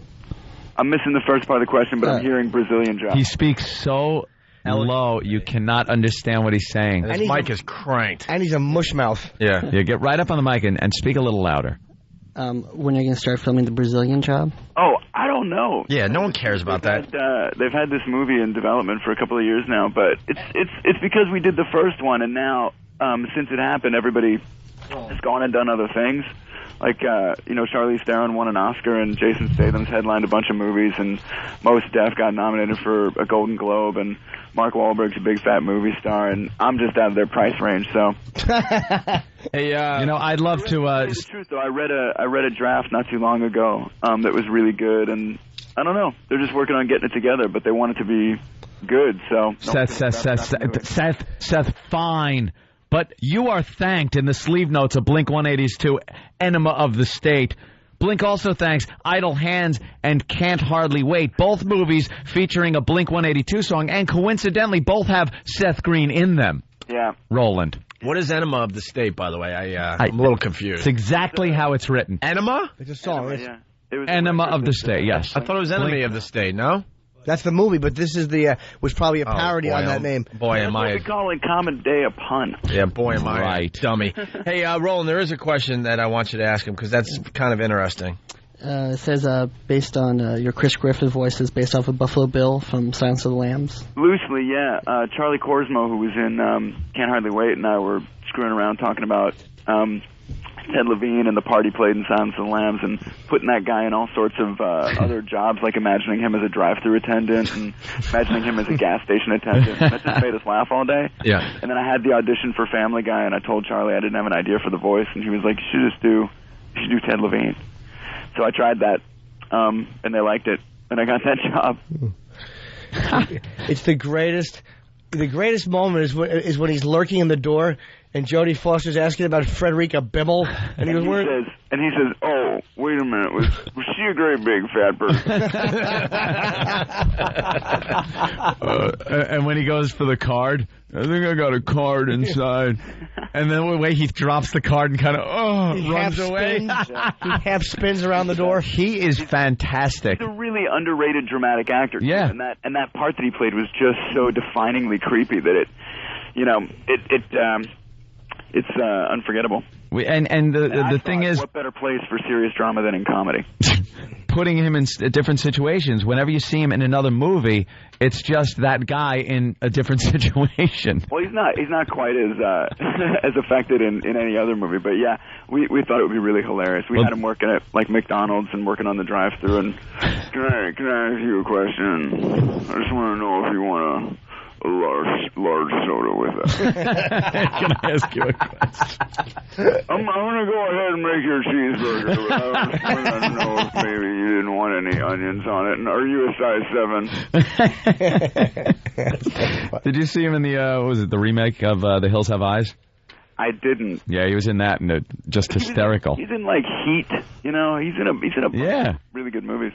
I'm missing the first part of the question, but I'm hearing Brazilian Job. He speaks so low, you cannot understand what he's saying. And his mic is cranked. And he's a mushmouth. Yeah, get right up on the mic and speak a little louder. When are you going to start filming the Brazilian Job? Oh, I don't know. Yeah, no one cares about that. They've had this movie in development for a couple of years now, but it's because we did the first one, and now since it happened, everybody has gone and done other things. Like, Charlize Theron won an Oscar, and Jason Statham's headlined a bunch of movies, and Mos Def got nominated for a Golden Globe, and Mark Wahlberg's a big fat movie star, and I'm just out of their price range, so. Hey, I'd love to. The truth, though, I read a draft not too long ago that was really good, and I don't know. They're just working on getting it together, but they want it to be good, so. Seth, fine. But you are thanked in the sleeve notes of Blink-182's Enema of the State. Blink also thanks Idle Hands and Can't Hardly Wait, both movies featuring a Blink-182 song, and coincidentally, both have Seth Green in them. Yeah. Roland. What is Enema of the State, by the way? I'm a little confused. It's exactly how it's written. Enema? It's a song. Enema, yeah. Enema of the State, yes. I thought it was Enemy of the State, no? That's the movie, but this is was probably a parody on that name. Boy, am I... We call it Common Day a pun. Yeah, boy, am I a dummy. Hey, Roland, there is a question that I want you to ask him, because that's kind of interesting. It says, based on your Chris Griffin voice, is based off of Buffalo Bill from Silence of the Lambs. Loosely, yeah. Charlie Korsmo, who was in Can't Hardly Wait, and I were screwing around talking about Ted Levine and the part he played in Silence of the Lambs, and putting that guy in all sorts of other jobs, like imagining him as a drive-thru attendant and imagining him as a gas station attendant. That just made us laugh all day. Yeah. And then I had the audition for Family Guy, and I told Charlie I didn't have an idea for the voice, and he was like, you should do Ted Levine. So I tried that, and they liked it, and I got that job. It's the greatest. The greatest moment is when he's lurking in the door, and Jodie Foster's asking about Frederica Bimmel, and he says, "Oh, wait a minute, was she a great big fat person?" And when he goes for the card, I think I got a card inside. And then the way he drops the card and kind of runs away. He half spins around the door. He is fantastic. He's a really underrated dramatic actor. Yeah. And that part that he played was just so definingly creepy that it's unforgettable. And the thing is, what better place for serious drama than in comedy? Putting him in different situations. Whenever you see him in another movie, it's just that guy in a different situation. Well, he's not quite as as affected in any other movie, but yeah, we thought it would be really hilarious. We had him working at like McDonald's and working on the drive-thru. And can I ask you a question? I just want to know if you want a large soda with that. Can I ask you a question? I'm going to go ahead and make your cheeseburger, but I was going to know if maybe you didn't want any onions on it. And are you a size 7? Did you see him in the remake of The Hills Have Eyes? I didn't. Yeah, he was in that, and just hysterical. He's in like Heat, He's in a bunch of really good movies.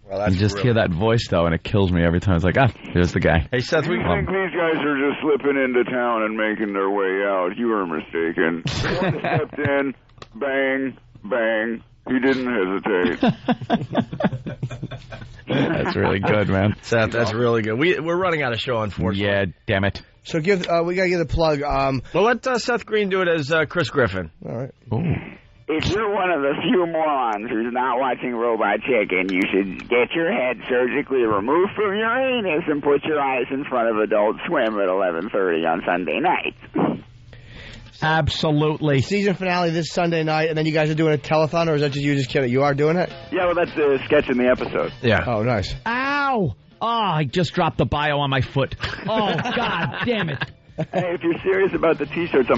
Well, you just hear that voice, though, and it kills me every time. It's like, here's the guy. Hey, Seth, we think these guys are just slipping into town and making their way out. You are mistaken. One stepped in, bang, bang. He didn't hesitate. That's really good, man. Seth, that's really good. We're running out of show, unfortunately. Yeah, damn it. So we got to give the plug. Well, let Seth Green do it as Chris Griffin. All right. Ooh. If you're one of the few morons who's not watching Robot Chicken, you should get your head surgically removed from your anus and put your eyes in front of Adult Swim at 11:30 on Sunday night. Absolutely. Season finale this Sunday night, and then you guys are doing a telethon, or is that you just kidding? You are doing it? Yeah, well, that's a sketch in the episode. Yeah. Oh, nice. Ow! Oh, I just dropped the bio on my foot. Oh, God damn it. Hey, if you're serious about the T-shirts,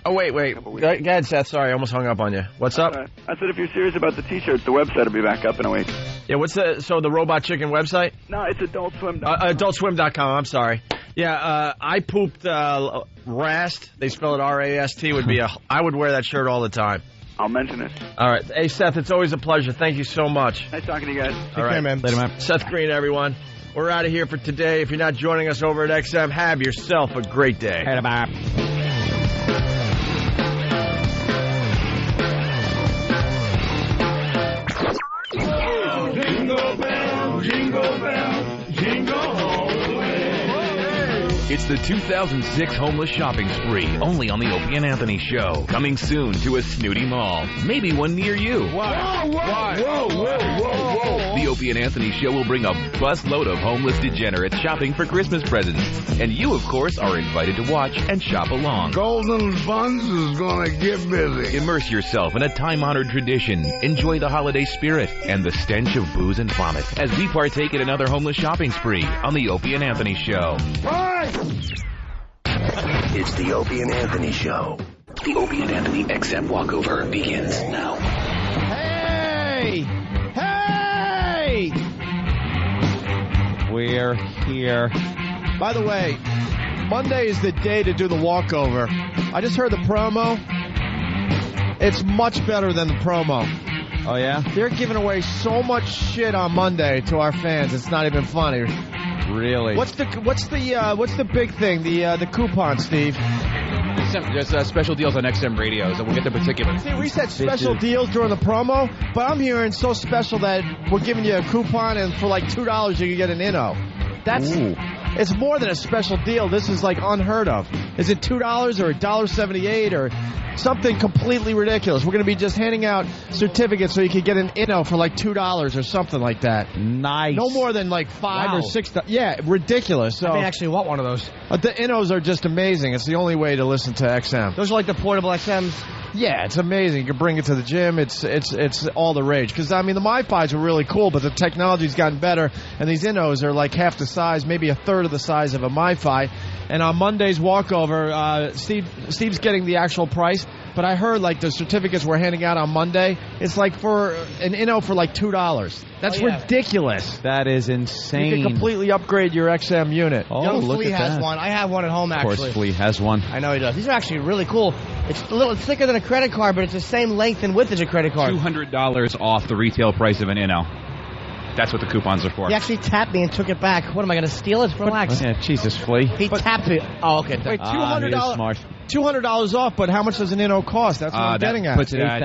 Oh, wait. Go ahead, Seth. Sorry, I almost hung up on you. What's up? I said if you're serious about the T-shirts, the website will be back up in a week. Yeah, the Robot Chicken website? No, it's AdultSwim.com. AdultSwim.com, I'm sorry. Yeah, I pooped Rast. They spell it R-A-S-T. I would wear that shirt all the time. I'll mention it. All right. Hey, Seth, it's always a pleasure. Thank you so much. Nice talking to you guys. All right, man. Later, man. Seth Green, everyone. We're out of here for today. If you're not joining us over at XM, have yourself a great day. Hey, bye. Jingle bell, jingle bell, jingle all the way. It's the 2006 Homeless Shopping Spree, only on the Opie and Anthony Show. Coming soon to a snooty mall. Maybe one near you. Whoa. The Opie and Anthony Show will bring a busload of homeless degenerates shopping for Christmas presents. And you, of course, are invited to watch and shop along. Golden Buns is gonna get busy. Immerse yourself in a time-honored tradition. Enjoy the holiday spirit and the stench of booze and vomit as we partake in another homeless shopping spree on the Opie and Anthony Show. It's the Opie and Anthony Show. The Opie and Anthony XM walkover begins now. Hey! We're here. By the way, Monday is the day to do the walkover. I just heard the promo. It's much better than the promo. Oh, yeah? They're giving away so much shit on Monday to our fans. It's not even funny. Really? What's the big thing? The coupon, Steve. There's special deals on XM radios, and we'll get the particulars. See, we said special deals during the promo, but I'm hearing so special that we're giving you a coupon, and for like $2 you can get an Inno. It's more than a special deal. This is like unheard of. Is it $2 or $1.78 or something completely ridiculous? We're going to be just handing out certificates so you can get an Inno for like $2 or something like that. Nice. No more than like $5 or $6. Yeah, ridiculous. So I may actually want one of those. The Innos are just amazing. It's the only way to listen to XM. Those are like the portable XMs. Yeah, it's amazing. You can bring it to the gym. It's all the rage. Because, I mean, the MiFis are really cool, but the technology's gotten better, and these Innos are like half the size, maybe a third of the size of a MiFi. And on Monday's walkover, Steve's getting the actual price, but I heard like the certificates we're handing out on Monday, it's like for an Inno for like $2. That's ridiculous. That is insane. You can completely upgrade your XM unit. Oh, Young look Flea at has that. one. I have one at home, actually. Of course, Flea has one. I know he does. These are actually really cool. It's a little thicker than a credit card, but it's the same length and width as a credit card. $200 off the retail price of an Inno. That's what the coupons are for. He actually tapped me and took it back. What am I going to steal it? Relax. Yeah, Jesus, Flea. He tapped me. Oh, okay. Wait, $200. Smart. $200 off, but how much does an Inno cost? That's what I'm getting at. Puts it at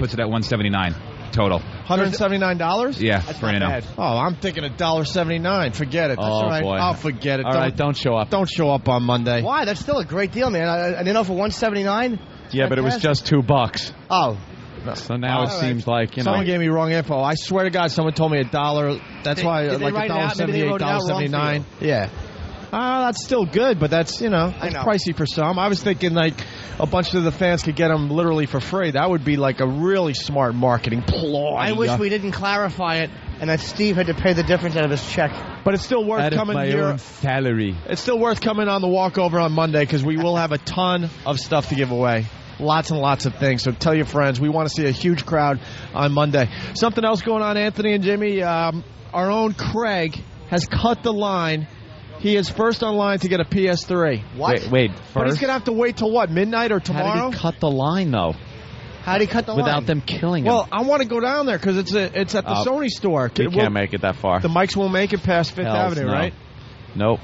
puts it at $179 total. $179? Yeah, for an Inno. Oh, I'm thinking $1.79. Forget it. That's all right. Boy. I'll forget it. All right, don't show up. Don't show up on Monday. Why? That's still a great deal, man. An Inno for $179? Yeah, but it was just $2. Oh. So now it seems like, Someone gave me wrong info. I swear to God, someone told me $1. That's why, like $1.78, $1.79. Yeah. That's still good, but that's, that's pricey for some. I was thinking, like, a bunch of the fans could get them literally for free. That would be, like, a really smart marketing ploy. I wish we didn't clarify it and that Steve had to pay the difference out of his check. But it's still worth coming here. Own salary. It's still worth coming on the walkover on Monday because we will have a ton of stuff to give away. Lots and lots of things. So tell your friends. We want to see a huge crowd on Monday. Something else going on, Anthony and Jimmy. Our own Craig has cut the line. He is first on line to get a PS3. What? Wait, first? But he's going to have to wait till what, midnight or tomorrow? How did he cut the line, though? How did he cut the line? Without them killing him. Well, I want to go down there because it's at the Sony store. You can't make it that far. The mics won't make it past Fifth Avenue, right? Nope.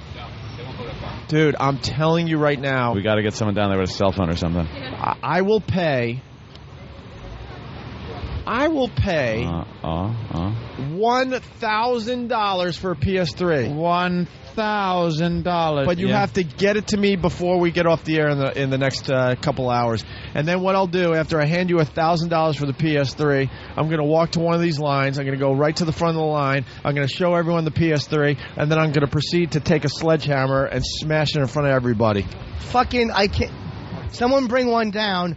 Dude, I'm telling you right now. We got to get someone down there with a cell phone or something. I will pay $1,000 for a PS3. $1,000. But you have to get it to me before we get off the air in the next couple hours. And then what I'll do after I hand you $1,000 for the PS3, I'm going to walk to one of these lines. I'm going to go right to the front of the line. I'm going to show everyone the PS3, and then I'm going to proceed to take a sledgehammer and smash it in front of everybody. I can't. Someone bring one down,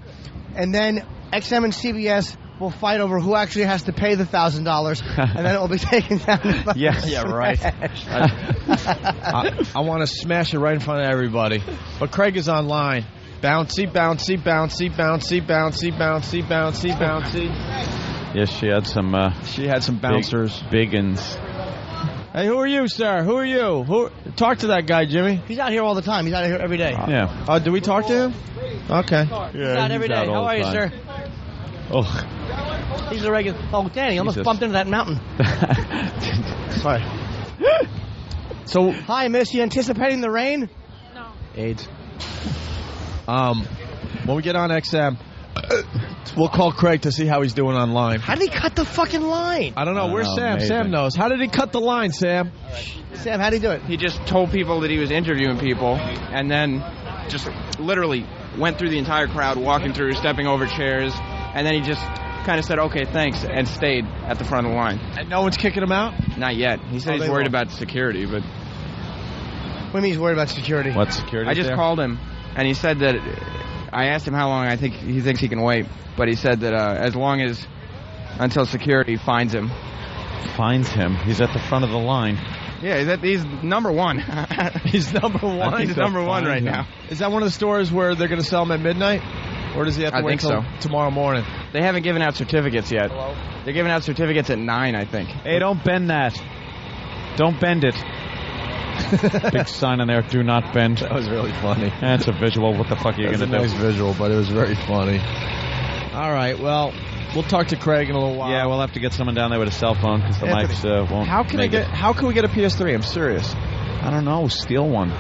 and then XM and CBS will fight over who actually has to pay the $1,000, and then it will be taken down. Yeah, right. I want to smash it right in front of everybody. But Craig is online. Bouncy, bouncy, bouncy, bouncy, bouncy, bouncy, bouncy, bouncy. Yes, she had some. She had some bouncers. Big uns. Hey, who are you, sir? Who are you? Talk to that guy, Jimmy. He's out here all the time. He's out here every day. Yeah. Do we talk to him? Okay. He's out every day. How are you, sir? Oh. He's a regular. Oh, Danny, almost bumped into that mountain. Sorry. So, hi, miss. You anticipating the rain? No. AIDS. When we get on XM, we'll call Craig to see how he's doing online. How did he cut the fucking line? I don't know. Where's Sam? Amazing. Sam knows. How did he cut the line, Sam? Sam, how did he do it? He just told people that he was interviewing people, and then just literally went through the entire crowd, walking through, stepping over chairs, and then he just kind of said, okay, thanks, and stayed at the front of the line. And no one's kicking him out? Not yet. He said he's worried about security, but... What do you mean he's worried about security? What security? I just called him, and he said that... I asked him how long he thinks he can wait, but he said that as long as... until security finds him. Finds him? He's at the front of the line. Yeah, he's number one. He's number one? He's number one right now. Is that one of the stores where they're going to sell them at midnight? Or does he have to wait till tomorrow morning? They haven't given out certificates yet. Hello? They're giving out certificates at 9, I think. Hey, don't bend that. Don't bend it. Big sign on there, do not bend. That was really funny. That's a visual. What the fuck are you going to do? Nice visual, but it was very funny. All right, well, we'll talk to Craig in a little while. Yeah, we'll have to get someone down there with a cell phone because the mics won't How can we get a PS3? I'm serious. I don't know. Steal one.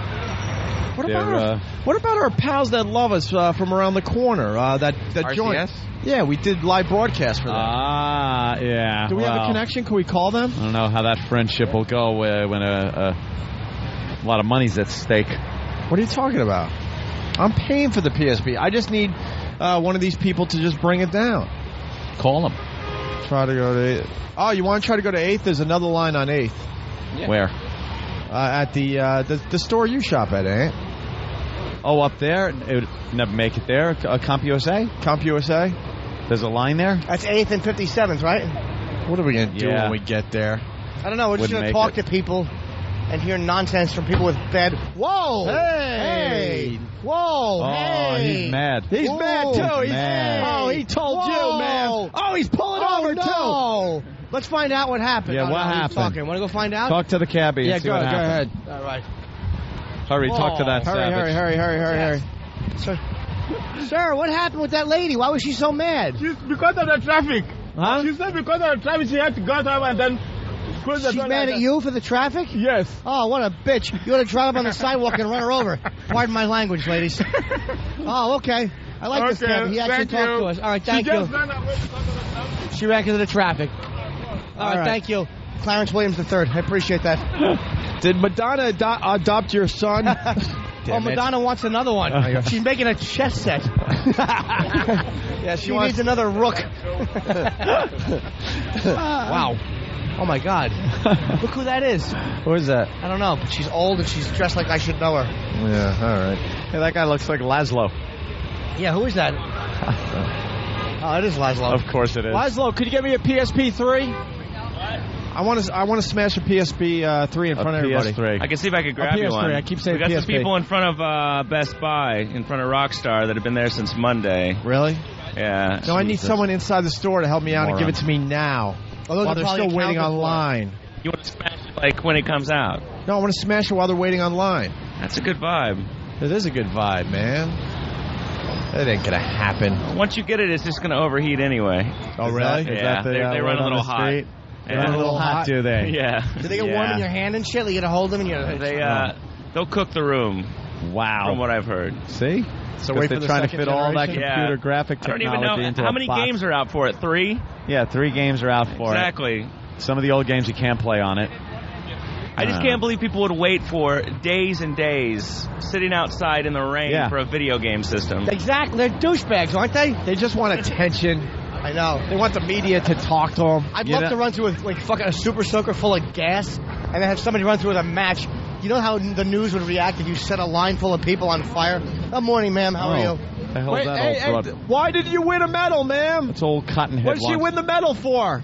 What about our pals that love us from around the corner? That joint. RCS? Yeah, we did live broadcast for them. Yeah. Do we have a connection? Can we call them? I don't know how that friendship will go when a lot of money's at stake. What are you talking about? I'm paying for the PSP. I just need one of these people to just bring it down. Call them. Try to go to 8th. Oh, you want to try to go to 8th? There's another line on 8th. Yeah. Where? At the store you shop at, eh? Oh, up there? It would never make it there. CompUSA? CompUSA? There's a line there? That's 8th and 57th, right? What are we going to do when we get there? I don't know. We're just going to talk to people and hear nonsense from people with bad... Whoa! Hey! Whoa! Oh, hey! he's mad. He's mad, too. He's mad. Oh, he told you, man. Oh, he's pulling over, too. Let's find out what happened. Yeah, what happened? Want to go find out? Talk to the cabbie. Yeah, and see go what ahead. All right. Hurry, talk to that Hurry, savage. hurry. Sir, what happened with that lady? Why was she so mad? Because of the traffic. Huh? She said because of the traffic, she had to go out and then close the She's door. mad at you for the traffic? Yes. Oh, what a bitch. You ought to drive up on the sidewalk and run her over. Pardon my language, ladies. Oh, okay. I like this guy. He actually talked to us. All right, thank you. She ran because of the traffic. All right, thank you. Clarence Williams III. I appreciate that. Did Madonna adopt your son? Madonna wants another one. She's making a chess set. Yeah, she needs another rook. Wow. Oh, my God. Look who that is. Who is that? I don't know, but she's old and she's dressed like I should know her. Yeah, all right. Hey, that guy looks like Laszlo. Yeah, who is that? Oh, it is Laszlo. Of course it is. Laszlo, could you get me a PSP 3? I want to smash a PSP 3 in front of everybody. PS3. I can see if I could grab you one. I keep saying we got PSP. some people in front of Best Buy, in front of Rockstar, that have been there since Monday. Really? Yeah. No, I need someone inside the store to help me out and give it to me now. While they're still waiting online. You want to smash it like when it comes out? No, I want to smash it while they're waiting online. That's a good vibe. It is a good vibe, man. That ain't gonna happen. Once you get it, it's just gonna overheat anyway. Oh, really? Yeah, they run a little hot. They run a little hot, do they? Yeah. Do they get warm in your hand and shit? You get to hold them and they'll cook the room. Wow. From what I've heard. See? So wait they're for the trying to second fit all that generation? computer graphic I don't technology even know into how a many box. games are out for it. 3? Yeah, 3 games are out for it. Exactly. Some of the old games you can't play on it. I just can't believe people would wait for days and days sitting outside in the rain for a video game system. Exactly. They're douchebags, aren't they? They just want attention. I know. They want the media to talk to them. I'd love to run through with like fucking a super soaker full of gas and then have somebody run through with a match. You know how the news would react if you set a line full of people on fire? Good morning, ma'am. How are you? The hell's that old broad? Why did you win a medal, ma'am? It's old Cottonhead. What did she win the medal for?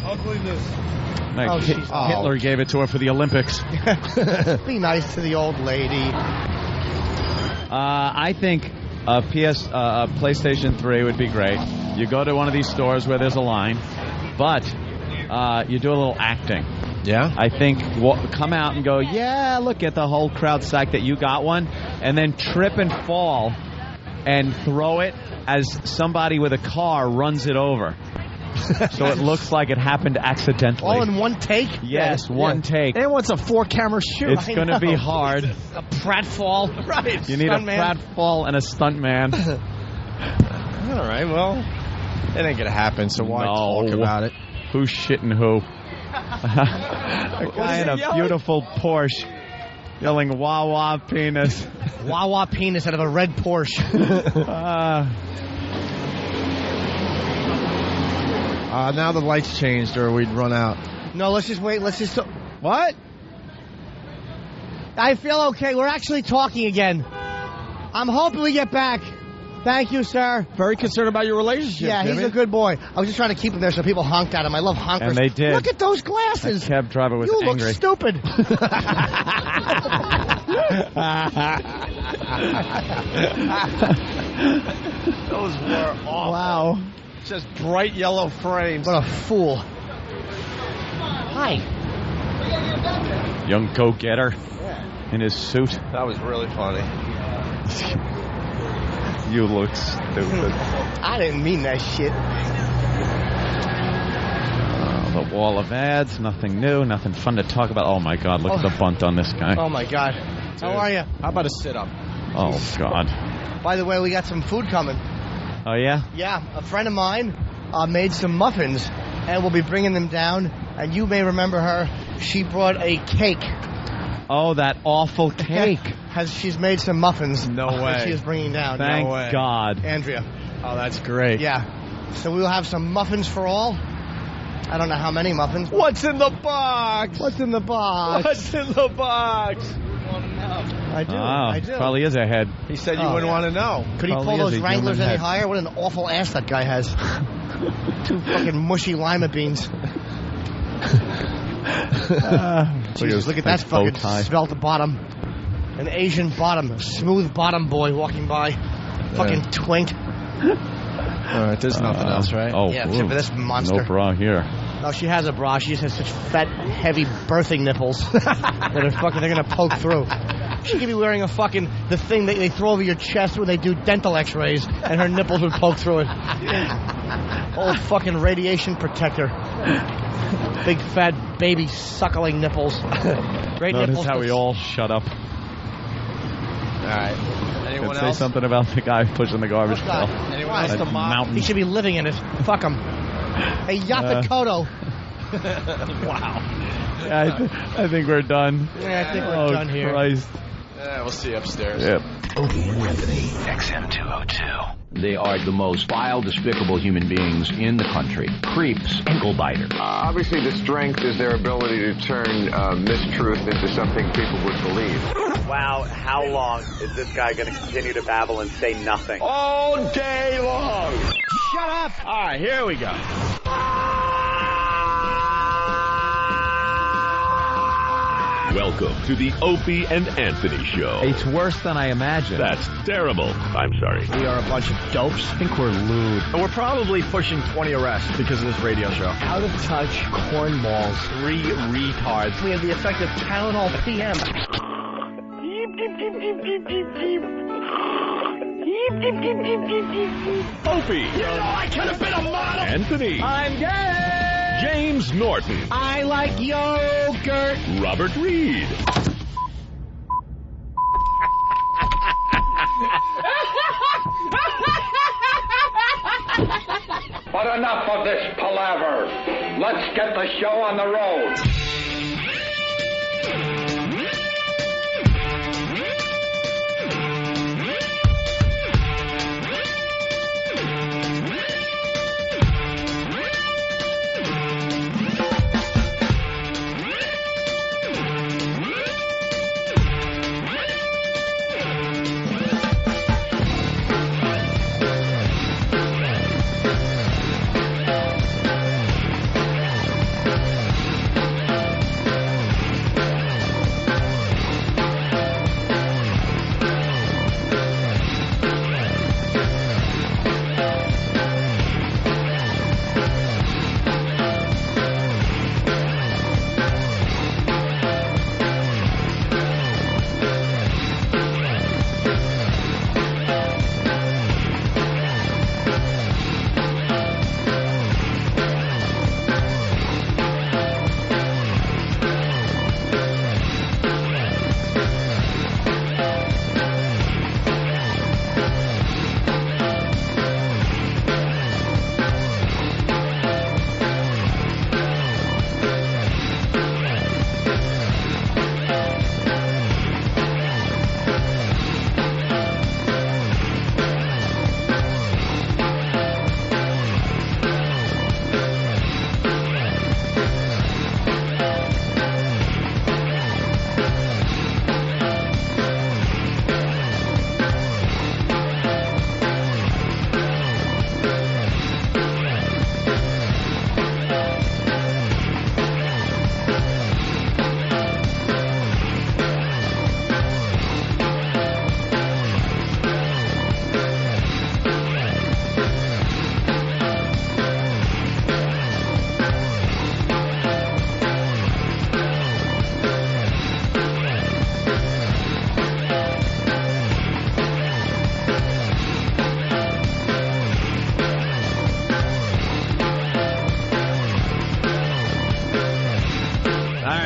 Ugliness. Like, Hitler gave it to her for the Olympics. Be nice to the old lady. I think a PlayStation 3 would be great. You go to one of these stores where there's a line, but you do a little acting. Yeah? I think come out and go, yeah, look at the whole crowd psyched that you got one, and then trip and fall and throw it as somebody with a car runs it over. So it looks like it happened accidentally. All in one take? Yes, one take. And what's a 4-camera shoot? It's going to be hard. A pratfall. Right. You need a pratfall and a stuntman. All right, well, it ain't going to happen, so why talk about it? Who's shitting who? A guy in a beautiful Porsche yelling, wah wah penis. Wah wah penis out of a red Porsche. Now the lights changed or we'd run out. No, let's just wait. What? I feel okay. We're actually talking again. I'm hoping we get back. Thank you, sir. Very concerned about your relationship, Yeah, Jimmy. he's a good boy. I was just trying to keep him there so people honked at him. I love honkers. And they did. Look at those glasses. That cab driver was you angry. look stupid. Those were awful. Wow. Just bright yellow frames. What a fool. Hi. Young go-getter in his suit. That was really funny. You look stupid. I didn't mean that shit. The wall of ads, nothing new, nothing fun to talk about. Oh my God, look at the bunt on this guy. Oh my God. How are you? How about a sit-up? Oh, God. By the way, we got some food coming. Oh, yeah? Yeah, a friend of mine made some muffins, and we'll be bringing them down. And you may remember her. She brought a cake. Oh, that awful cake. She's made some muffins. No that way. she is bringing down. Thank No way. God. Andrea. Oh, that's great. Yeah. So we will have some muffins for all. I don't know how many muffins. What's in the box? What's in the box? What's in the box? I do. I do. Probably is a head. He said you wouldn't want to know. Could he pull those Wranglers any higher? What an awful ass that guy has. 2 fucking mushy lima beans. Jesus, look at that fucking svelte bottom. An Asian bottom. A smooth bottom boy walking by. Fucking twink. All right, there's nothing else, right? Oh, yeah, except for this monster. No bra here. No, she has a bra. She just has such fat, heavy birthing nipples that are fucking. They're gonna poke through. She could be wearing the thing that they throw over your chest when they do dental X-rays, and her nipples would poke through it. Old fucking radiation protector. Big fat baby suckling nipples. Great Notice nipples. how we all shut up. All right. Anyone Say else? something about the guy pushing the garbage pail. Anyone else? That mountain. He should be living in it. Fuck him. Hey, Yaphet Kotto. Wow. Yeah, I think we're done. Yeah, I think we're done here. Christ. Yeah, we'll see you upstairs. Yep. Opie and Anthony, XM 202. They are the most vile, despicable human beings in the country. Creeps, ankle biter. Obviously, the strength is their ability to turn mistruth into something people would believe. Wow, how long is this guy going to continue to babble and say nothing? All day long. Shut up! All right, here we go. Welcome to the Opie and Anthony Show. It's worse than I imagined. That's terrible. I'm sorry. We are a bunch of dopes. I think we're lewd. And we're probably pushing 20 arrests because of this radio show. Out of touch cornballs. 3 retards. We have the effect of Tylenol PM. Opie. You know I could have been a model. Anthony. I'm gay. James Norton. I like yogurt. Robert Reed. But enough of this palaver. Let's get the show on the road.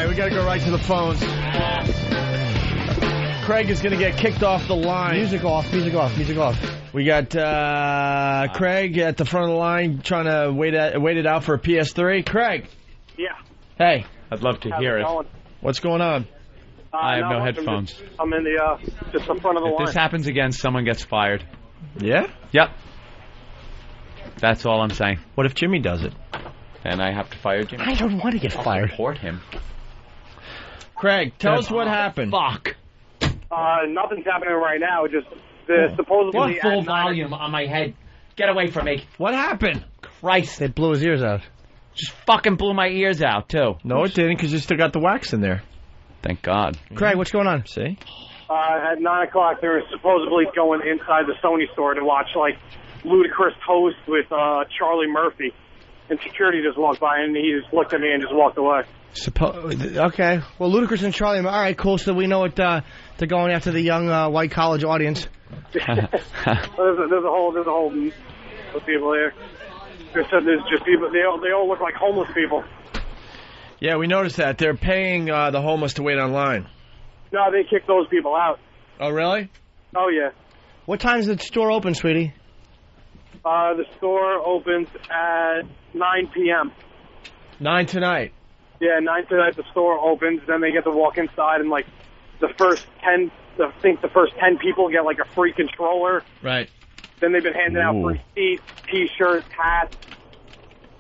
We got to go right to the phones. Craig is going to get kicked off the line. Music off. We got Craig at the front of the line trying to wait it out for a PS3. Craig. Yeah. Hey. I'd love to hear it. What's going on? I have no headphones. I'm in the just the front of the line. If this happens again, someone gets fired. Yeah? Yep. That's all I'm saying. What if Jimmy does it? And I have to fire Jimmy? I don't want to get fired. Report him. Craig, tell us what happened. Fuck. Nothing's happening right now. Just supposedly. What full volume on my head? Get away from me. What happened? Christ. It blew his ears out. Just fucking blew my ears out, too. No, it didn't, because you still got the wax in there. Thank God. Craig, what's going on? See? At 9 o'clock, they were supposedly going inside the Sony store to watch, like, Ludacris toast with Charlie Murphy. And security just walked by, and he just looked at me and just walked away. Okay. Well, Ludacris and Charlie. All right, cool. So we know what they're going after the young white college audience. There's a whole group of people there. There's just people. They all look like homeless people. Yeah, we noticed that. They're paying the homeless to wait online. No, they kicked those people out. Oh, really? Oh, yeah. What time is the store open, sweetie? The store opens at 9 p.m. 9 tonight? Yeah, 9 tonight the store opens. Then they get to walk inside, and, like, the first 10 people get, like, a free controller. Right. Then they've been handing out free seats, T-shirts, hats.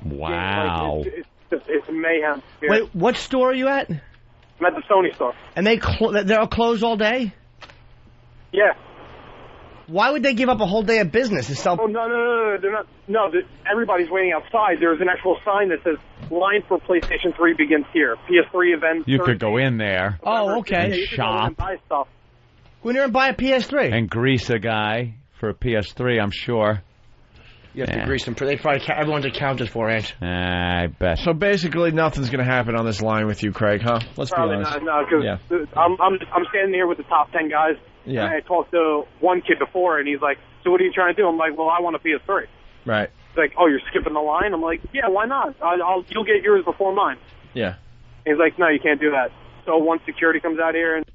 Wow. Yeah, it's mayhem here. Wait, what store are you at? I'm at the Sony store. And they're closed all day? Yeah. Why would they give up a whole day of business? Oh, no, they're not. No, everybody's waiting outside. There's an actual sign that says, line for PlayStation 3 begins here. PS3 event. You could go in there. Oh, okay. Yeah, you could go in and buy stuff. Go in there and buy a PS3. And grease a guy for a PS3, I'm sure. You have to grease them. They probably everyone's accounted for, Ange. I bet. So basically, nothing's going to happen on this line with you, Craig, huh? Let's probably be honest. No, because I'm standing here with the top 10 guys. Yeah. And I talked to one kid before, and he's like, "So what are you trying to do?" I'm like, "Well, I want a PS3." Right. He's like, "Oh, you're skipping the line?" I'm like, "Yeah, why not? You'll get yours before mine." Yeah. And he's like, "No, you can't do that." So once security comes out here and.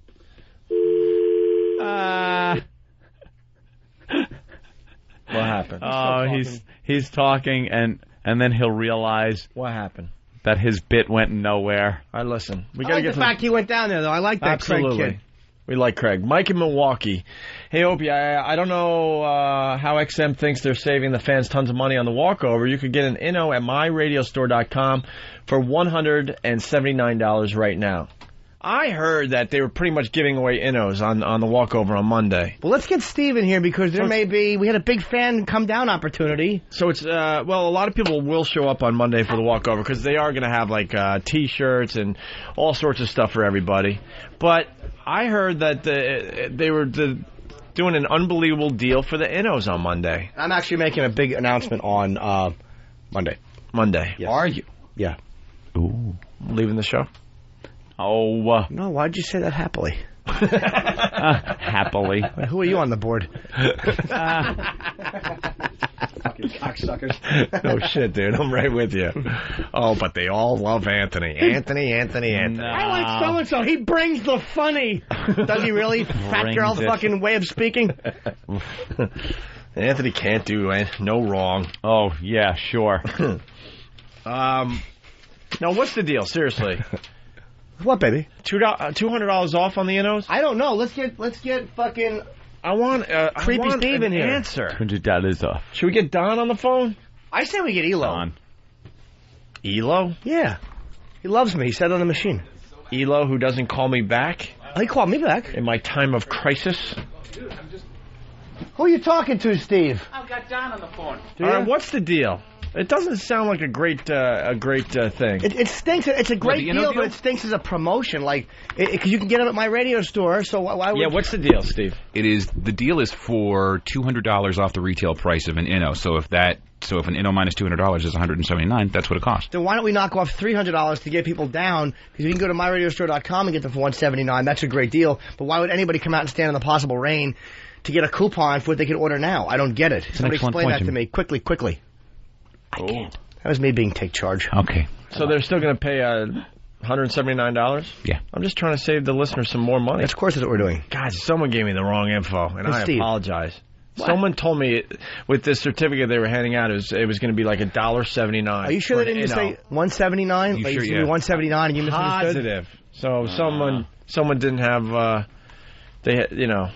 What happened? Oh, he's talking, and then he'll realize what happened. That his bit went nowhere. All right, listen. I like the fact he went down there, though. I like that Absolutely. Craig kid. We like Craig. Mike in Milwaukee. Hey, Opie, I don't know how XM thinks they're saving the fans tons of money on the walkover. You could get an Inno at myradiostore.com for $179 right now. I heard that they were pretty much giving away Innos on the walkover on Monday. Well, let's get Steve in here because we had a big fan come down opportunity. So it's, a lot of people will show up on Monday for the walkover because they are going to have like T-shirts and all sorts of stuff for everybody. But I heard that they were doing an unbelievable deal for the Innos on Monday. I'm actually making a big announcement on Monday. Monday. Yes. Are you? Yeah. Ooh. Leaving the show? Oh. No, why'd you say that happily? Happily. Who are you on the board? Fucking cocksuckers. No shit, dude. I'm right with you. Oh, but they all love Anthony. Anthony. No. I like so-and-so. He brings the funny. Does he really? Fat girl fucking way of speaking. Anthony can't do no wrong. Oh, yeah, sure. Now, what's the deal? Seriously. What, baby? $200 off on the Innos? I don't know. Let's get fucking. I want Creepy Steve in here. Answer. $200 off. Should we get Don on the phone? I say we get Elo. Don. Elo? Yeah. He loves me. He said on the machine. Elo, who doesn't call me back? He called me back. In my time of crisis? Who are you talking to, Steve? I've got Don on the phone. All right, what's the deal? It doesn't sound like a great thing. It stinks. It's a great deal, but it stinks as a promotion. Like, because you can get it at my radio store. So why would? Yeah, what's the deal, Steve? The deal is for $200 off the retail price of an Inno. So if an Inno minus $200 is $179, that's what it costs. Then why don't we knock off $300 to get people down? Because you can go to myradiostore.com and get them for $179. That's a great deal. But why would anybody come out and stand in the possible rain to get a coupon for what they can order now? I don't get it. Somebody explain that to me quickly. I can't. That was me being take charge. Okay. So they're still going to pay $179? Yeah. I'm just trying to save the listeners some more money. Of course, that's what we're doing. God, someone gave me the wrong info, and Hey, I Steve. apologize. What? Someone told me with this certificate they were handing out, it was going to be like $1.79. Are you sure they didn't just say 179? You Like, sure, it should yeah. be 179 and you misunderstood? Positive. So someone didn't have, they had, you know.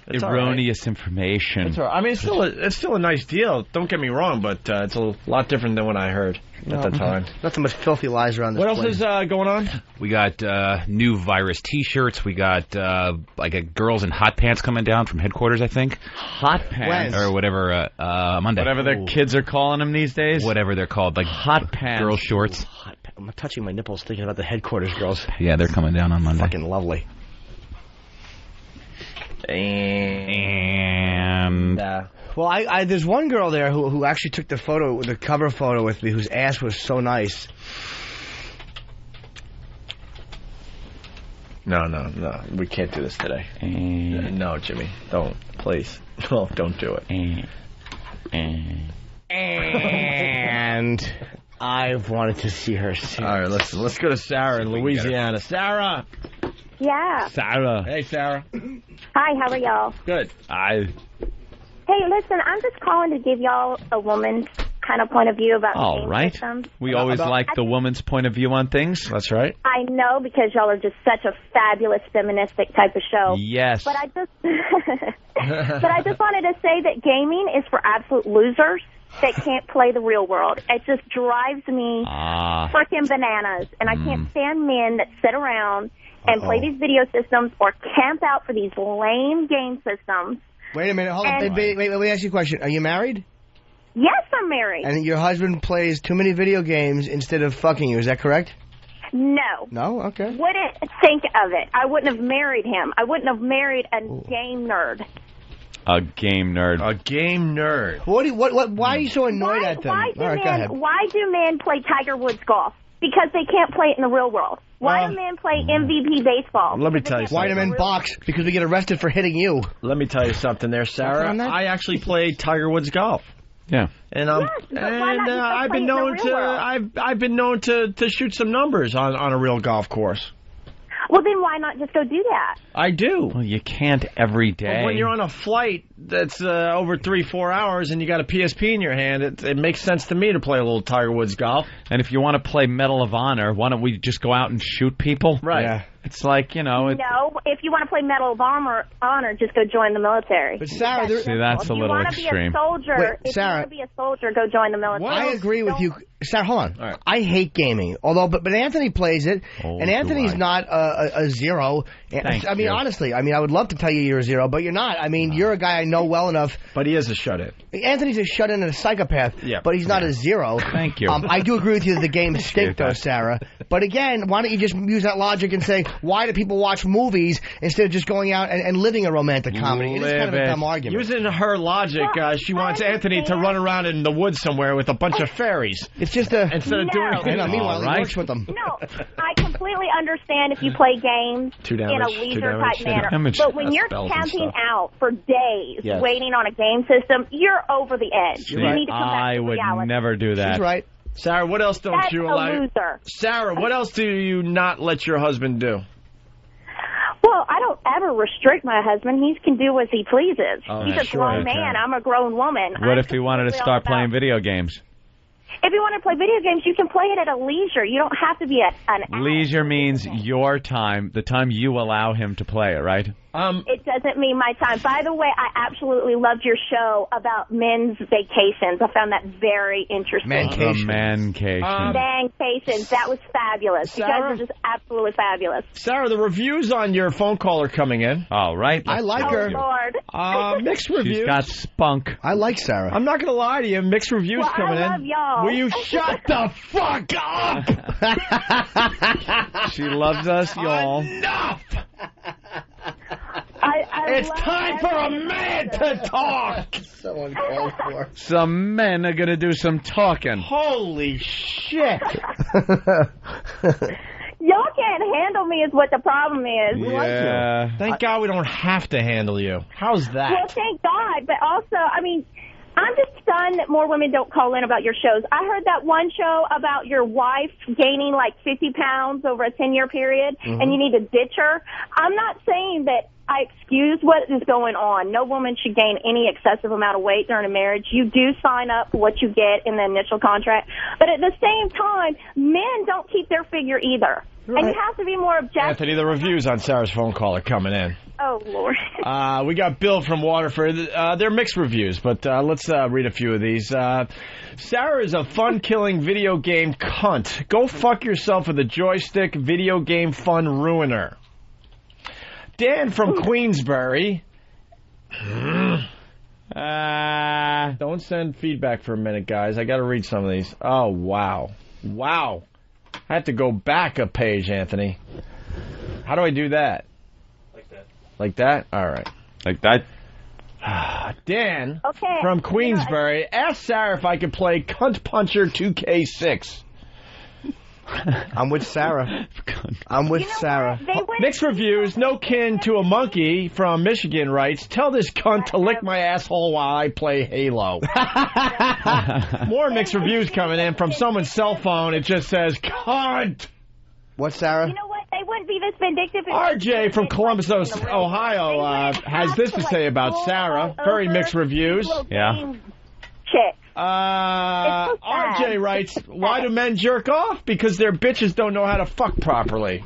It's all right. Erroneous information. It's all right. I mean, it's still a nice deal. Don't get me wrong, but it's a lot different than what I heard at the time. Not so much filthy lies around this What else place. is going on? We got new virus T-shirts. We got like a girls in hot pants coming down from headquarters, I think. Hot pants? Or whatever. Monday. Whatever their kids are calling them these days? Whatever they're called, like hot pants. girl shorts. I'm touching my nipples thinking about the headquarters girls. Yeah, they're coming down on Monday. Fucking lovely. And well, I there's one girl there who actually took the cover photo with me, whose ass was so nice. No, we can't do this today. No, Jimmy, don't, please. No, don't do it. And I've wanted to see her soon. All right, let's go to Sarah in Louisiana. Sarah. Yeah. Sarah. Hey, Sarah. Hi, how are y'all? Good. Hey, listen, I'm just calling to give y'all a woman's kind of point of view about All game right. systems. We always like the woman's point of view on things. That's right. I know, because y'all are just such a fabulous feministic type of show. Yes. But I just wanted to say that gaming is for absolute losers that can't play the real world. It just drives me freaking bananas. And I can't stand men that sit around and play these video systems or camp out for these lame game systems. Wait a minute, hold on. Wait, let me ask you a question. Are you married? Yes, I'm married. And your husband plays too many video games instead of fucking you, is that correct? No. No? Okay. Wouldn't think of it. I wouldn't have married him. I wouldn't have married a game nerd. A game nerd. A game nerd. Why are you so annoyed at them? Why All right, go ahead. do men play Tiger Woods golf? Because they can't play it in the real world. Why do men play MVP baseball? Let me tell you something. Why do men box? Because we get arrested for hitting you. Let me tell you something there, Sarah. I actually played Tiger Woods golf. Yeah. And but why not just go I've play been it in the known real to world? I've been known to shoot some numbers on a real golf course. Well, then why not just go do that? I do. Well, you can't every day. But when you're on a flight that's over 3-4 hours and you got a PSP in your hand, it makes sense to me to play a little Tiger Woods golf. And if you want to play Medal of Honor, why don't we just go out and shoot people? Right. Yeah. It's like, you know... No, if you want to play Medal of Honor, just go join the military. But Sarah, See, that's a little extreme. If you want to be a soldier, Wait, Sarah, if you want to be a soldier, go join the military. I agree with you. Sarah, hold on. Right. I hate gaming. But Anthony plays it, and Anthony's not a zero. Thank you. Honestly, I would love to tell you you're a zero, but you're not. You're a guy I know well enough. But he is a shut-in. Anthony's a shut-in and a psychopath, but he's not a zero. Thank you. I do agree with you that the games stink, though, Sarah. But again, why don't you just use that logic and say, why do people watch movies instead of just going out and living a romantic comedy? It is kind of a dumb argument. Using her logic, she wants Anthony to run around in the woods somewhere with a bunch of fairies. It's just instead of doing anything. Meanwhile, he works with them. No, I completely understand if you play games in a leisure-type manner. But when you're camping out for days waiting on a game system, you're over the edge. You need to come back to reality. I would never do that. She's right. Sarah, what else don't That's you a allow? loser. Sarah, what else do you not let your husband do? Well, I don't ever restrict my husband. He can do as he pleases. He's a grown man. I'm a grown woman. What if he wanted to start playing video games? If you want to play video games, you can play it at a leisure. You don't have to be at an Leisure means your time, the time you allow him to play it, right? It doesn't mean my time. By the way, I absolutely loved your show about men's vacations. I found that very interesting. Mancations. Mancations. That was fabulous. You guys are just absolutely fabulous. Sarah, the reviews on your phone call are coming in. All right. I like her. Lord. Mixed reviews. She's got spunk. I like Sarah. I'm not going to lie to you. Mixed reviews coming in. I love y'all. Will you shut the fuck up? She loves us, y'all. Enough! It's time for a man to talk. Someone called for. Some men are going to do some talking. Holy shit. Y'all can't handle me is what the problem is. We like you. Thank God we don't have to handle you. How's that? Well, thank God. But also, I'm just stunned that more women don't call in about your shows. I heard that one show about your wife gaining like 50 pounds over a 10-year period, and you need to ditch her. I'm not saying that I excuse what is going on. No woman should gain any excessive amount of weight during a marriage. You do sign up for what you get in the initial contract. But at the same time, men don't keep their figure either. Right. And you have to be more objective. Anthony, the reviews on Sarah's phone call are coming in. Oh, Lord. We got Bill from Waterford. They're mixed reviews, but let's read a few of these. Sarah is a fun-killing video game cunt. Go fuck yourself with a joystick video game fun ruiner. Dan from Queensbury. Don't send feedback for a minute, guys. I got to read some of these. Oh, wow. Wow. I have to go back a page, Anthony. How do I do that? Like that? All right. Like that? Dan from Queensbury asked Sarah if I could play Cunt Puncher 2K6. I'm with Sarah. I'm with Sarah. Mixed reviews. No kin to a monkey from Michigan writes, tell this cunt to lick my asshole while I play Halo. More mixed reviews coming in from someone's cell phone. It just says, cunt. What, Sarah? You know what? They wouldn't be this vindictive. RJ from Columbus, Ohio has this to say about Sarah. Very mixed reviews. Yeah. Chick. RJ writes, why do men jerk off? Because their bitches don't know how to fuck properly.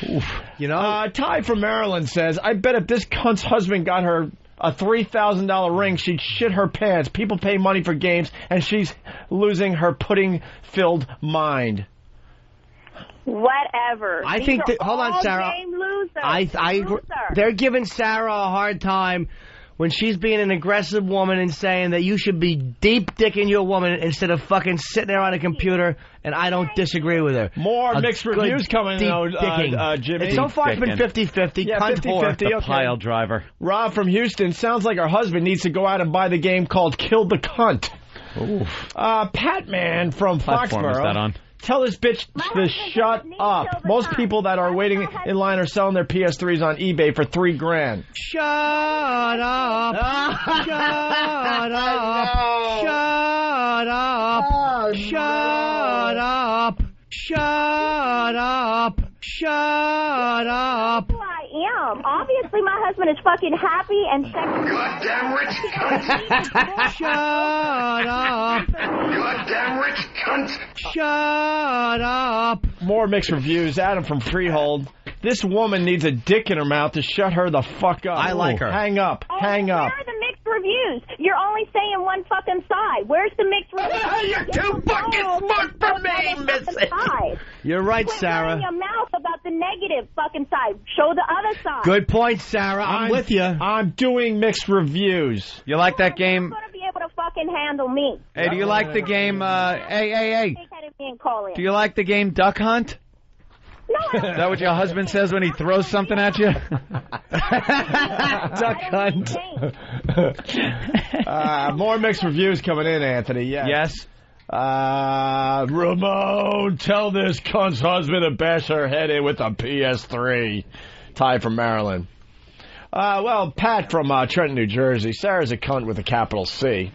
Oof. You know? Ty from Maryland says, I bet if this cunt's husband got her a $3,000 ring, she'd shit her pants. People pay money for games, and she's losing her pudding-filled mind. Whatever. I think that, hold on, Sarah. They're giving Sarah a hard time when she's being an aggressive woman and saying that you should be deep dicking your woman instead of fucking sitting there on a computer, and I don't disagree with her. More mixed reviews coming in, Jimmy. So far it's been 50-50. Yeah, 50-50. The pile driver. Rob from Houston, sounds like her husband needs to go out and buy the game called Kill the Cunt. Pat Man from Foxborough. Is that on? Tell this bitch to shut up. Most people that are waiting in line are selling their PS3s on eBay for $3,000. Shut up. Shut up. Shut up. Shut up. Shut up. Shut up. I am. Obviously, my husband is fucking happy and sexy. Goddamn rich cunt. Shut up. Goddamn rich cunt. Shut up. More mixed reviews. Adam from Freehold. This woman needs a dick in her mouth to shut her the fuck up. I like her. Hang up. Hang up. Where are the mixed reviews? You're only saying one fucking side. Where's the mixed reviews? You're too fucking smart for me, Missy. You're right, Sarah. Your mouth about the negative fucking side. Show the other side. Good point, Sarah. I'm with you. I'm doing mixed reviews. You like that game? You're going to be able to fucking handle me. Hey, do you like the game? Hey. Do you like the game Duck Hunt? No. Is that what your husband says when he throws something at you? Duck Hunt. More mixed reviews coming in, Anthony. Yes. Ramon, tell this cunt's husband to bash her head in with a PS3. Ty from Maryland. Pat from Trenton, New Jersey. Sarah's a cunt with a capital C.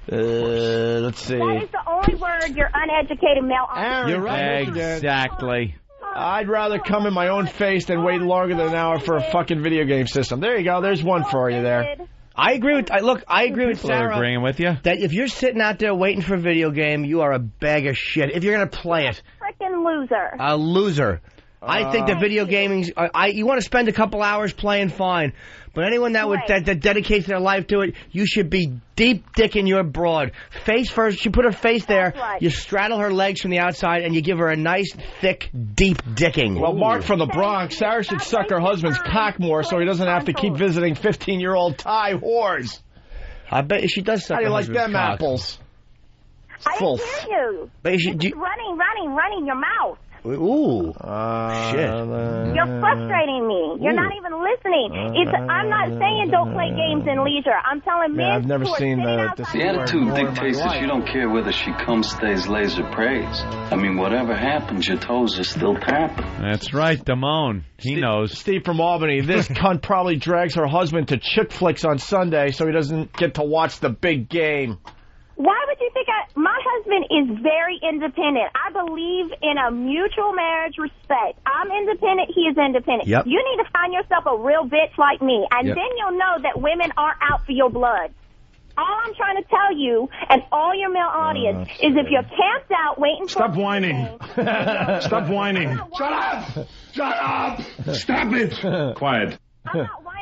Let's see. That is the only word your uneducated male. You're right. Exactly. I'd rather come in my own face than wait longer than an hour for a fucking video game system. There you go. There's one for you there. I agree with. I agree with Sarah. People are agreeing with you. That if you're sitting out there waiting for a video game, you are a bag of shit. If you're gonna play it, freaking loser. A loser. I think the video gaming. You want to spend a couple hours playing, fine. But anyone that dedicates their life to it, you should be deep dicking your broad. Face first. You put her face there. Right. You straddle her legs from the outside, and you give her a nice, thick, deep dicking. Well, Mark from the Bronx, Sarah should suck her husband's cock more so he doesn't have to keep visiting 15-year-old Thai whores. I bet she does suck her husband's cock. How do you like them cock. apples? I didn't hear you. But running your mouth. Ooh. Shit. You're frustrating me. You're not even listening. I'm not saying don't play games in leisure. I'm telling men I've never seen the attitude dictates that you don't care whether she comes, stays, lays, or prays. I mean, whatever happens, your toes are still tapping. That's right, Damone. He knows. Steve from Albany. This cunt probably drags her husband to chick flicks on Sunday so he doesn't get to watch the big game. Why would you think my husband is very independent. I believe in a mutual marriage respect. I'm independent, he is independent. Yep. You need to find yourself a real bitch like me, and Yep. then you'll know that women aren't out for your blood. All I'm trying to tell you, and all your male audience, is if you're camped out waiting for... Stop whining. Stop whining. Shut up! Shut up! Stop it! Quiet.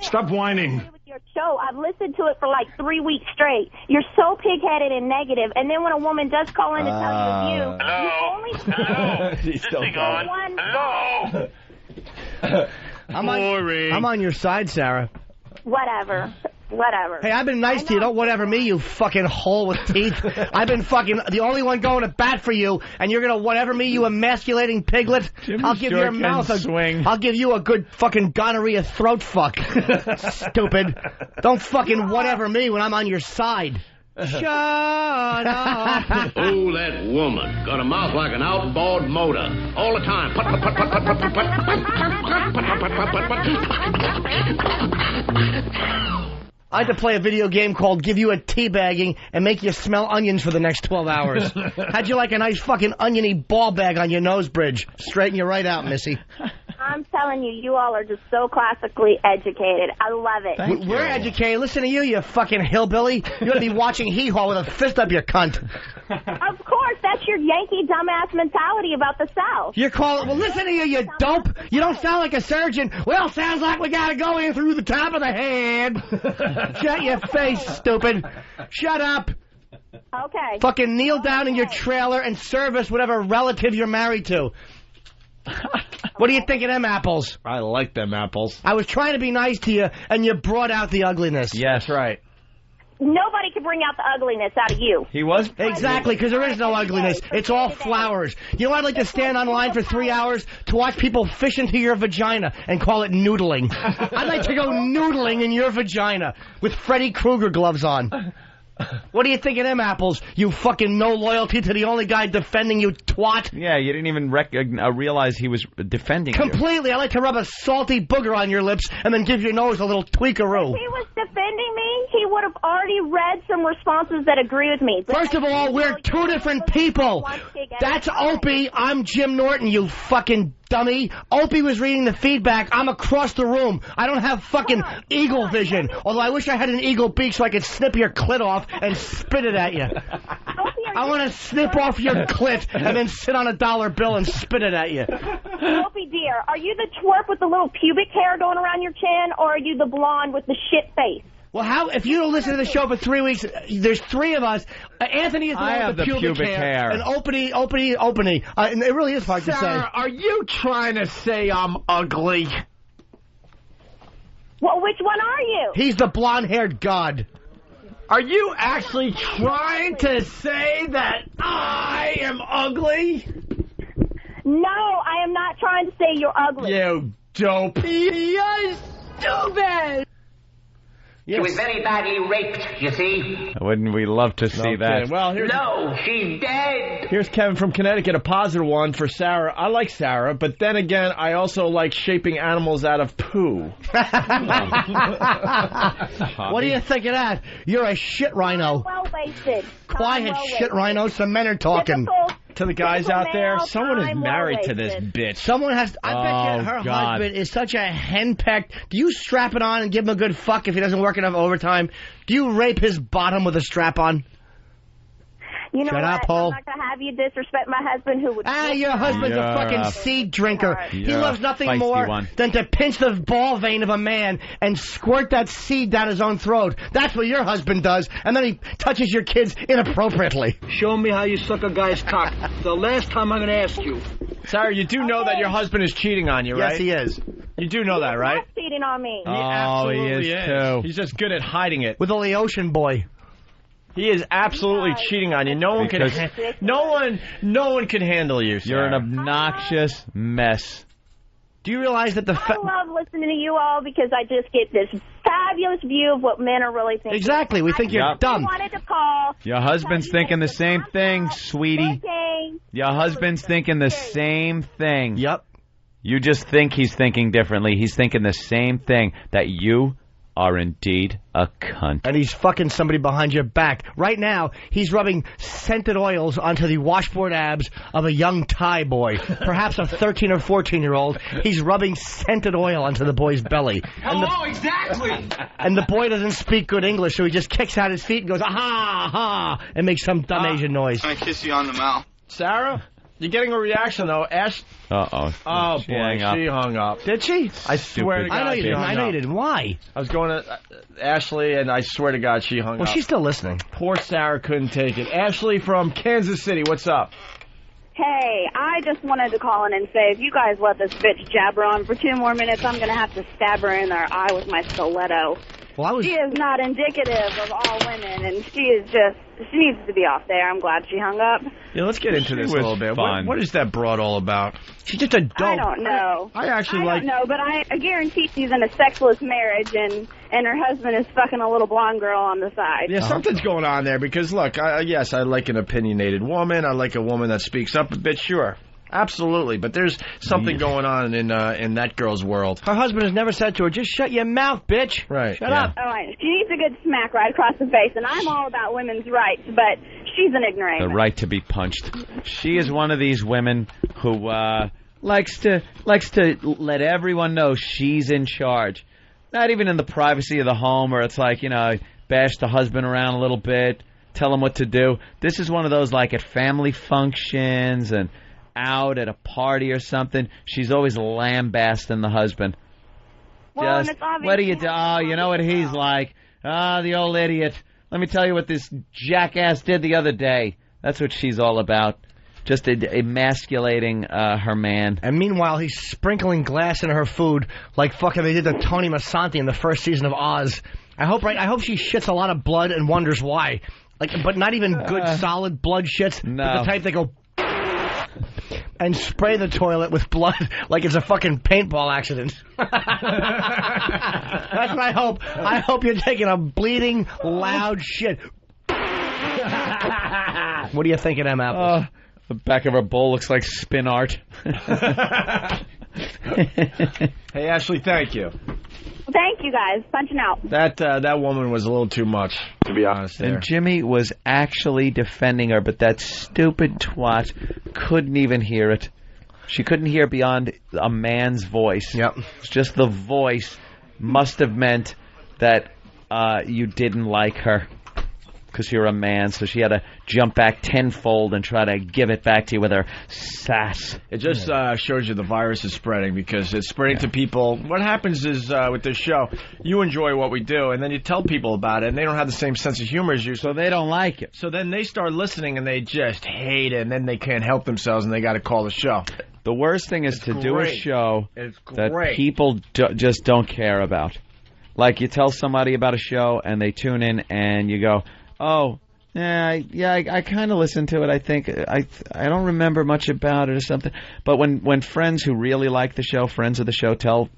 Stop whining. Your show, I've listened to it for like 3 weeks straight. You're so pig-headed and negative, and then when a woman does call in to tell you a view, you only... He's still going. I'm on your side, Sarah. Whatever. Hey, I've been nice to you. Don't whatever me, you fucking hole with teeth. I've been fucking the only one going to bat for you, and you're gonna whatever me, you emasculating piglet. I'll give your mouth a swing. I'll give you a good fucking gonorrhea throat fuck. Stupid. Don't fucking whatever me when I'm on your side. Shut up. Oh, that woman. Got a mouth like an outboard motor. All the time. Put, put, put, put, put, put, put, put, I had to play a video game called Give You a Teabagging and make you smell onions for the next 12 hours. How'd you like a nice fucking oniony ball bag on your nose bridge? Straighten you right out, Missy. I'm telling you, you all are just so classically educated. I love it. We're educated. Listen to you fucking hillbilly. You're going to be watching Hee-Haw with a fist up your cunt. Of course, that's your Yankee dumbass mentality about the South. You're calling... Well, listen to you dope. You don't sound like a surgeon. Well, sounds like we got to go in through the top of the head. Shut your face, stupid. Shut up. Okay. Fucking kneel down in your trailer and service whatever relative you're married to. What do you think of them apples? I like them apples. I was trying to be nice to you, and you brought out the ugliness. Yes, right. Nobody can bring out the ugliness out of you. He was? Exactly, because there is no ugliness. It's all flowers. You know, I'd like to stand online for 3 hours to watch people fish into your vagina and call it noodling. I'd like to go noodling in your vagina with Freddy Krueger gloves on. What do you think of them apples? You fucking no loyalty to the only guy defending you, twat. Yeah, you didn't even realize he was defending you. Completely. I like to rub a salty booger on your lips and then give your nose a little tweakaroo. If he was defending me, he would have already read some responses that agree with me. First of all, we're two different people. That's Opie. I'm Jim Norton, you fucking dummy. Opie was reading the feedback. I'm across the room. I don't have fucking eagle vision. Although I wish I had an eagle beak so I could snip your clit off and spit it at you. I want to snip off your clit and then sit on a dollar bill and spit it at you. Opie dear, are you the twerp with the little pubic hair going around your chin, or are you the blonde with the shit face? Well, how? If you don't listen to the show for 3 weeks, there's three of us. Anthony is the one with the pubic hair. And Opie. And it really is hard to say. Sarah, are you trying to say I'm ugly? Well, which one are you? He's the blonde-haired god. Are you actually trying to say that I am ugly? No, I am not trying to say you're ugly. You dope. You're stupid. She was very badly raped, you see. Wouldn't we love to see that? Well, No, she's dead. Here's Kevin from Connecticut, a positive one for Sarah. I like Sarah, but then again, I also like shaping animals out of poo. What do you think of that? You're a shit rhino. Well-wasted. Quiet, shit rhino. Some men are talking. To the guys out there, someone is married to this bitch. Someone has... I bet you her husband is such a henpecked... Do you strap it on and give him a good fuck if he doesn't work enough overtime? Do you rape his bottom with a strap on? You know Shut what? up, Paul. I'm not going to have you disrespect my husband who would... Your husband's a fucking seed drinker. He loves nothing more than to pinch the ball vein of a man and squirt that seed down his own throat. That's what your husband does, and then he touches your kids inappropriately. Show me how you suck a guy's cock. The last time I'm going to ask you. Sarah, you do know that your husband is cheating on you, right? Yes, he is. You do know that, right? He's cheating on me. He absolutely he is, too. He's just good at hiding it. With a Laotian boy. He is absolutely cheating on you. No one can handle you, Sarah. You're an obnoxious mess. Do you realize that I love listening to you all because I just get this fabulous view of what men are really thinking. Exactly. We think you're dumb. I wanted to call. Your husband's thinking the same thing, sweetie. Your husband's thinking the same thing. Yep. You just think he's thinking differently. He's thinking the same thing, that you are indeed a cunt. And he's fucking somebody behind your back. Right now, he's rubbing scented oils onto the washboard abs of a young Thai boy. Perhaps a 13 or 14-year-old. He's rubbing scented oil onto the boy's belly. Hello, exactly. And the boy doesn't speak good English, so he just kicks out his feet and goes, aha, aha, and makes some dumb Asian noise. I kiss you on the mouth. Sarah? You're getting a reaction, though. Ash. Uh-oh. Oh, boy. She hung up. Did she? I swear to God. I know you didn't. Why? I was going to Ashley, and I swear to God, she hung up. Well, she's still listening. Poor Sarah couldn't take it. Ashley from Kansas City, what's up? Hey, I just wanted to call in and say, if you guys let this bitch jabber on for 2 more minutes, I'm going to have to stab her in her eye with my stiletto. Well, She is not indicative of all women, and she needs to be off there. I'm glad she hung up. Yeah, let's get into this a little bit. What is that broad all about? She's just a dope. I don't know. I don't know, but I guarantee she's in a sexless marriage, and her husband is fucking a little blonde girl on the side. Yeah, something's going on there, because, look, yes, I like an opinionated woman. I like a woman that speaks up a bit, sure. Absolutely, but there's something going on in that girl's world. Her husband has never said to her, just shut your mouth, bitch. Right. Shut up. Oh, I know. She needs a good smack right across the face, and I'm all about women's rights, but she's an ignoramus. The right to be punched. She is one of these women who likes to let everyone know she's in charge. Not even in the privacy of the home, where it's like, bash the husband around a little bit, tell him what to do. This is one of those, like, at family functions and out at a party or something, she's always lambasting the husband. Well, Just, what do you do? Oh, you know what he's like. The old idiot. Let me tell you what this jackass did the other day. That's what she's all about. Just emasculating her man. And meanwhile, he's sprinkling glass in her food like fucking they did to Tony Masanti in the first season of Oz. I hope she shits a lot of blood and wonders why. But not even good, solid blood shits. No. But the type that go and spray the toilet with blood like it's a fucking paintball accident. That's what I hope. I hope you're taking a bleeding, loud shit. What are you thinking, M. Apples? The back of her bowl looks like spin art. Hey, Ashley, thank you. Thank you, guys. Punching out. That woman was a little too much, to be honest. There. And Jimmy was actually defending her, but that stupid twat couldn't even hear it. She couldn't hear beyond a man's voice. Yep. It's just the voice must have meant that you didn't like her because you're a man, so she had to jump back tenfold and try to give it back to you with her sass. It just shows you the virus is spreading, because it's spreading to people. What happens is, with this show, you enjoy what we do, and then you tell people about it, and they don't have the same sense of humor as you, so they don't like it. So then they start listening, and they just hate it, and then they can't help themselves, and they got to call the show. The worst thing is to do a show that great. people just don't care about. Like, you tell somebody about a show, and they tune in, and you go, oh, I kind of listened to it. I think I don't remember much about it or something. But when friends who really like the show, friends of the show, tell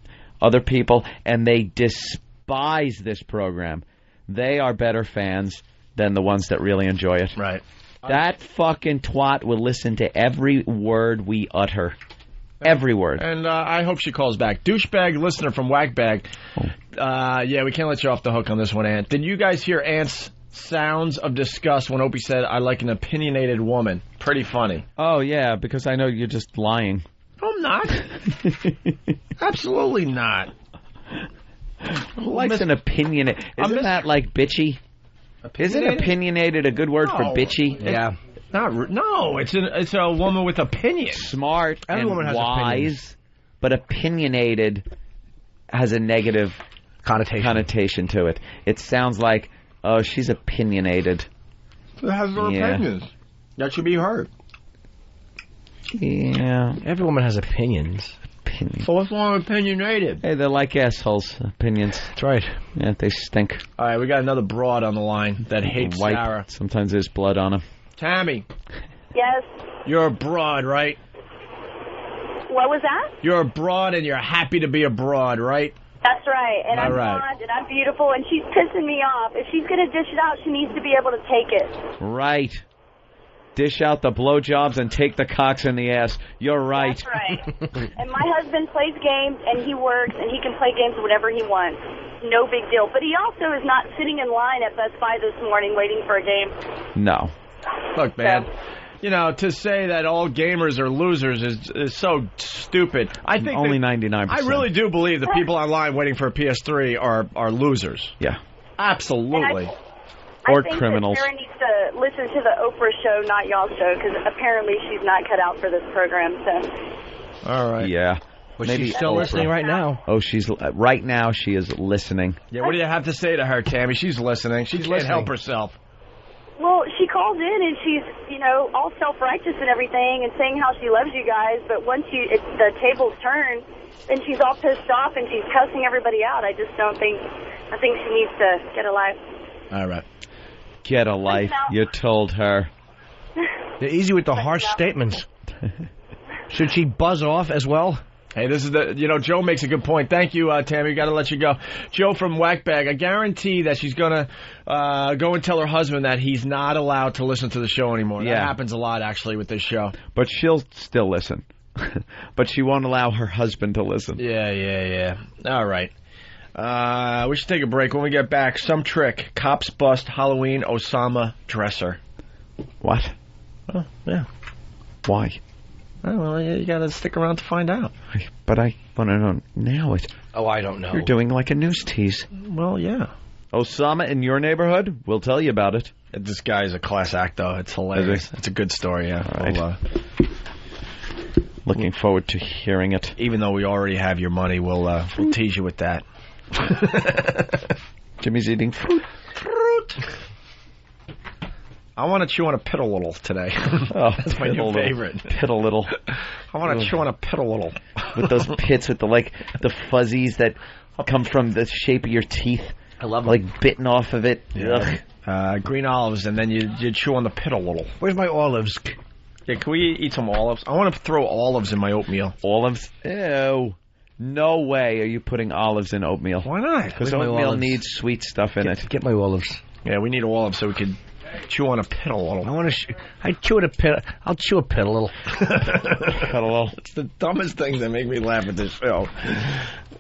other people, and they despise this program, they are better fans than the ones that really enjoy it. Right. That fucking twat will listen to every word we utter. Every word. And I hope she calls back. Douchebag listener from Whackbag. Yeah, we can't let you off the hook on this one, Ant. Did you guys hear Ant's sounds of disgust when Opie said, I like an opinionated woman? Pretty funny. Oh, yeah, because I know you're just lying. I'm not. Absolutely not. Who likes an opinionated? Isn't that like bitchy? Isn't opinionated a good word for bitchy? Yeah. No, it's a woman with opinion. Smart Every and woman has wise, opinions. but opinionated has a negative connotation to it. It sounds like, oh, she's opinionated. It has her opinions. That should be heard. Yeah. Every woman has opinions. So what's wrong with opinionated? Hey, they're like assholes. Opinions. That's right. Yeah, they stink. All right, we got another broad on the line that hates White. Sarah. Sometimes there's blood on them. Tammy. Yes. You're a broad, right? What was that? You're a broad and you're happy to be a broad, right? That's right. And All I'm right. blonde and I'm beautiful and she's pissing me off. If she's going to dish it out, she needs to be able to take it. Right. Dish out the blowjobs and take the cocks in the ass. You're right. That's right. And my husband plays games and he works and he can play games whenever he wants. No big deal. But he also is not sitting in line at Best Buy this morning waiting for a game. No. Look, man. You know, to say that all gamers are losers is so stupid. I think only 99%. I really do believe the people online waiting for a PS3 are losers. Yeah. Absolutely. Or I think criminals. that Sarah needs to listen to the Oprah show, not y'all's show, because apparently she's not cut out for this program. So. All right. Yeah. But Maybe she's still Oprah. listening right now. Oh, she's right now. She is listening. Yeah. What do you have to say to her, Tammy? She's listening. She can't help herself. Well, she calls in and she's, you know, all self-righteous and everything and saying how she loves you guys, but once the tables turn, then she's all pissed off and she's cussing everybody out. I think she needs to get a life. All right. Get a life. You told her. They're easy with the harsh statements. Should she buzz off as well? Hey, this is Joe makes a good point. Thank you, Tammy. Got to let you go. Joe from Whackbag, I guarantee that she's going to go and tell her husband that he's not allowed to listen to the show anymore. Yeah. That happens a lot, actually, with this show. But she'll still listen. But she won't allow her husband to listen. Yeah. All right. We should take a break. When we get back, some trick. Cops bust Halloween Osama dresser. What? Oh, yeah. Why? Oh, well, you got to stick around to find out. But I want to know now. Oh, I don't know. You're doing like a news tease. Well, yeah. Osama in your neighborhood? We'll tell you about it. This guy is a class act, though. It's hilarious. It's a good story, yeah. All right. Looking forward to hearing it. Even though we already have your money, we'll tease you with that. Jimmy's eating fruit. I want to chew on a piddle-little today. Oh, that's my new favorite. Piddle-little. I want to chew on a piddle-little. With those pits with the fuzzies that come from the shape of your teeth. I love them. Like bitten off of it. Yeah. Green olives, and then you chew on the piddle-little. Where's my olives? Yeah, can we eat some olives? I want to throw olives in my oatmeal. Olives? Ew. No way are you putting olives in oatmeal. Why not? Because oatmeal needs sweet stuff in it. Get my olives. Yeah, we need olives so we could chew on a piddle-little. I want to. I'll chew a piddle-little. Piddle-little. It's the dumbest things that make me laugh at this show.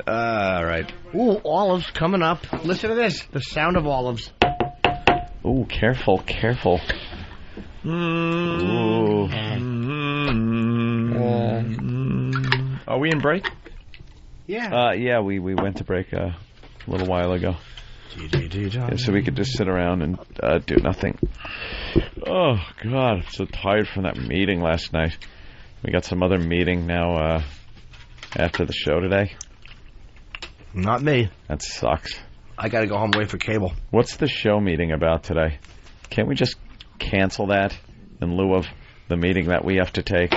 All right. Ooh, olives coming up. Listen to this. The sound of olives. Ooh, careful. Ooh. Are we in break? Yeah. Yeah, we went to break a little while ago. Yeah, so we could just sit around and do nothing. Oh, God, I'm so tired from that meeting last night. We got some other meeting now after the show today. Not me. That sucks. I got to go home and wait for cable. What's the show meeting about today? Can't we just cancel that in lieu of the meeting that we have to take?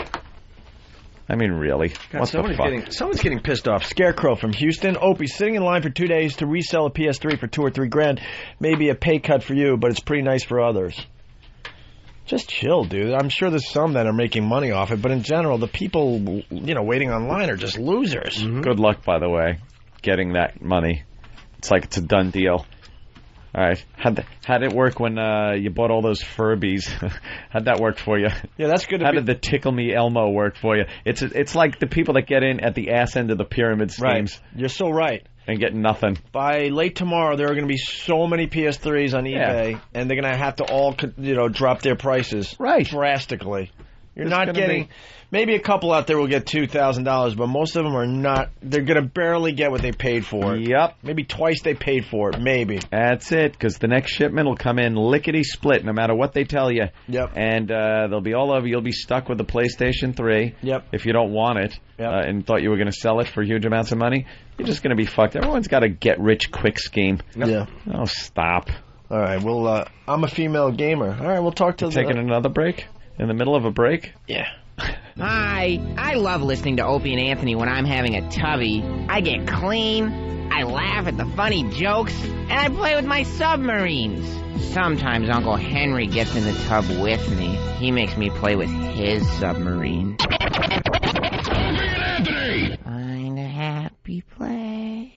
I mean, really? God, what the fuck? Someone's getting pissed off. Scarecrow from Houston. Opie, sitting in line for 2 days to resell a PS3 for $2 or $3 grand may be a pay cut for you, but it's pretty nice for others. Just chill, dude. I'm sure there's some that are making money off it, but in general, the people, waiting online are just losers. Mm-hmm. Good luck, by the way, getting that money. It's like it's a done deal. All right. How'd it work when you bought all those Furbies? How'd that work for you? Yeah, that's good. How did the Tickle Me Elmo work for you? It's like the people that get in at the ass end of the pyramid schemes. Right. You're so right. And get nothing. By late tomorrow, there are going to be so many PS3s on eBay, and they're going to have to all, drop their prices drastically. You're not getting... Maybe a couple out there will get $2,000, but most of them are not. They're going to barely get what they paid for it. Yep. Maybe twice they paid for it, maybe. That's it, because the next shipment will come in lickety-split, no matter what they tell you. Yep. And they'll be all over. You'll be stuck with the PlayStation 3 if you don't want it and thought you were going to sell it for huge amounts of money. You're just going to be fucked. Everyone's got a get-rich-quick scheme. Yeah. Oh, stop. All right, well, I'm a female gamer. All right, we'll talk to Taking another break? In the middle of a break? Yeah. Hi, I love listening to Opie and Anthony when I'm having a tubby. I get clean, I laugh at the funny jokes, and I play with my submarines. Sometimes Uncle Henry gets in the tub with me. He makes me play with his submarine. Anthony! Find a happy place.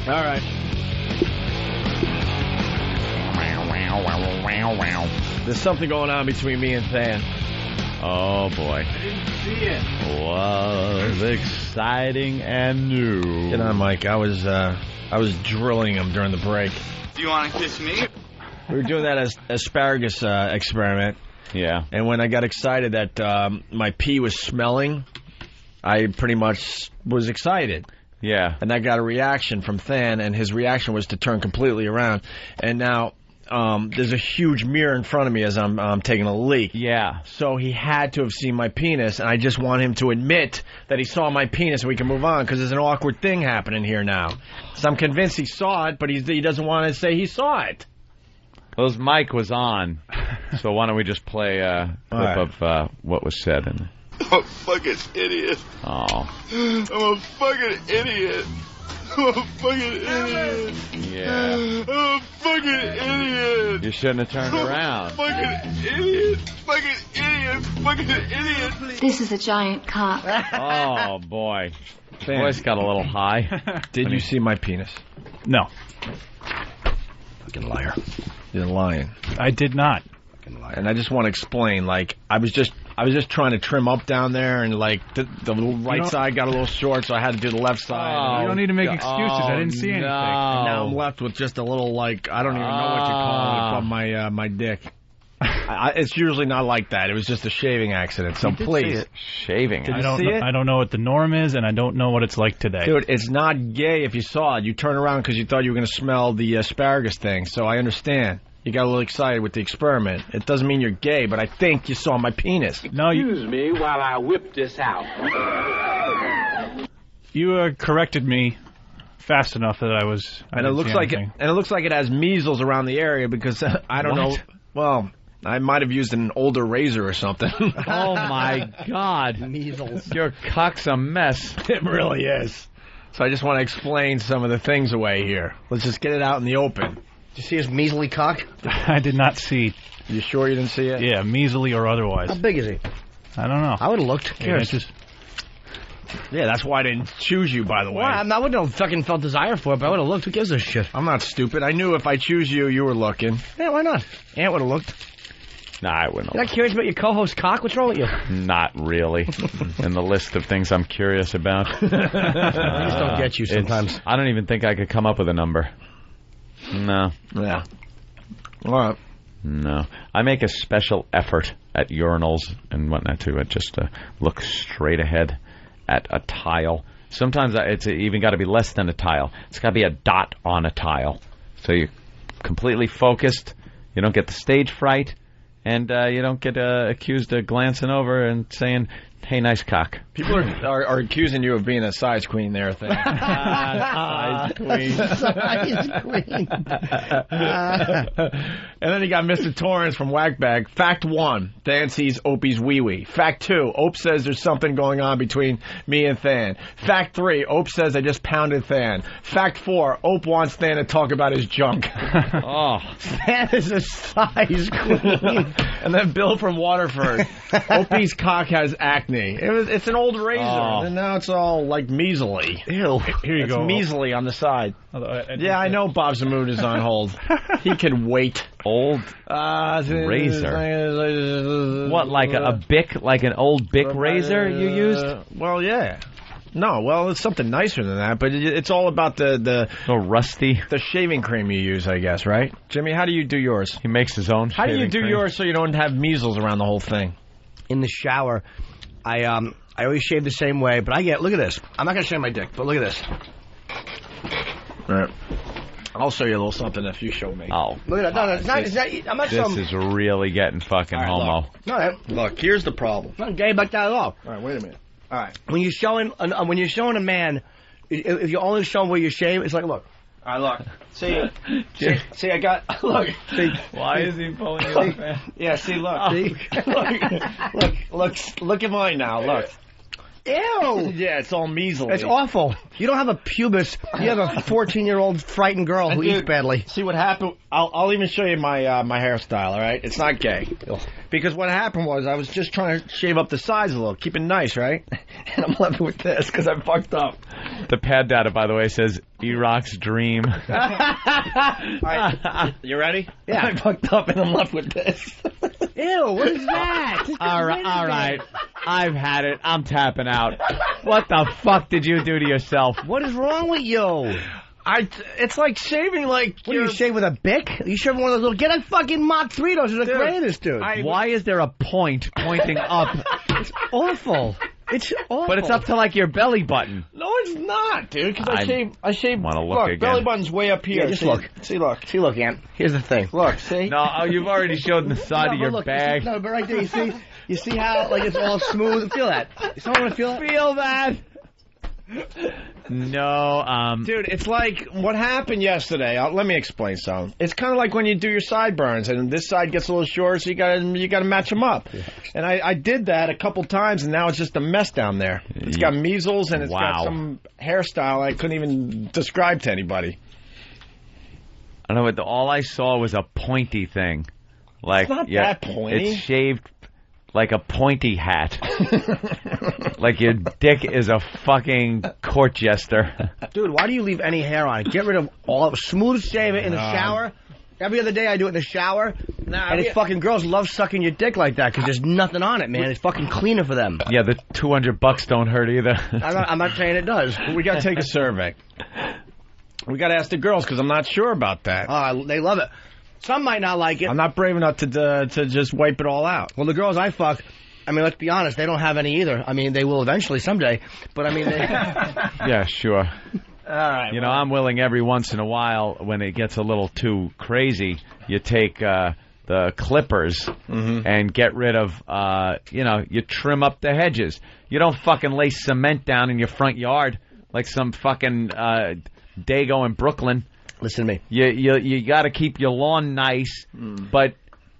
All right. There's something going on between me and Than. Oh, boy. I didn't see it. Was exciting and new. Get on, Mike. I was drilling him during the break. Do you want to kiss me? We were doing that asparagus experiment. Yeah. And when I got excited that my pee was smelling, I pretty much was excited. Yeah. And I got a reaction from Than, and his reaction was to turn completely around. And now there's a huge mirror in front of me as I'm taking a leak. Yeah. So he had to have seen my penis, and I just want him to admit that he saw my penis so we can move on, because there's an awkward thing happening here now. So I'm convinced he saw it, but he doesn't want to say he saw it. Well, his mic was on, so why don't we just play a clip of what was said in I'm a fucking idiot. Oh. I'm a fucking idiot. I'm a fucking idiot. Yeah. I'm a fucking idiot. You shouldn't have turned around. Fucking idiot. Fucking idiot. Fucking idiot. This is a giant cock. Oh, boy. Voice got a little high. Did you see my penis? No. Fucking liar. You're lying. I did not. Fucking liar. And I just want to explain, like, I was just trying to trim up down there, and like the right side got a little short, so I had to do the left side. You don't need to make excuses. I didn't see anything. And now I'm left with just a little, like, I don't even know what you call it from my dick. It's usually not like that. It was just a shaving accident. So please, shaving. I don't know what the norm is, and I don't know what it's like today. Dude, it's not gay if you saw it. You turn around because you thought you were going to smell the asparagus thing. So I understand. You got a little excited with the experiment. It doesn't mean you're gay, but I think you saw my penis. No, Excuse me while I whip this out. You corrected me fast enough that I was. And it looks like it has measles around the area because I don't know. Well, I might have used an older razor or something. Oh my God, measles! Your cock's a mess. It really is. So I just want to explain some of the things away here. Let's just get it out in the open. Did you see his measly cock? I did not see. You sure you didn't see it? Yeah, measly or otherwise. How big is he? I don't know. I would have looked. Yeah, that's why I didn't choose you, by the way. Well, I wouldn't have fucking felt desire for it, but I would have looked. Who gives a shit? I'm not stupid. I knew if I choose you, you were looking. Yeah, why not? Ant would have looked. Nah, I wouldn't. You're not curious about your co-host cock? What's wrong with you? Not really. In the list of things I'm curious about. I just don't get you sometimes. I don't even think I could come up with a number. No. Yeah. All right. No. I make a special effort at urinals and whatnot to just look straight ahead at a tile. Sometimes it's even got to be less than a tile. It's got to be a dot on a tile. So you're completely focused. You don't get the stage fright. And you don't get accused of glancing over and saying, hey, nice cock. People are accusing you of being a size queen there, Thing. Size queen. Size queen. And then you got Mr. Torrance from Whackbag. Fact 1, Than sees Opie's wee-wee. Fact 2, Ope says there's something going on between me and Than. Fact 3, Ope says I just pounded Than. Fact 4, Ope wants Than to talk about his junk. Oh. Than is a size queen. And then Bill from Waterford. Opie's cock has acne. It's an old razor, and now it's all like measly. Ew. Here you it's go. measly on the side. Yeah, I know Bob Zamoon is on hold. He can wait. Old razor. What, like a Bic, like an old Bic razor you used? Well, yeah. No, well, it's something nicer than that, but it's all about the rusty, the shaving cream you use, I guess, right? Jimmy, how do you do yours? He makes his own. How do you do cream? yours so you don't have measles around the whole thing? In the shower, I always shave the same way, but look at this. I'm not gonna shave my dick, but look at this. All right. I'll show you a little something if you show me. Oh, look at that. No, it's not. I'm not. This is really getting fucking homo. No, look, here's the problem. I'm not gay about that at all. All right, wait a minute. All right. When you're showing a man, if you only show him where you shave, it's like, look. All right, look. See, I got. Look. See. Why is he pulling you up, man? Yeah. See, look. See. Look at mine now. Look. Ew! Yeah, it's all measly. It's awful. You don't have a pubis. You have a 14-year-old frightened girl who eats badly. See what happened? I'll even show you my my hairstyle. All right, it's not gay. Because what happened was I was just trying to shave up the sides a little, keep it nice, right? And I'm left with this because I fucked up. The pad data, by the way, says E-Rock's dream. All right, you ready? Yeah. I fucked up and I'm left with this. Ew, what is that? All right. I've had it. I'm tapping out. What the fuck did you do to yourself? What is wrong with you? It's like shaving like... What, do you shave with a Bic? You shave one of those little... Get a fucking Mach 3. Those are the greatest, dude. Why is there a point pointing up? It's awful. It's awful. But it's up to like your belly button. No, it's not, dude. Because I shave. Want to look again? Belly button's way up here. Yeah, just look. See, look. See, look, Ant. Here's the thing. Look, see? No, you've already showed the side of your look, bag. No, but right there, you see? You see how like it's all smooth? Feel that. Someone want to feel that? Feel that. No, dude, it's like what happened yesterday. Let me explain something. It's kind of like when you do your sideburns, and this side gets a little shorter, so you gotta match them up. Yeah. And I did that a couple times, and now it's just a mess down there. It's got measles, and it's got some hairstyle I couldn't even describe to anybody. I don't know. All I saw was a pointy thing. Like, it's not that pointy. It's shaved like a pointy hat. Like your dick is a fucking court jester. Dude, why do you leave any hair on it? Get rid of all of it. Smooth shave it in the shower. Every other day I do it in the shower. And it's fucking girls love sucking your dick like that because there's nothing on it, man. It's fucking cleaner for them. Yeah, the $200 don't hurt either. I'm not saying it does. We got to take a survey. We got to ask the girls because I'm not sure about that. They love it. Some might not like it. I'm not brave enough to just wipe it all out. Well, the girls I fuck, I mean, let's be honest, they don't have any either. I mean, they will eventually someday, but I mean... They... Yeah, sure. All right. You know, I'm willing every once in a while, when it gets a little too crazy, you take the clippers and get rid of, you trim up the hedges. You don't fucking lay cement down in your front yard like some fucking Dago in Brooklyn. Listen to me. You got to keep your lawn nice, but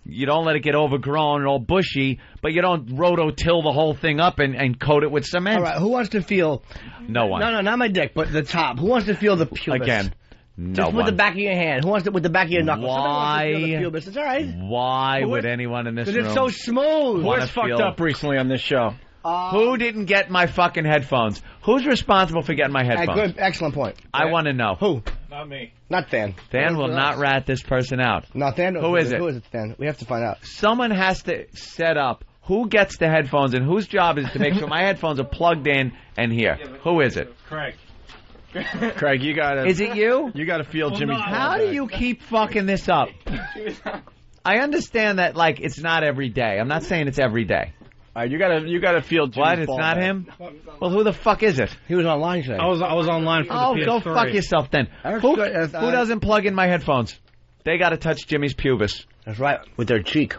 you don't let it get overgrown and all bushy, but you don't rototill the whole thing up and coat it with cement. All right, who wants to feel... No one. No, not my dick, but the top. Who wants to feel the pubis? Again, no Just with the back of your hand. Who wants to with the back of your knuckles? Why? Somebody wants to feel the pubis. It's all right. Why would anyone in this room... Because it's so smooth. Who's fucked up recently on this show? Who didn't get my fucking headphones? Who's responsible for getting my headphones? Good, excellent point. I want to know. Who? Not me. Not Than. Than will not rat this person out. No, Than. Who is it? Who is it, Than? We have to find out. Someone has to set up who gets the headphones and whose job is to make sure my headphones are plugged in and here. Who is it? Craig. Craig, you gotta... Is it you? You gotta feel Jimmy's... How do you keep fucking this up? I understand that, like, it's not every day. I'm not saying it's every day. All right, you gotta feel Jimmy's What? It's not him? Well, who the fuck is it? He was online today. I was online for the PS3. Go fuck yourself then. Who doesn't plug in my headphones? They got to touch Jimmy's pubis. That's right, with their cheek.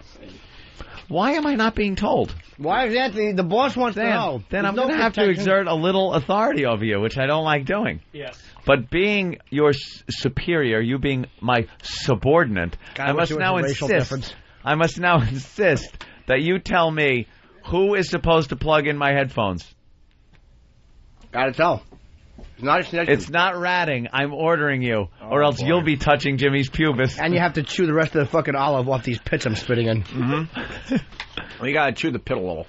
Why am I not being told? Why is Anthony? The boss wants to know. Then I'm going to have to exert a little authority over you, which I don't like doing. Yes. But being your superior, you being my subordinate, I must now insist. I must now insist that you tell me who is supposed to plug in my headphones. Gotta tell. It's not ratting. I'm ordering you, or else you'll be touching Jimmy's pubis. And you have to chew the rest of the fucking olive off these pits I'm spitting in. Well, you gotta chew the pit a little.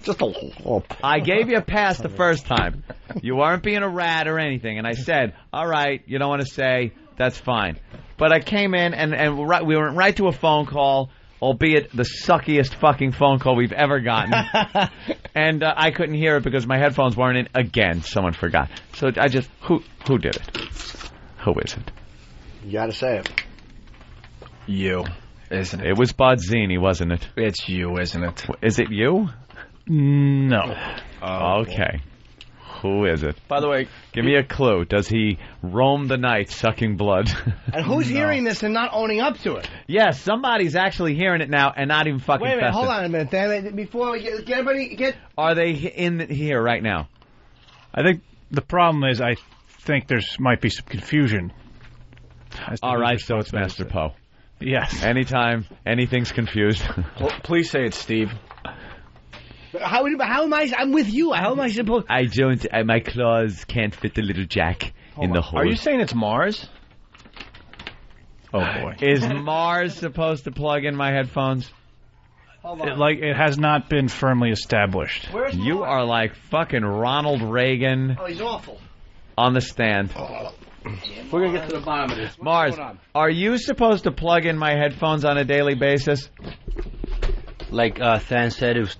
Just a little. I gave you a pass the first time. You weren't being a rat or anything, and I said, all right, you don't want to say, that's fine. But I came in, and we went right to a phone call, albeit the suckiest fucking phone call we've ever gotten. And I couldn't hear it because my headphones weren't in. Again, someone forgot. So I just... Who did it? Who is it? You gotta say it. You, isn't it? It was Bodzini, wasn't it? It's you, isn't it? Is it you? No. Okay. Who is it? By the way, give me a clue. Does he roam the night sucking blood? And who's hearing this and not owning up to it? Yes, somebody's actually hearing it now and not even fucking Wait a minute, festive. hold on a minute, Dan. Before we get everybody... Are they in here right now? I think the problem is I think might be some confusion. All right, so it's Master Poe. Yes. Anytime anything's confused. Please say it's Steve. How am I? I'm with you. How am I supposed? I don't. My claws can't fit the little jack in the hole. Are you saying it's Mars? Oh boy. Is Mars supposed to plug in my headphones? It has not been firmly established. Where's you Mars? are like fucking Ronald Reagan. Oh, he's awful. On the stand. We're gonna get to the bottom of this. What's Mars, going on? are you supposed to plug in my headphones on a daily basis? Like Than said, it was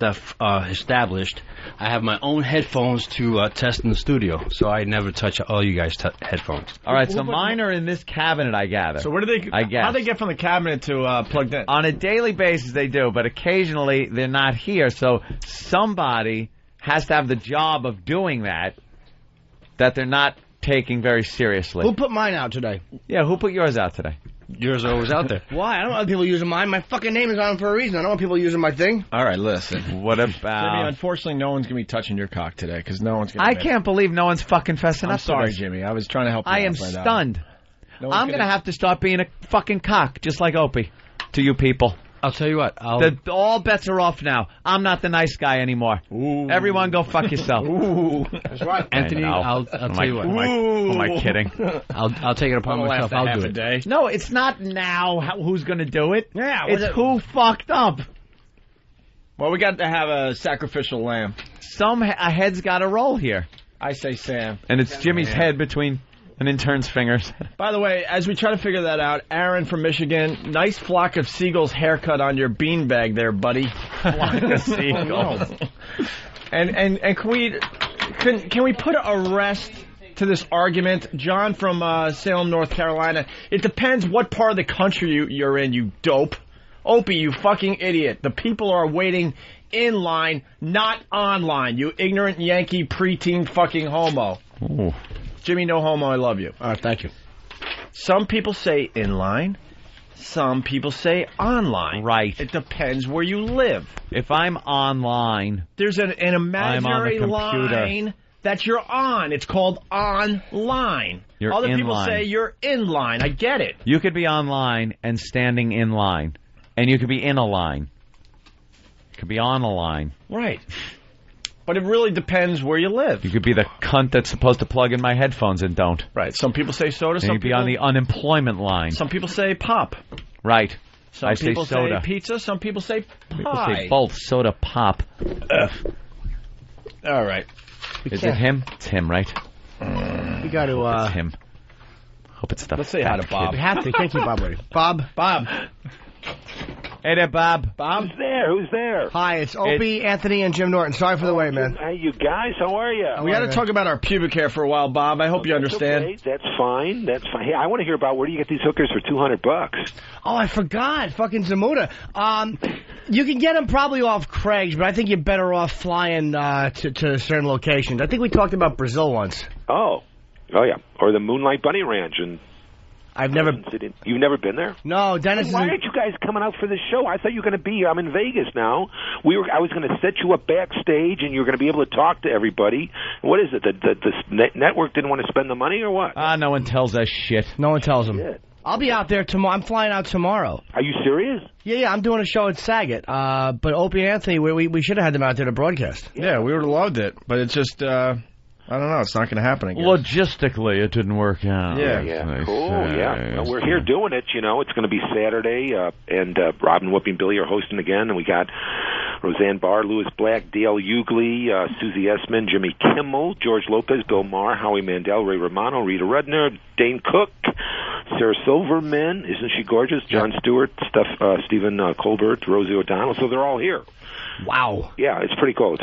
established. I have my own headphones to test in the studio, so I never touch all you guys' headphones. All right, so mine are in this cabinet, I gather. So where do they? I guess. How do they get from the cabinet to plugged in? On a daily basis, they do, but occasionally they're not here. So somebody has to have the job of doing that they're not taking very seriously. Who put mine out today? Yeah, who put yours out today? Yours are always out there. Why? I don't want people using mine. My fucking name is on for a reason. I don't want people using my thing. All right, listen. What Jimmy, about... unfortunately, no one's going to be touching your cock today because no one's going to... I can't believe no one's fucking fessing I'm up to sorry, this. Jimmy. I was trying to help you I out am right now. stunned. No one's I'm going to have to start being a fucking cock, just like Opie, to you people. I'll tell you what. All bets are off now. I'm not the nice guy anymore. Ooh. Everyone go fuck yourself. Ooh. That's right. Anthony, I'll tell you what. Who am I kidding? I'll take it upon myself. I'll do it. Day. No, it's not now who's going to do it. Yeah, it's who fucked up. Well, we got to have a sacrificial lamb. A head's got to roll here. I say Sam. And it's Jimmy's head between an intern's fingers. By the way, as we try to figure that out, Aaron from Michigan, nice flock of seagulls haircut on your beanbag there, buddy. Flock of seagulls. And can we put a rest to this argument? John from Salem, North Carolina. It depends what part of the country you're in, you dope. Opie, you fucking idiot. The people are waiting in line, not online, you ignorant Yankee preteen fucking homo. Ooh. Jimmy, no homo, I love you. All right, thank you. Some people say in line. Some people say online. Right. It depends where you live. If I'm online, there's an imaginary I'm on the computer. line that you're on. It's called online. You're Other in people line. say you're in line. I get it. You could be online and standing in line. And you could be in a line. You could be on a line. Right. But it really depends where you live. You could be the cunt that's supposed to plug in my headphones and don't. Right. Some people say soda. And Some you'd be people on the unemployment line. Some people say pop. Right. Some I say people soda. say pizza. Some people say pie. People say both. Soda, pop. All right. Is it him? It's him, right? We got to. It's him. Hope it's the. Let's say hi to Bob. We have to. Can't keep Bob waiting. Bob. Hey there, Bob. Bob? Who's there? Hi, it's Opie, Anthony, and Jim Norton. Sorry for the wait, man. Hey, you guys, how are you? We got to talk about our pubic hair for a while, Bob. I hope you understand. Okay. That's fine. Hey, I want to hear about where do you get these hookers for $200? Oh, I forgot. Fucking Zamuda. You can get them probably off Craig's, but I think you're better off flying to certain locations. I think we talked about Brazil once. Oh, yeah. Or the Moonlight Bunny Ranch in I've never. You've never been there? No, Dennis. Why aren't you guys coming out for this show? I thought you were going to be here. I'm in Vegas now. I was going to set you up backstage, and you were going to be able to talk to everybody. What is it? The network didn't want to spend the money, or what? No one tells us shit. No one tells them. I'll be out there tomorrow. I'm flying out tomorrow. Are you serious? Yeah. I'm doing a show at Saget. But Opie and Anthony, we should have had them out there to broadcast. Yeah, we would have loved it, but it's just. I don't know. It's not going to happen again. Logistically, it didn't work out. Yeah. Cool. Yeah. We're here doing it. It's going to be Saturday, and Robin, Whoopi, and Billy are hosting again, and we got Roseanne Barr, Louis Black, Dale Hughley, Susie Essman, Jimmy Kimmel, George Lopez, Bill Maher, Howie Mandel, Ray Romano, Rita Rudner, Dane Cook, Sarah Silverman. Isn't she gorgeous? Jon Stewart, Stephen Colbert, Rosie O'Donnell. So they're all here. Wow. Yeah, it's pretty cool.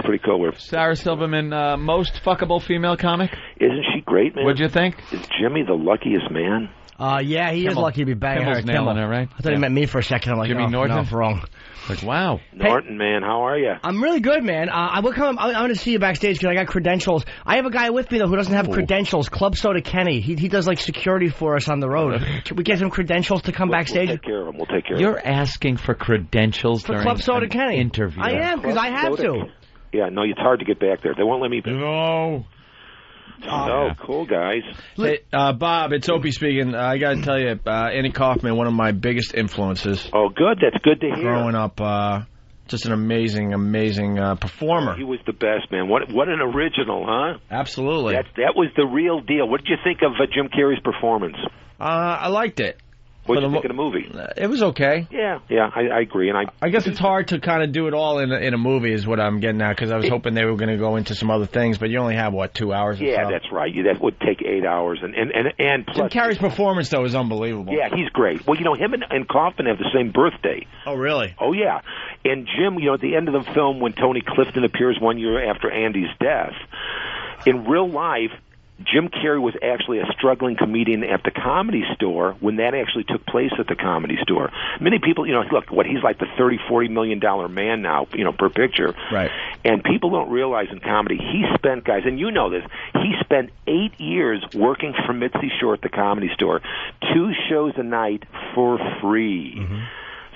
Sarah Silverman, most fuckable female comic? Isn't she great, man? What'd you think? Is Jimmy the luckiest man? Yeah, he is Kimmel. lucky to be banging Kimmel's her. nailing it, right? I thought he meant me for a second. I'm like, Jimmy oh, Norton? no, wrong. Like, wow. Norton, man, how are you? I'm really good, man. I'm going to see you backstage because I got credentials. I have a guy with me, though, who doesn't have credentials. Club Soda Kenny. He does, like, security for us on the road. Can we get him credentials to come backstage? We'll take care of him. We'll take care of him. You're asking for credentials For during Club Soda an Kenny. interview. I am, because I have to. Yeah, no, it's hard to get back there. They won't let me back. No. Oh, cool, guys. Hey, Bob, it's Opie speaking. I got to tell you, Andy Kaufman, one of my biggest influences. Oh, good. That's good to hear. Growing up, just an amazing performer. He was the best, man. What an original, huh? Absolutely. That was the real deal. What did you think of Jim Carrey's performance? I liked it. What did you think of the movie? It was okay. Yeah, I agree. And I guess it's hard to kind of do it all in a movie is what I'm getting at, because I was hoping they were going to go into some other things, but you only have, 2 hours or so? Yeah, that's right. That would take 8 hours. And plus, Jim Carrey's performance, though, is unbelievable. Yeah, he's great. Well, him and Kaufman have the same birthday. Oh, really? Oh, yeah. And Jim, at the end of the film, when Tony Clifton appears 1 year after Andy's death, in real life, Jim Carrey was actually a struggling comedian at the Comedy Store when that actually took place at the Comedy Store. Many people, look, he's like the $30-40 million man now, per picture. Right. And people don't realize in comedy, he spent, guys, and you know this, he spent 8 years working for Mitzi Shore at the Comedy Store, 2 shows a night for free. Mm-hmm.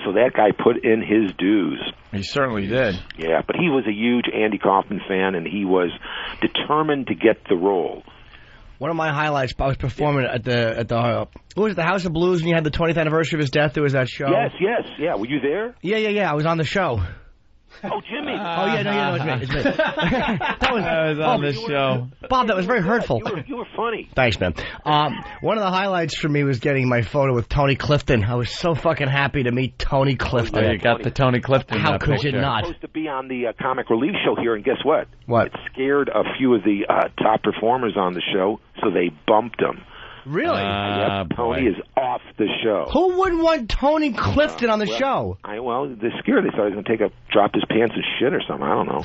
So that guy put in his dues. He certainly did. Yeah, but he was a huge Andy Kaufman fan, and he was determined to get the role. One of my highlights, I was performing at the what was it, the House of Blues, and you had the 20th anniversary of his death. There was that show. Yes, yeah. Were you there? Yeah. I was on the show. Oh, Jimmy. No, it's me. I was on this show. Bob, that was very hurtful. You were funny. Thanks, man. One of the highlights for me was getting my photo with Tony Clifton. I was so fucking happy to meet Tony Clifton. You got the Tony Clifton. How could you not? He was supposed to be on the Comic Relief show here, and guess what? What? It scared a few of the top performers on the show, so they bumped him. Really? Tony is off the show. Who wouldn't want Tony Clifton on the show? They're scared. They thought he was going to drop his pants and shit or something. I don't know.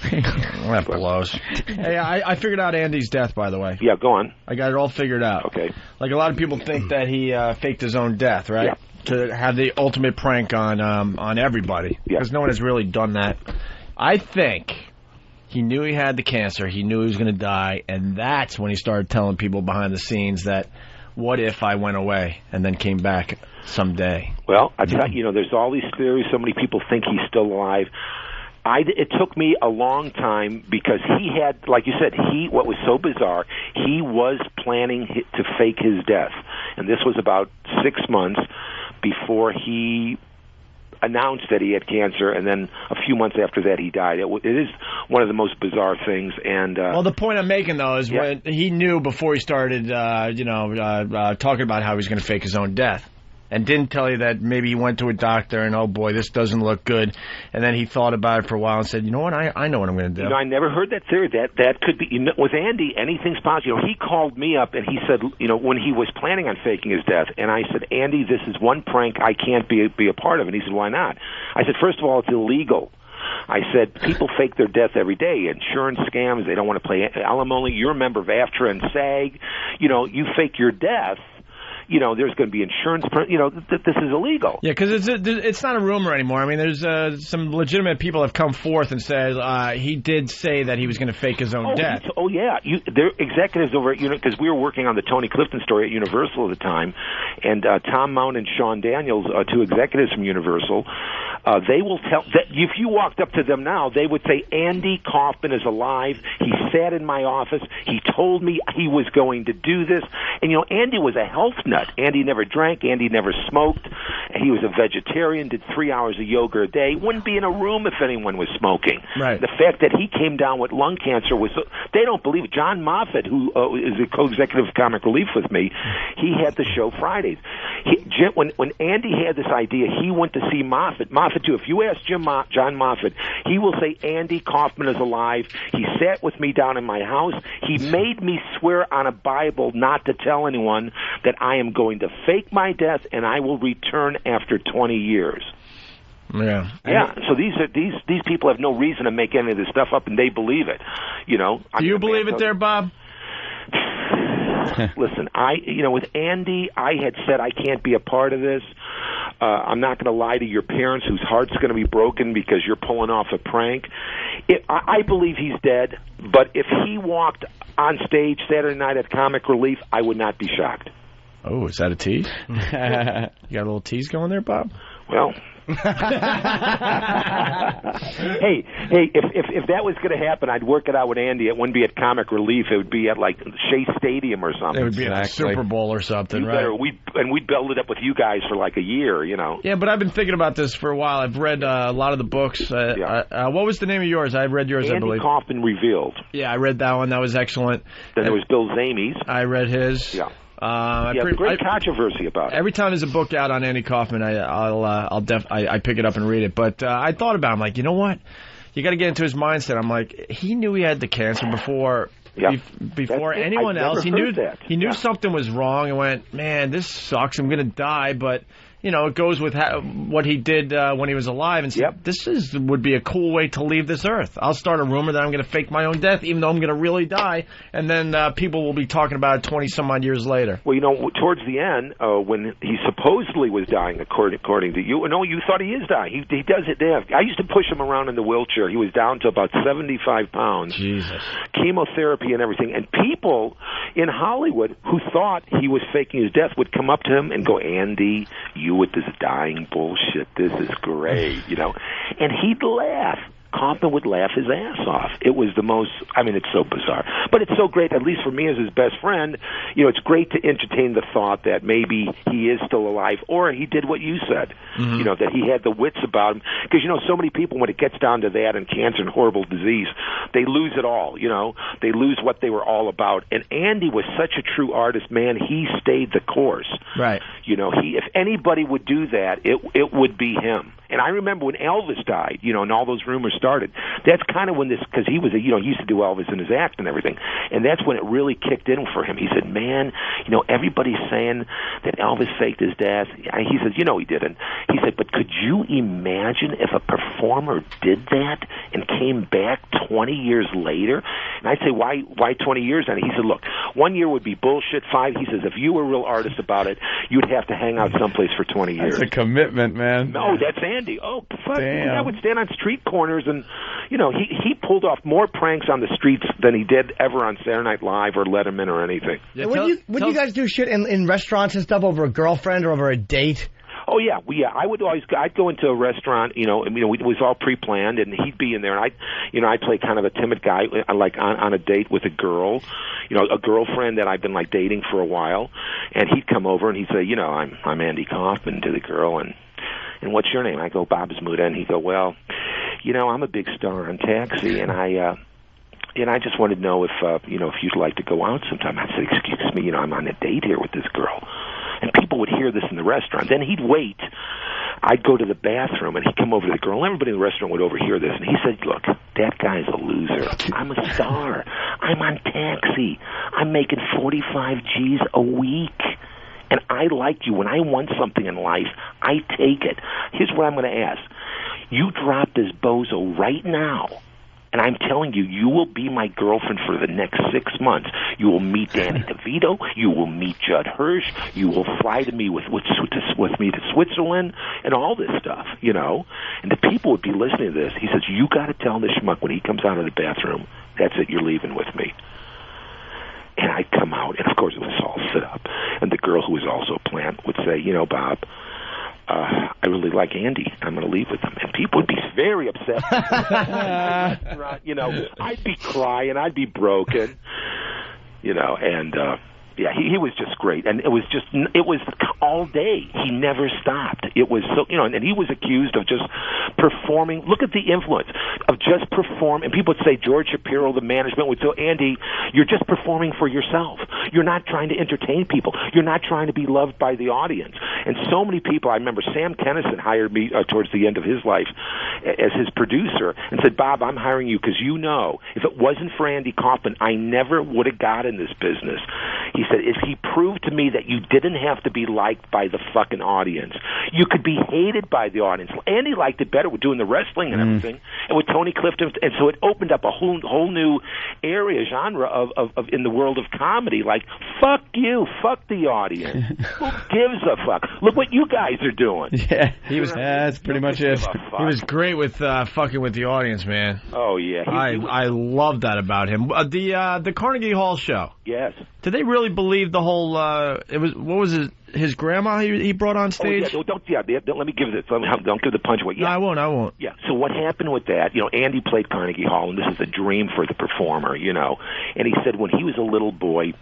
That blows. Hey, I figured out Andy's death, by the way. Yeah, go on. I got it all figured out. Okay. Like, a lot of people think that he faked his own death, right? Yeah. To have the ultimate prank on everybody. Yeah. Because no one has really done that. I think he knew he had the cancer. He knew he was going to die. And that's when he started telling people behind the scenes that, what if I went away and then came back someday? Well, I tell you, there's all these theories. So many people think he's still alive. It took me a long time because he had, like you said, what was so bizarre, he was planning to fake his death. And this was about 6 months before he announced that he had cancer, and then a few months after that he died. It is one of the most bizarre things. And well, the point I'm making, though, is when he knew before he started, talking about how he was going to fake his own death. And didn't tell you that maybe he went to a doctor and, oh, boy, this doesn't look good. And then he thought about it for a while and said, you know what, I know what I'm going to do. I never heard that theory. That could be, with Andy, anything's possible. He called me up and he said, when he was planning on faking his death, and I said, Andy, this is one prank I can't be a part of. And he said, why not? I said, first of all, it's illegal. I said, people fake their death every day. Insurance scams, they don't want to pay alimony. You're a member of AFTRA and SAG. You fake your death. There's going to be insurance. This is illegal. Yeah, because it's not a rumor anymore. I mean, there's some legitimate people have come forth and said he did say that he was going to fake his own death. Yeah. There executives over at because we were working on the Tony Clifton story at Universal at the time, and Tom Mount and Sean Daniels, 2 executives from Universal, they will tell that if you walked up to them now, they would say, Andy Kaufman is alive. He sat in my office. He told me he was going to do this. And, Andy was a health nut. Andy never drank. Andy never smoked. He was a vegetarian, did 3 hours of yoga a day. Wouldn't be in a room if anyone was smoking. Right. The fact that he came down with lung cancer was, they don't believe it. John Moffat, who is a co-executive of Comic Relief with me, he had the show Fridays. When Andy had this idea, he went to see Moffat. Moffat, too. If you ask John Moffat, he will say Andy Kaufman is alive. He sat with me down in my house. He made me swear on a Bible not to tell anyone that I am going to fake my death and I will return after 20 years. Yeah. Yeah. So these people have no reason to make any of this stuff up, and they believe it. Do you believe it there, Bob? listen, with Andy, I had said I can't be a part of this. I'm not going to lie to your parents whose heart's going to be broken because you're pulling off a prank. I believe he's dead, but if he walked on stage Saturday night at Comic Relief, I would not be shocked. Oh, is that a tease? You got a little tease going there, Bob? Well... hey, if that was going to happen, I'd work it out with Andy. It wouldn't be at Comic Relief. It would be at like Shea Stadium or something. It would be at the Super Bowl or something, right? We'd build it up with you guys for like a year, Yeah, but I've been thinking about this for a while. I've read a lot of the books. What was the name of yours? I've read yours, I believe. Andy Kaufman Revealed. Yeah, I read that one. That was excellent. Then there was Bill Zamie's. I read his. Yeah. Great controversy about it. Every time there's a book out on Andy Kaufman, I pick it up and read it. But I thought about it. I'm like, you know what? You got to get into his mindset. I'm like, he knew he had the cancer before anyone else. He knew something was wrong and went, man, this sucks. I'm going to die. But it goes with what he did when he was alive, and said, this would be a cool way to leave this earth. I'll start a rumor that I'm going to fake my own death, even though I'm going to really die, and then people will be talking about it 20-some-odd years later. Well, towards the end, when he supposedly was dying, according to you, you thought he is dying. He does it there. I used to push him around in the wheelchair. He was down to about 75 pounds. Jesus. Chemotherapy and everything. And people in Hollywood who thought he was faking his death would come up to him and go, Andy, you with this dying bullshit, this is great, and he'd laugh. Kaufman would laugh his ass off. It was the most, it's so bizarre. But it's so great, at least for me as his best friend, it's great to entertain the thought that maybe he is still alive, or he did what you said, that he had the wits about him. Because, so many people, when it gets down to that and cancer and horrible disease, they lose it all, They lose what they were all about. And Andy was such a true artist, man. He stayed the course. Right. If anybody would do that, it would be him. And I remember when Elvis died, and all those rumors started. That's kind of when this, because he was, he used to do Elvis in his act and everything, and that's when it really kicked in for him. He said, man, everybody's saying that Elvis faked his death. He says, he didn't. He said, but could you imagine if a performer did that and came back 20 years later? And I'd say, why 20 years? And he said, look, 1 year would be bullshit. 5, he says, if you were a real artist about it, you'd have to hang out someplace for 20 years. That's a commitment, man. No, that's Andy. Oh, fuck. Damn. I would stand on street corners and, he pulled off more pranks on the streets than he did ever on Saturday Night Live or Letterman or anything. Yeah, would you guys do shit in restaurants and stuff over a girlfriend or over a date? Oh yeah, I'd go into a restaurant, it was all pre-planned, and he'd be in there, and I'd play kind of a timid guy, like on a date with a girl, a girlfriend that I've been like dating for a while, and he'd come over and he'd say, I'm Andy Kaufman, to the girl, and what's your name? I go, Bob Zmuda, and he'd go, well, I'm a big star on Taxi, and I just wanted to know if you'd like to go out sometime. I'd say, excuse me, I'm on a date here with this girl. And people would hear this in the restaurant. Then he'd wait. I'd go to the bathroom, and he'd come over to the girl. And everybody in the restaurant would overhear this. And he said, look, that guy's a loser. I'm a star. I'm on Taxi. I'm making 45 G's a week. And I like you. When I want something in life, I take it. Here's what I'm going to ask. You drop this bozo right now, and I'm telling you, you will be my girlfriend for the next 6 months. You will meet Danny DeVito. You will meet Judd Hirsch. You will fly to me with me to Switzerland and all this stuff, And the people would be listening to this. He says, you got to tell this schmuck when he comes out of the bathroom, that's it, you're leaving with me. And I'd come out, and of course it was all set up. And the girl who was also a plant would say, Bob, I really like Andy. I'm going to leave with him. And people would be very upset. I'd be crying. I'd be broken. Yeah, he was just great, and it was all day. He never stopped. It was so, and he was accused of just performing. Look at the influence of just perform. And people would say, George Shapiro, the management would say, Andy, you're just performing for yourself. You're not trying to entertain people. You're not trying to be loved by the audience. And so many people, I remember Sam Kinison hired me towards the end of his life as his producer and said, Bob, I'm hiring you because if it wasn't for Andy Kaufman, I never would have got in this business. He said, if he proved to me that you didn't have to be liked by the fucking audience. You could be hated by the audience. Andy liked it better with doing the wrestling and everything, and with Tony Clifton, and so it opened up a whole new area, genre of in the world of comedy. Like, fuck you, fuck the audience. Who gives a fuck? Look what you guys are doing. Yeah, that's pretty much it. He was great with fucking with the audience, man. Oh yeah, I love that about him. The Carnegie Hall show. Yes. Did they really believe the whole? What was it? His grandma he brought on stage. Oh, yeah, don't let me give it. Don't give the punch away. Yeah. No, I won't. Yeah. So what happened with that? Andy played Carnegie Hall, and this is a dream for the performer. And he said when he was a little boy,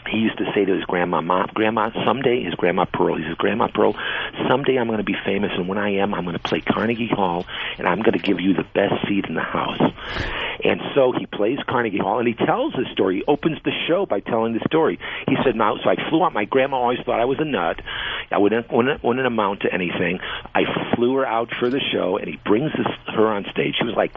he used to say to his grandma, Grandma, someday, his Grandma Pearl, he says, Grandma Pearl, someday I'm going to be famous, and when I am, I'm going to play Carnegie Hall, and I'm going to give you the best seat in the house. And so he plays Carnegie Hall, and he tells the story. He opens the show by telling the story. He said, so I flew out. My grandma always thought I was a nut. I wouldn't amount to anything. I flew her out for the show, and he brings her on stage. She was like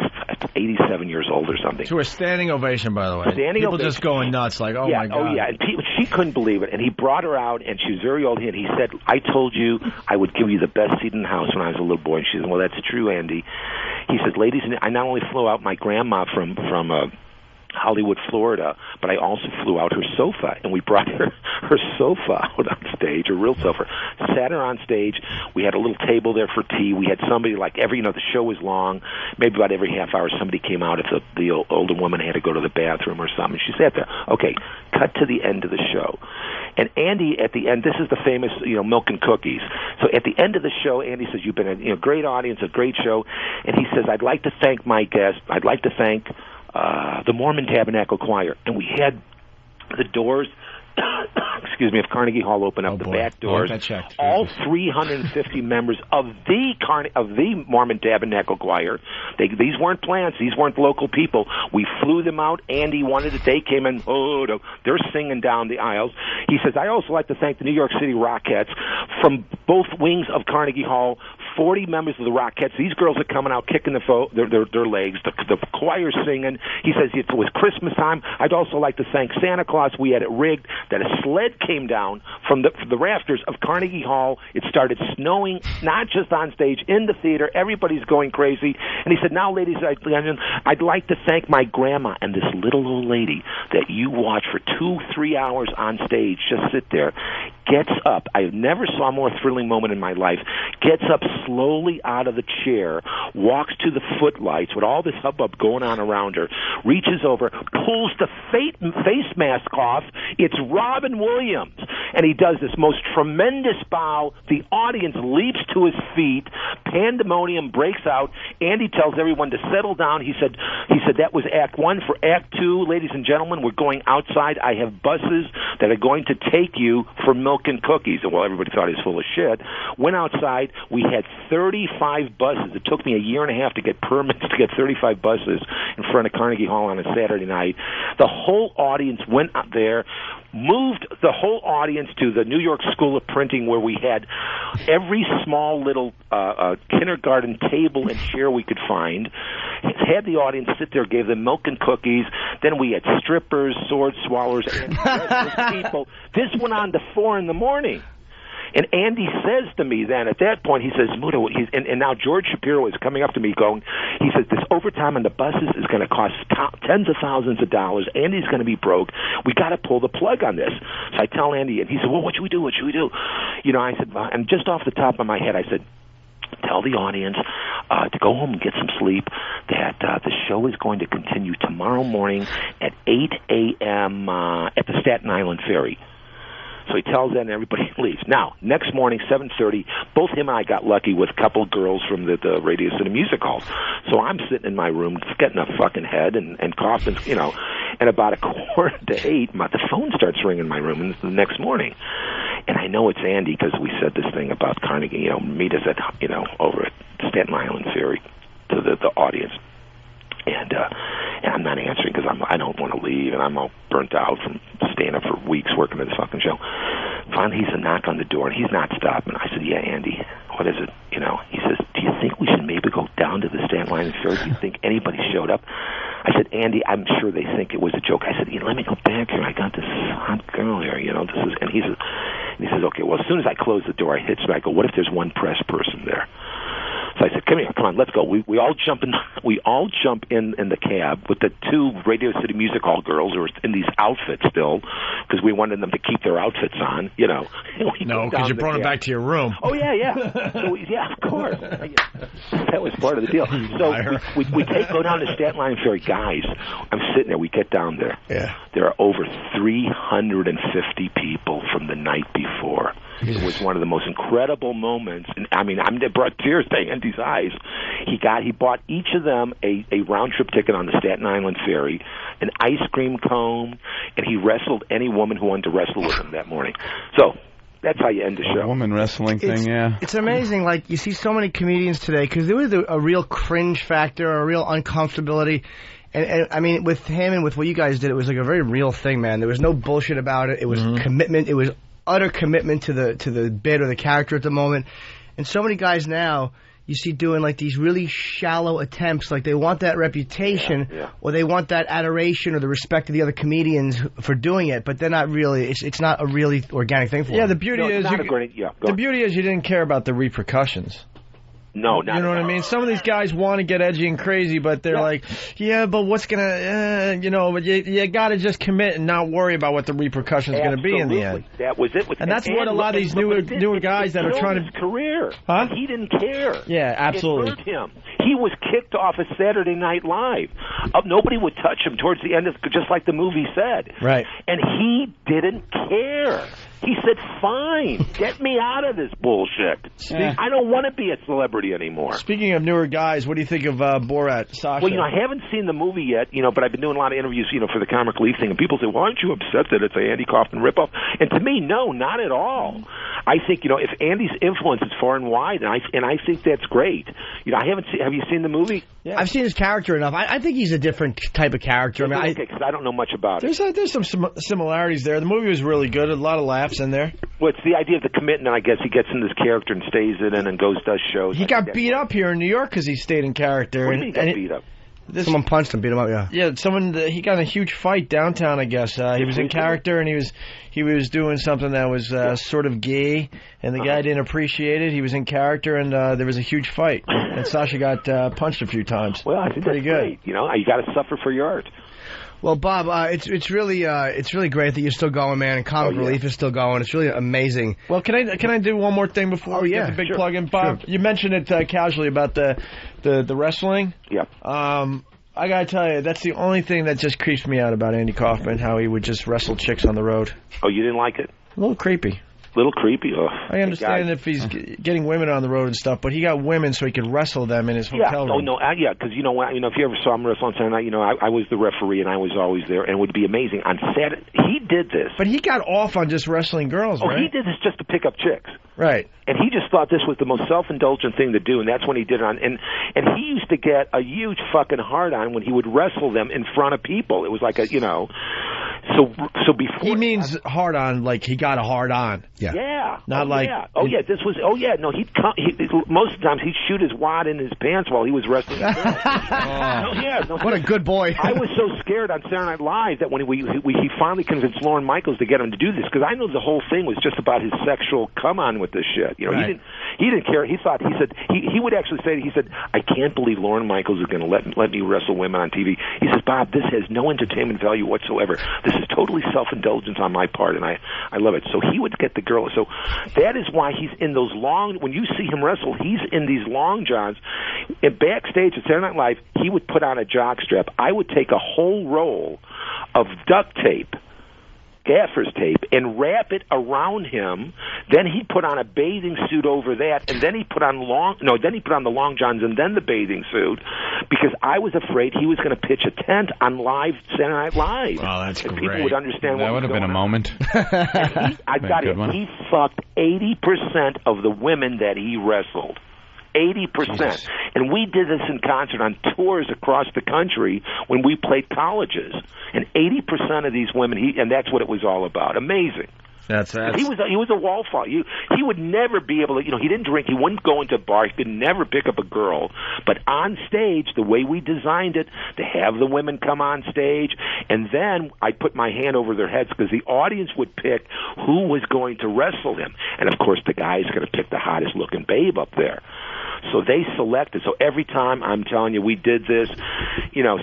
87 years old or something. To a standing ovation, by the way. People just going nuts, like, oh, my God. Oh, yeah. And she couldn't believe it. And he brought her out, and she was very old. And he said, I told you I would give you the best seat in the house when I was a little boy. And she said, well, that's true, Andy. He says, ladies, I not only flew out my grandma from Hollywood, Florida, but I also flew out her sofa, and we brought her sofa out on stage, her real sofa, sat her on stage. We had a little table there for tea. We had somebody like the show was long, maybe about every half hour somebody came out if the older woman had to go to the bathroom or something. She sat there. Okay, cut to the end of the show. And Andy, at the end, this is the famous, milk and cookies. So at the end of the show, Andy says, you've been a great audience, a great show. And he says, I'd like to thank my guest. I'd like to thank the Mormon Tabernacle Choir. And we had the doors of Carnegie Hall open up, the back doors. All 350 members of the Mormon Tabernacle Choir. These weren't plants. These weren't local people. We flew them out. Andy wanted it. They came in. They're singing down the aisles. He says, I also like to thank the New York City Rockettes from both wings of Carnegie Hall. 40 members of the Rockettes. These girls are coming out kicking their legs. The choir's singing. He says it was Christmas time. I'd also like to thank Santa Claus. We had it rigged that a sled came down from the rafters of Carnegie Hall. It started snowing, not just on stage, in the theater. Everybody's going crazy. And he said, now, ladies, I'd like to thank my grandma and this little old lady that you watch for 2-3 hours on stage. Just sit there. Gets up. I never saw a more thrilling moment in my life. Gets up slowly out of the chair, walks to the footlights with all this hubbub going on around her, reaches over, pulls the face mask off. It's Robin Williams. And he does this most tremendous bow. The audience leaps to his feet. Pandemonium breaks out. Andy tells everyone to settle down. He said that was Act 1. For Act 2, ladies and gentlemen, we're going outside. I have buses that are going to take you for milk and cookies. And well, everybody thought he was full of shit. Went outside. We had 35 buses. It took me a year and a half to get permits to get 35 buses in front of Carnegie Hall on a Saturday night. The whole audience went up there, moved the whole audience to the New York School of Printing, where we had every small little kindergarten table and chair we could find, had the audience sit there, gave them milk and cookies. Then we had strippers, sword swallowers, and people. This went on to 4 in the morning. And Andy says to me then, at that point, he says, Muto, and now George Shapiro is coming up to me going, he says, this overtime on the buses is going to cost tens of thousands of dollars. Andy's going to be broke. We got to pull the plug on this. So I tell Andy, and he said, well, what should we do? What should we do? I said, and just off the top of my head, I said, tell the audience to go home and get some sleep, that the show is going to continue tomorrow morning at 8 a.m. At the Staten Island Ferry. So he tells that and everybody leaves. Now, next morning, 7:30, both him and I got lucky with a couple girls from the Radio City Music Hall. So I'm sitting in my room, getting a fucking head and coughing, and about 7:45, the phone starts ringing in my room, and it's the next morning. And I know it's Andy because we said this thing about Carnegie, meet us at, over at Staten Island Ferry to the audience. And I'm not answering because I don't want to leave, and I'm all burnt out from staying up for weeks working at this fucking show. Finally, he's a knock on the door, and he's not stopping. I said, yeah, Andy, what is it? He says, do you think we should maybe go down to the Staten Island Ferry? Do you think anybody showed up? I said, Andy, I'm sure they think it was a joke. I said, let me go back. back here. I got this hot girl here, you know. And he says, okay, well, as soon as I close the door, I hit somebody. I go, what if there's one press person there? So I said, come here, come on, let's go. We all jump in. We all jump in the cab with the two Radio City Music Hall girls who were in these outfits still, because we wanted them to keep their outfits on, you know. No, because you brought them back to your room. Oh yeah. So yeah, of course. That was part of the deal. So we go down to Staten Island Ferry, guys. I'm sitting there. We get down there. Yeah. There are over 350 people from the night before. Jesus. It was one of the most incredible moments. And I mean, it brought tears to Andy's eyes. He bought each of them a round trip ticket on the Staten Island Ferry, an ice cream cone, and he wrestled any woman who wanted to wrestle with him that morning. So that's how you end the show. Woman wrestling thing, yeah. It's amazing. Like, you see so many comedians today, because there was a real cringe factor, a real uncomfortability. And I mean, with him and with what you guys did, it was like a very real thing, man. There was no bullshit about it. It was commitment. It was utter commitment to the bit or the character at the moment. And so many guys now you see doing like these really shallow attempts, like they want that reputation or they want that adoration or the respect of the other comedians for doing it, but they're not really. It's not a really organic thing for them. Yeah, the beauty is the beauty is you didn't care about the repercussions. No, not you know what I mean? Some of these guys want to get edgy and crazy, but they're like, yeah, but what's going to, but you got to just commit and not worry about what the repercussions are going to be in the end. That was it. And that's what a lot of these newer guys that are trying to... his career. Huh? He didn't care. Yeah, absolutely. It hurt him. He was kicked off of Saturday Night Live. Nobody would touch him towards the end, just like the movie said. Right. And he didn't care. He said, fine, get me out of this bullshit. I don't want to be a celebrity anymore. Speaking of newer guys, what do you think of Borat, Sasha? Well, I haven't seen the movie yet, but I've been doing a lot of interviews, for the Comic Relief thing, and people say, well, aren't you upset that it's an Andy Kaufman ripoff? And to me, no, not at all. I think, if Andy's influence is far and wide, and I think that's great. Have you seen the movie? Yeah. I've seen his character enough. I think he's a different type of character. Because I don't know much about it. There's some similarities there. The movie was really good. A lot of laughs in there. Well, it's the idea of the commitment. I guess he gets in this character and stays in it and does shows. He got beat up here in New York because he stayed in character. What do you mean he got beat up? Someone punched him, beat him up, yeah. Yeah, he got in a huge fight downtown, I guess. He was in character, and he was doing something that was sort of gay, and the guy didn't appreciate it. He was in character, and there was a huge fight. And Sasha got punched a few times. Well, I think pretty that's good. Great. You got to suffer for your art. Well, Bob, it's really great that you're still going, man, and Comic Relief is still going. It's really amazing. Well, can I do one more thing before we get the big plug in, Bob? Sure. You mentioned it casually about the wrestling. Yeah. I gotta tell you, that's the only thing that just creeps me out about Andy Kaufman, how he would just wrestle chicks on the road. Oh, you didn't like it? A little creepy. Little creepy. Oh, I understand if he's getting women on the road and stuff, but he got women so he could wrestle them in his hotel room. Oh no, because if you ever saw him wrestle on Saturday night, I was the referee and I was always there, and it would be amazing. On Saturday, he did this, but he got off on just wrestling girls. Oh, right? He did this just to pick up chicks. Right. And he just thought this was the most self-indulgent thing to do, and that's when he did it on. And he used to get a huge fucking hard-on when he would wrestle them in front of people. It was like So before he means hard on, like he got a hard on. Yeah. Yeah. Not like. Yeah. Oh yeah. This was. Oh yeah. No. Most of the times he'd shoot his wad in his pants while he was wrestling. What a good boy. I was so scared on Saturday Night Live that when he finally convinced Lorne Michaels to get him to do this, because I know the whole thing was just about his sexual come on with this shit. Right. He didn't care. He would actually say, I can't believe Lorne Michaels is going to let me wrestle women on TV. He says, Bob, this has no entertainment value whatsoever. This is totally self-indulgence on my part, and I love it. So he would get the girl. So that is why he's in those long, when you see him wrestle, he's in these long johns. And backstage at Saturday Night Live, he would put on a jockstrap. I would take a whole roll of duct tape, gaffer's tape, and wrap it around him. Then he put on a bathing suit over that, and then he put on the long johns and then the bathing suit, because I was afraid he was going to pitch a tent on live Saturday Night Live. Oh, that's great. People would understand that would have been a moment. I got it. He fucked 80% of the women that he wrestled. 80%. Jesus. And we did this in concert on tours across the country when we played colleges. And 80% of these women, and that's what it was all about. Amazing. That's he was a wallflower. He would never be able to. He didn't drink. He wouldn't go into a bar. He could never pick up a girl. But on stage, the way we designed it, to have the women come on stage, and then I put my hand over their heads because the audience would pick who was going to wrestle him, and of course the guy's going to pick the hottest looking babe up there. So they selected. So every time, I'm telling you, we did this.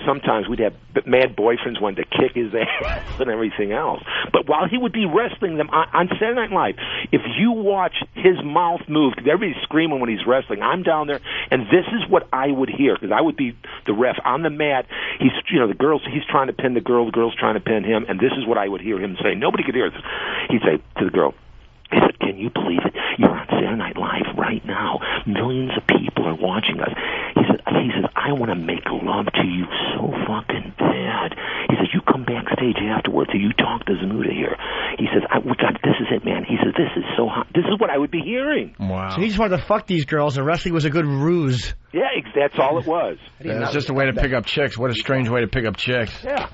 Sometimes we'd have mad boyfriends wanting to kick his ass and everything else. But while he would be wrestling them on Saturday Night Live, if you watch his mouth move, because everybody's screaming when he's wrestling, I'm down there, and this is what I would hear, because I would be the ref on the mat. He's trying to pin the girl's trying to pin him, and this is what I would hear him say. Nobody could hear this. He'd say to the girl, he said, "Can you believe it? You're on Saturday Night Live right now. Millions of people are watching us." He says, "I want to make love to you so fucking bad." He says, "You come backstage afterwards and you talk to Zamuda here." He says, "This is it, man." He says, "This is so hot." This is what I would be hearing. Wow. So he just wanted to fuck these girls, and wrestling was a good ruse. Yeah, that's all it was. It's just a way to pick up chicks. What a strange way to pick up chicks. Yeah.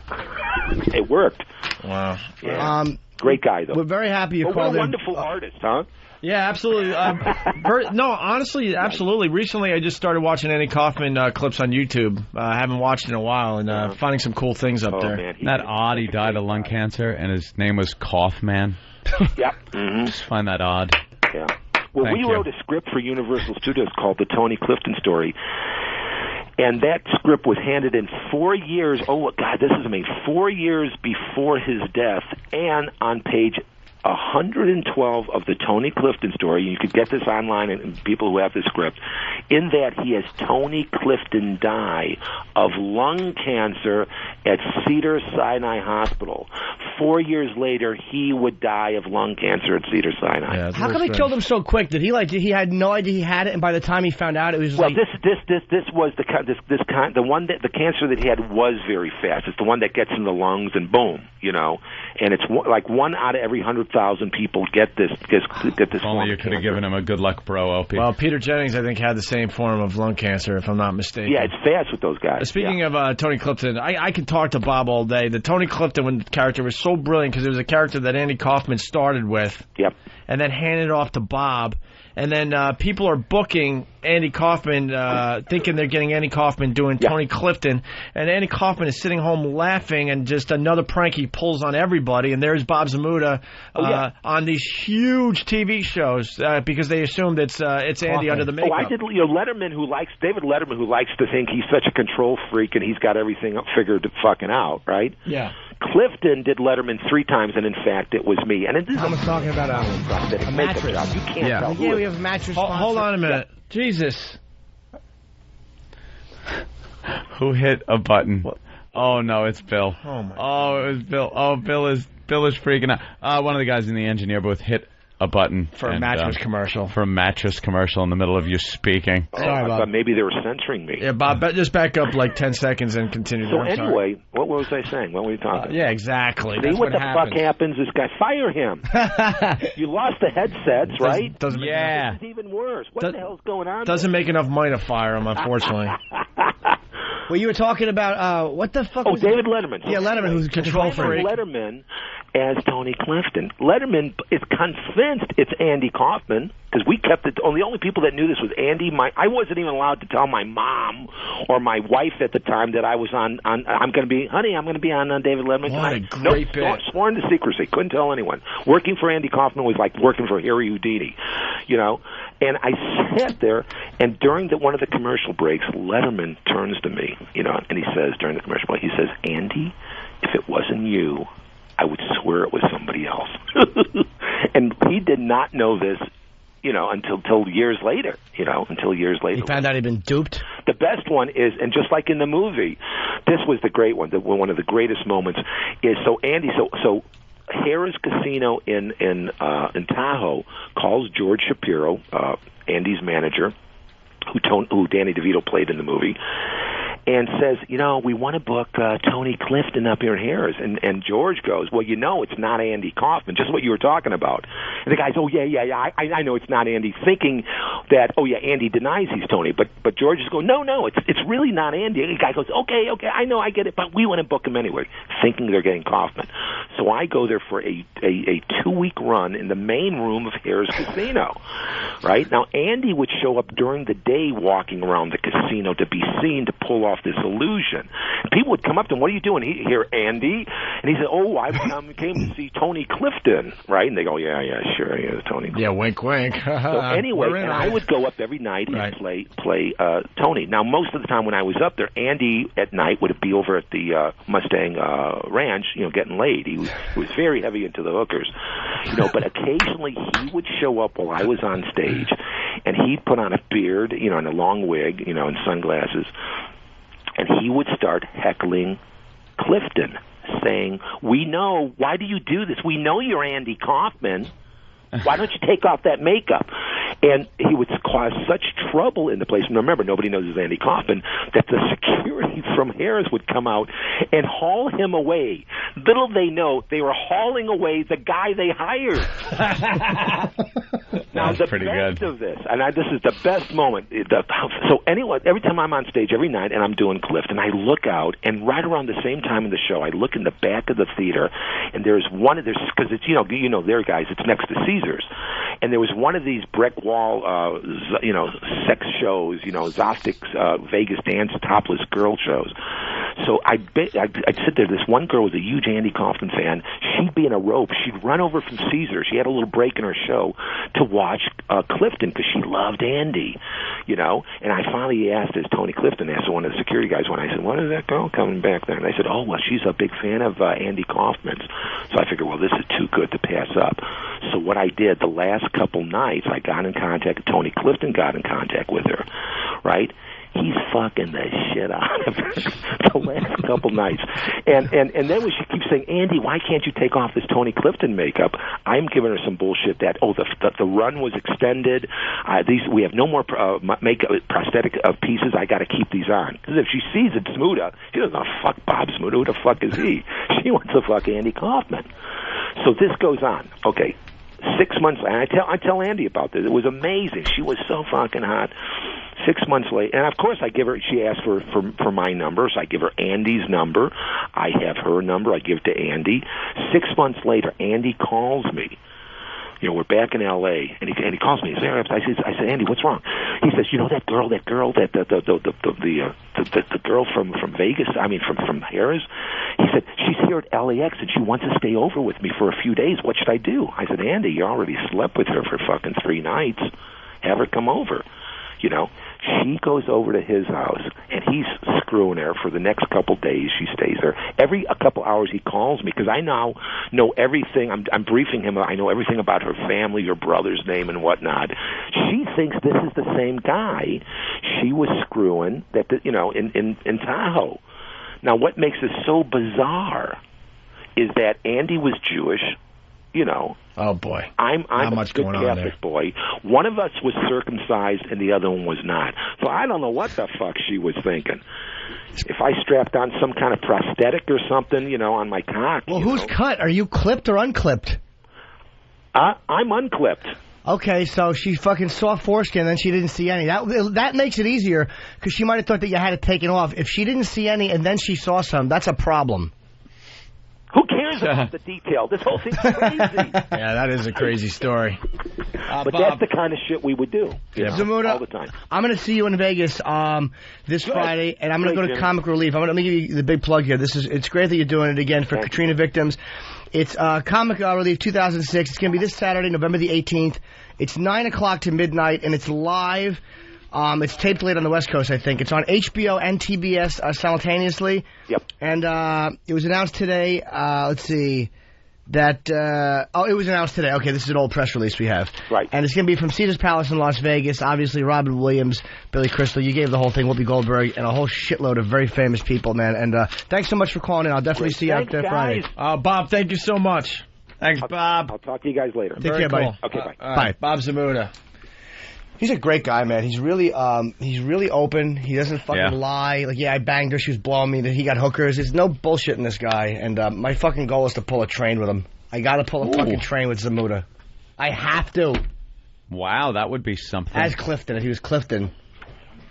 It worked. Wow. Yeah. Great guy, though. We're very happy you called what a him. Wonderful artist, huh? Yeah, absolutely. No, honestly, absolutely. Recently, I just started watching Andy Kaufman clips on YouTube. I haven't watched in a while, and finding some cool things up there. Man, Isn't that odd? He died of lung cancer, and his name was Kaufman. Yep. Mm-hmm. Just find that odd. Yeah. Well, we wrote a script for Universal Studios called The Tony Clifton Story. And that script was handed in 4 years. Oh, God, this is amazing. 4 years before his death, and on page 112 of the Tony Clifton Story. You could get this online, and people who have the script. In that, he has Tony Clifton die of lung cancer at Cedars-Sinai Hospital. 4 years later, he would die of lung cancer at Cedars-Sinai. Yeah, how come he killed him so quick? Did he had no idea he had it, and by the time he found out, it was this was the cancer that he had was very fast. It's the one that gets in the lungs and boom, and it's like 1 out of every 100,000 people get this. Only you could have given him a good luck, bro, Opie. Well, Peter Jennings, I think, had the same form of lung cancer, if I'm not mistaken. Yeah, it's fast with those guys. Speaking of Tony Clifton, I could talk to Bob all day. The Tony Clifton character was so brilliant because it was a character that Andy Kaufman started with. Yep. And then handed off to Bob. And then people are booking Andy Kaufman, thinking they're getting Andy Kaufman doing Tony Clifton. And Andy Kaufman is sitting home laughing, and just another prank he pulls on everybody. And there's Bob Zamuda on these huge TV shows because they assumed it's Andy under the makeup. I did. David Letterman, who likes to think he's such a control freak and he's got everything figured fucking out, right? Yeah. Clifton did Letterman 3 times, and in fact, it was me. And I was talking about a mattress. Job. You can't tell. Yeah, we have a mattress. Hold on a minute. Yeah. Jesus. Who hit a button? What? Oh no, it's Bill. Oh my. Oh, it was Bill. Oh, Bill is freaking out. One of the guys in the engineer booth hit a button for a mattress commercial. For a mattress commercial in the middle of you speaking. Sorry, Bob. Maybe they were censoring me. Yeah, Bob, just back up like 10 seconds and continue. So anyway, what was I saying? What were we talking? Yeah, exactly. See what the fuck happens? This guy, fire him. You lost the headsets, right? Doesn't make This is even worse. What the hell's going on? Doesn't make enough money to fire him, unfortunately. Well, you were talking about what the fuck? Oh, David Letterman. Yeah, Letterman, who's a control freak. Letterman as Tony Clifton. Letterman is convinced it's Andy Kaufman because we kept it. The only people that knew this was Andy. I wasn't even allowed to tell my mom or my wife at the time that I was on. I'm going to be on David Letterman. What a great bit. Sworn to secrecy. Couldn't tell anyone. Working for Andy Kaufman was like working for Harry Houdini, And I sat there, and during one of the commercial breaks, Letterman turns to me, and he says during the commercial break, he says, "Andy, if it wasn't you, I would swear it was somebody else." And he did not know this, until years later, until years later. He found out he'd been duped? The best one is, and just like in the movie, this was the great one, one of the greatest moments, is Andy, so Harrah's Casino in Tahoe calls George Shapiro, Andy's manager, who Danny DeVito played in the movie, and says, we want to book Tony Clifton up here in Harris. And George goes, well, it's not Andy Kaufman, just what you were talking about. And the guy goes, oh, yeah, I know it's not Andy, thinking that, Andy denies he's Tony. But George is going, no, it's really not Andy. And the guy goes, okay, I know, I get it, but we want to book him anyway, thinking they're getting Kaufman. So I go there for a 2-week run in the main room of Harris Casino, right? Now, Andy would show up during the day walking around the casino to be seen to pull off this illusion. People would come up to him, what are you doing here, Andy? And he said, oh, I came to see Tony Clifton, right? And they go, yeah, sure, Tony Clifton. Yeah, wink, wink. So anyway, and I would go up every night and play Tony. Now, most of the time when I was up there, Andy at night would be over at the Mustang Ranch, getting laid. He was very heavy into the hookers, but occasionally he would show up while I was on stage, and he'd put on a beard, and a long wig, and sunglasses, and he would start heckling Clifton, saying, why do you do this? We know you're Andy Kaufman. Why don't you take off that makeup? And he would cause such trouble in the place. And remember, nobody knows it's Andy Kaufman, that the security from Harris would come out and haul him away. Little they know, they were hauling away the guy they hired. Now, the best of this, and this is the best moment. So anyway, every time I'm on stage every night and I'm doing Clifton, I look out, and right around the same time in the show, I look in the back of the theater, and there's because it's there, guys, it's next to Caesars, and there was one of these brick wall, sex shows, Zostic's Vegas dance topless girl shows. So I'd sit there. This one girl was a huge Andy Kaufman fan. She'd be in a rope. She'd run over from Caesars. She had a little break in her show to watch Clifton because she loved Andy, And I finally asked, as Tony Clifton asked one of the security guys when I said, "What is that girl coming back there?" And they said, "Oh, well, she's a big fan of Andy Kaufman's." So I figured, well, this is too good to pass up. So what I did the last couple nights, I got in contact. Tony Clifton got in contact with her, right? He's fucking the shit out of her the last couple nights. And then when she keeps saying, Andy, why can't you take off this Tony Clifton makeup? I'm giving her some bullshit that, the run was extended. We have no more makeup prosthetic pieces. I got to keep these on. Because if she sees it, Smuda, she doesn't know, fuck Bob Smuda. Who the fuck is he? She wants to fuck Andy Kaufman. So this goes on. Okay. 6 months later, I tell Andy about this. It was amazing. She was so fucking hot. 6 months later, and of course I give her. She asked for my number, so I give her Andy's number. I have her number. I give it to Andy. 6 months later, Andy calls me. We're back in L.A. and he calls me. I said, Andy, what's wrong? He says, that girl, the girl from Vegas. I mean, from Harris. He said she's here at LAX and she wants to stay over with me for a few days. What should I do? I said, Andy, you already slept with her for fucking 3 nights. Have her come over. She goes over to his house, and he's screwing her for the next couple days. She stays there. Every couple hours he calls me, because I now know everything. I'm briefing him. I know everything about her family, her brother's name, and whatnot. She thinks this is the same guy she was screwing in Tahoe. Now, what makes this so bizarre is that Andy was Jewish. Oh boy, I'm a good Catholic boy. One of us was circumcised and the other one was not. So I don't know what the fuck she was thinking. If I strapped on some kind of prosthetic or something, on my cock. Well, who's cut? Are you clipped or unclipped? I'm unclipped. Okay, so she fucking saw foreskin and then she didn't see any. That makes it easier because she might have thought that you had it taken off. If she didn't see any and then she saw some, that's a problem. Who cares about the detail? This whole thing's crazy. Yeah, that is a crazy story. But Bob, that's the kind of shit we would do. Zamuda, all the time. I'm going to see you in Vegas this Friday, and I'm going to go to Comic Relief. Let me give you the big plug here. It's great that you're doing it again for Katrina victims. It's Comic Relief 2006. It's going to be this Saturday, November the 18th. It's 9 o'clock to midnight, and it's live. It's taped late on the West Coast, I think. It's on HBO and TBS simultaneously. Yep. And it was announced today, let's see, that, it was announced today. Okay, this is an old press release we have. Right. And it's going to be from Caesars Palace in Las Vegas. Obviously, Robin Williams, Billy Crystal, you gave the whole thing, Whoopi Goldberg, and a whole shitload of very famous people, man. And thanks so much for calling in. I'll definitely see you out there Friday. Bob, thank you so much. Thanks, Bob. I'll talk to you guys later. Take care, buddy. Okay, bye. Bye. Bob Zamuda. He's a great guy, man. He's really open. He doesn't fucking lie. Like, I banged her. She was blowing me. That he got hookers. There's no bullshit in this guy. And my fucking goal is to pull a train with him. I got to pull a fucking train with Zamuda. I have to. Wow, that would be something. As Clifton, if he was Clifton.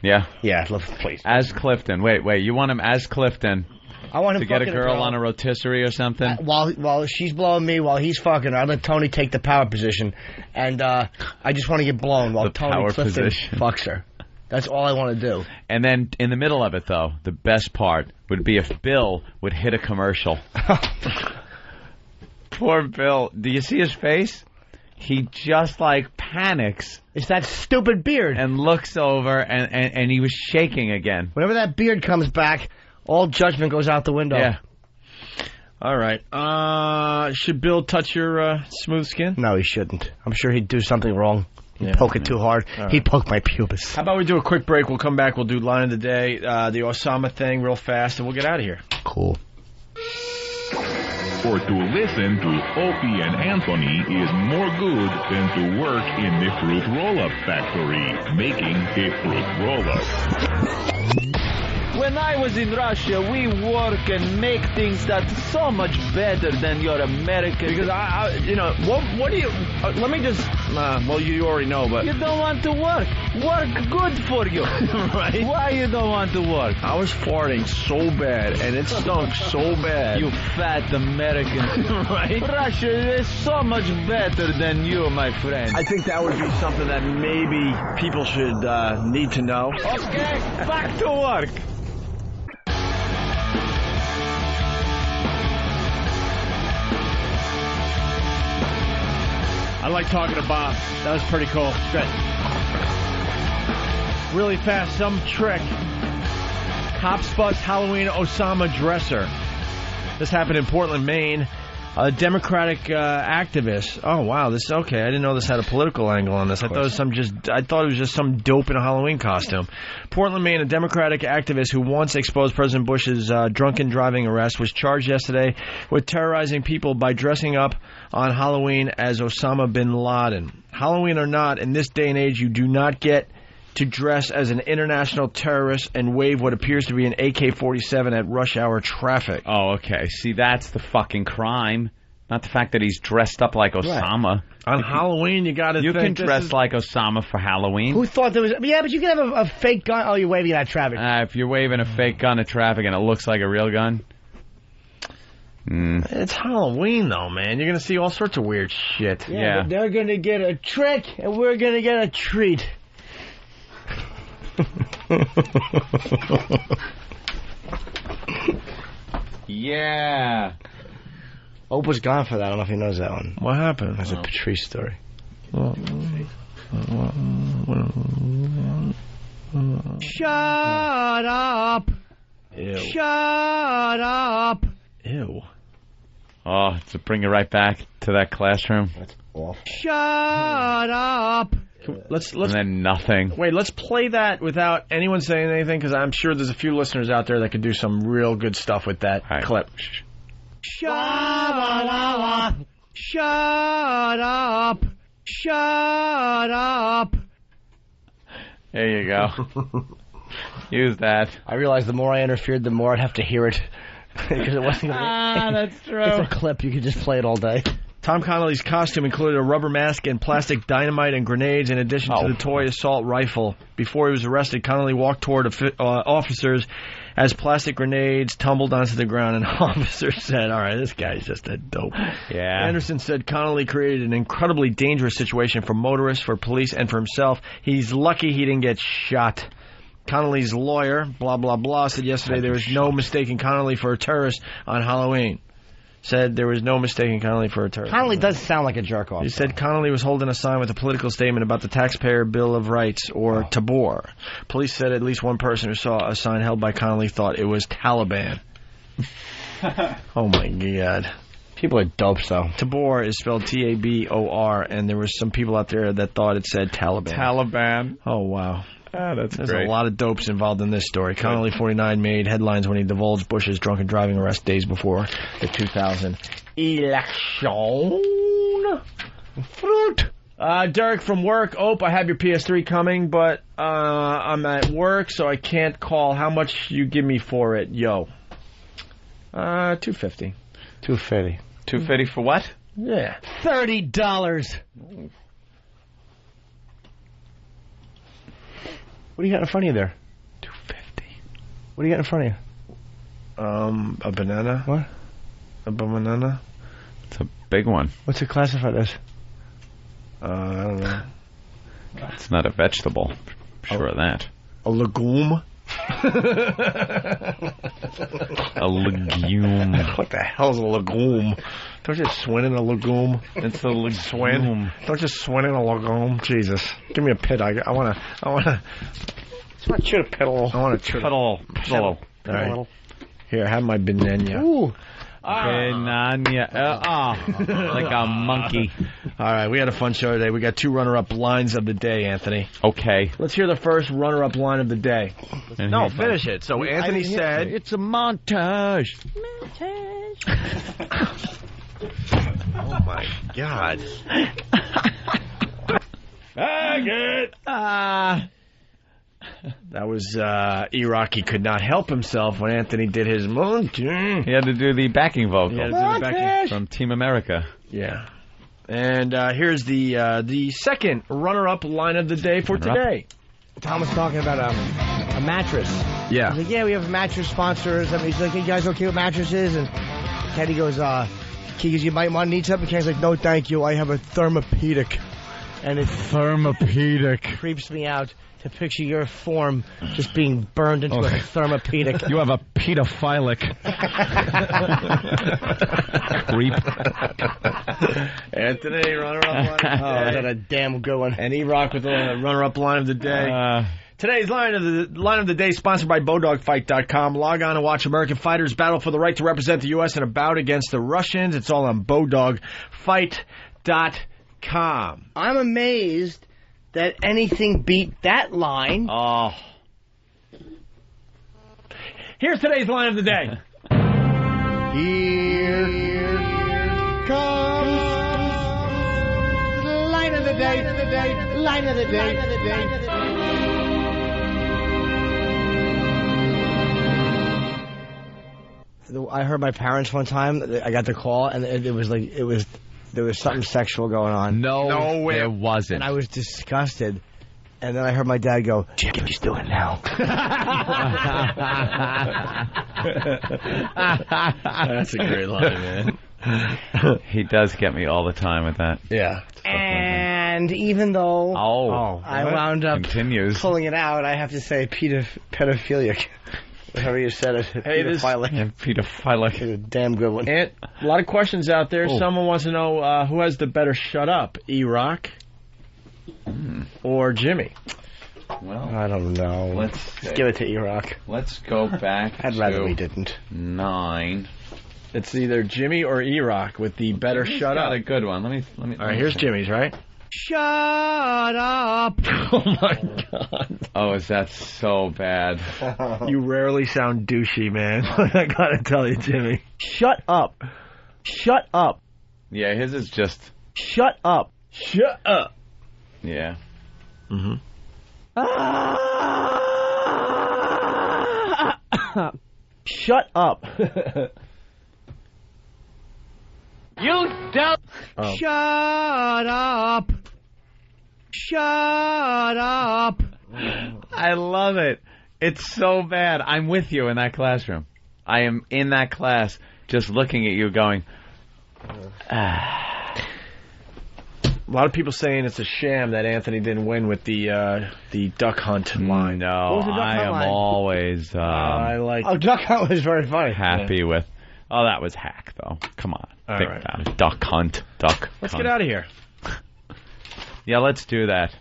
Yeah. Yeah, please. As Clifton. Wait, you want him as Clifton? I want him to get a girl on a rotisserie or something? While she's blowing me, while he's fucking her, I let Tony take the power position. And I just want to get blown while Tony Clifton fucks her. That's all I want to do. And then in the middle of it, though, the best part would be if Bill would hit a commercial. Poor Bill. Do you see his face? He just, panics. It's that stupid beard. And looks over, and he was shaking again. Whenever that beard comes back, all judgment goes out the window. Yeah. All right. Should Bill touch your smooth skin? No, he shouldn't. I'm sure he'd do something wrong. He'd poke it too hard. Right. He'd poke my pubis. How about we do a quick break? We'll come back. We'll do line of the day, the Osama thing real fast, and we'll get out of here. Cool. For to listen to Opie and Anthony is more good than to work in the fruit roll-up factory, making the fruit roll-up. When I was in Russia, we work and make things that's so much better than your American. Because what do you? Let me just. Well, you already know, but you don't want to work. Work good for you, right? Why you don't want to work? I was farting so bad, and it stunk so bad. You fat American, right? Russia is so much better than you, my friend. I think that would be something that maybe people should need to know. Okay, back to work. I like talking to Bob. That was pretty cool. Good. Really fast, some trick. Cops bust Halloween Osama dresser. This happened in Portland, Maine. A Democratic activist. Oh wow, this is okay. I didn't know this had a political angle on this. I thought it was just some dope in a Halloween costume. Portland, Maine, a Democratic activist who once exposed President Bush's drunken driving arrest was charged yesterday with terrorizing people by dressing up on Halloween as Osama bin Laden. Halloween or not, in this day and age, you do not get to dress as an international terrorist and wave what appears to be an AK-47 at rush hour traffic. Oh, okay. See, that's the fucking crime. Not the fact that he's dressed up like Osama. Right. On Halloween, you got to think... You can dress like Osama for Halloween. Who thought there was... Yeah, but you can have a fake gun. Oh, you're waving at traffic. If you're waving a fake gun at traffic and it looks like a real gun... It's Halloween, though, man. You're going to see all sorts of weird shit. Yeah. But they're going to get a trick, and we're going to get a treat. Yeah. Oprah's gone for that. I don't know if he knows that one. What happened? That's a Patrice story. Shut up. Ew. Shut up. Ew. Oh, to bring you right back to that classroom. That's awful. Shut up. Let's and then nothing. Wait, let's play that without anyone saying anything, because I'm sure there's a few listeners out there that could do some real good stuff with that clip. Shut up. Shut up. Shut up. There you go. Use that. I realized the more I interfered, the more I'd have to hear it. Because it wasn't. That's true. It's a clip. You could just play it all day. Tom Connolly's costume included a rubber mask and plastic dynamite and grenades in addition to the toy assault rifle. Before he was arrested, Connolly walked toward officers as plastic grenades tumbled onto the ground, and officers said, all right, this guy's just a dope. Yeah. Anderson said Connolly created an incredibly dangerous situation for motorists, for police, and for himself. He's lucky he didn't get shot. Connolly's lawyer, blah, blah, blah, said yesterday there was no mistaking Connolly for a terrorist on Halloween. Said there was no mistaking Connolly for a terrorist. Connolly does sound like a jerk-off. He said Connolly was holding a sign with a political statement about the Taxpayer Bill of Rights, or Tabor. Police said at least one person who saw a sign held by Connolly thought it was Taliban. Oh, my God. People are dopes, though. Tabor is spelled T-A-B-O-R, and there were some people out there that thought it said Taliban. Taliban. Oh, wow. That's There's great. a lot of dopes involved in this story. Connolly, 49, made headlines when he divulged Bush's drunken driving arrest days before the 2000 election. Fruit Derek from work. I have your PS3 coming, but I'm at work, so I can't call. How much you give me for it, yo? $250. $250. $250 for what? Yeah. $30. What do you got in front of you there? $250. What do you got in front of you? A banana. What? A banana. It's a big one. What's it classified as? I don't know. It's not a vegetable. I'm sure of that. A legume? A legume. What the hell's a legume? Don't you swin in a legume? It's a legume. Swin? Don't you swin in a legume? Jesus. Give me a pit. I wanna. It's not chew a piddle. I want to chew piddle. All right. Here, have my banana. Ooh. Banana. Like a monkey. All right, we had a fun show today. We got 2 runner-up lines of the day, Anthony. Okay. Let's hear the first runner-up line of the day. No, finish it. So Anthony said... It's a montage. Oh, my God. That was E-Rock. He could not help himself when Anthony did his montage. He had to do the backing vocal. He had to do the backing from Team America. Yeah. And here's the second runner-up line of the day for today. Tom was talking about a mattress. Yeah. He's like, yeah, we have mattress sponsors. I mean, he's like, hey, you guys okay with mattresses? And Kenny goes, you might want to need something. Kenny's like, no, thank you. I have a Thermopedic. And it Thermopedic creeps me out to picture your form just being burned into a Thermopedic. You have a pedophilic creep. Anthony, runner-up line. Oh, is that a damn good one? And E-Rock with the runner-up line of the day. Today's line of the day sponsored by BowDogFight.com. Log on and watch American fighters battle for the right to represent the U.S. in a bout against the Russians. It's all on BowDogFight.com. I'm amazed that anything beat that line. Oh. Here's today's line of the day. Here comes line of the day, line of the day. I heard my parents one time. I got the call, and there was something sexual going on. No, there wasn't. And I was disgusted. And then I heard my dad go, Jim, just do it now. That's a great line, man. He does get me all the time with that. Yeah. And even though I wound up pulling it out, I have to say pedophilic. Whatever you said it. Hey, pedophilic. A damn good one. And a lot of questions out there. Oh. Someone wants to know who has the better shut up, E-Rock or Jimmy? Well, I don't know. Let's give it to E-Rock. Let's go back. I'd rather we didn't. 9. It's either Jimmy or E-Rock with the better shut up. A good one. Let me. All right, here's Jimmy's. Right. Shut up! Oh my God! Oh, is that so bad? You rarely sound douchey, man. I gotta tell you, Jimmy. Shut up! Shut up! Yeah, his is just. Shut up! Shut up! Yeah. Mm-hmm. Shut up! You don't. Oh. Shut up! Shut up! I love it. It's so bad. I'm with you in that classroom. I am in that class just looking at you going, A lot of people saying it's a sham that Anthony didn't win with the duck hunt line. No, I am always I like. Oh, duck hunt was very funny. Happy with. Oh, that was hack though. Come on, think about it. Duck hunt, duck. Let's hunt. get out of here. Yeah, let's do that.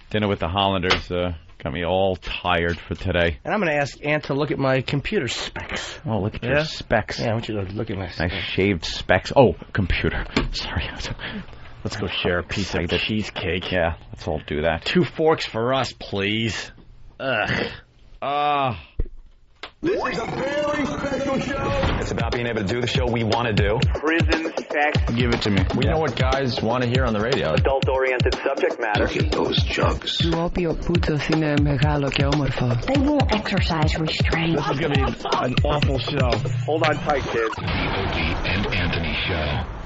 Dinner with the Hollanders got me all tired for today. And I'm going to ask Ant to look at my computer specs. Oh, look at your specs. Yeah, I want you to look at my specs. Nice shaved specs. Oh, computer. Sorry. Let's go share a piece of the cheesecake. Yeah, let's all do that. 2 forks for us, please. This is a very special show. It's about being able to do the show we want to do. Prison sex. Give it to me. We know what guys want to hear on the radio. Adult-oriented subject matter. Look at those jugs. They won't exercise restraint. This is going to be an awful show. Hold on tight, kids. The Opie and Anthony Show.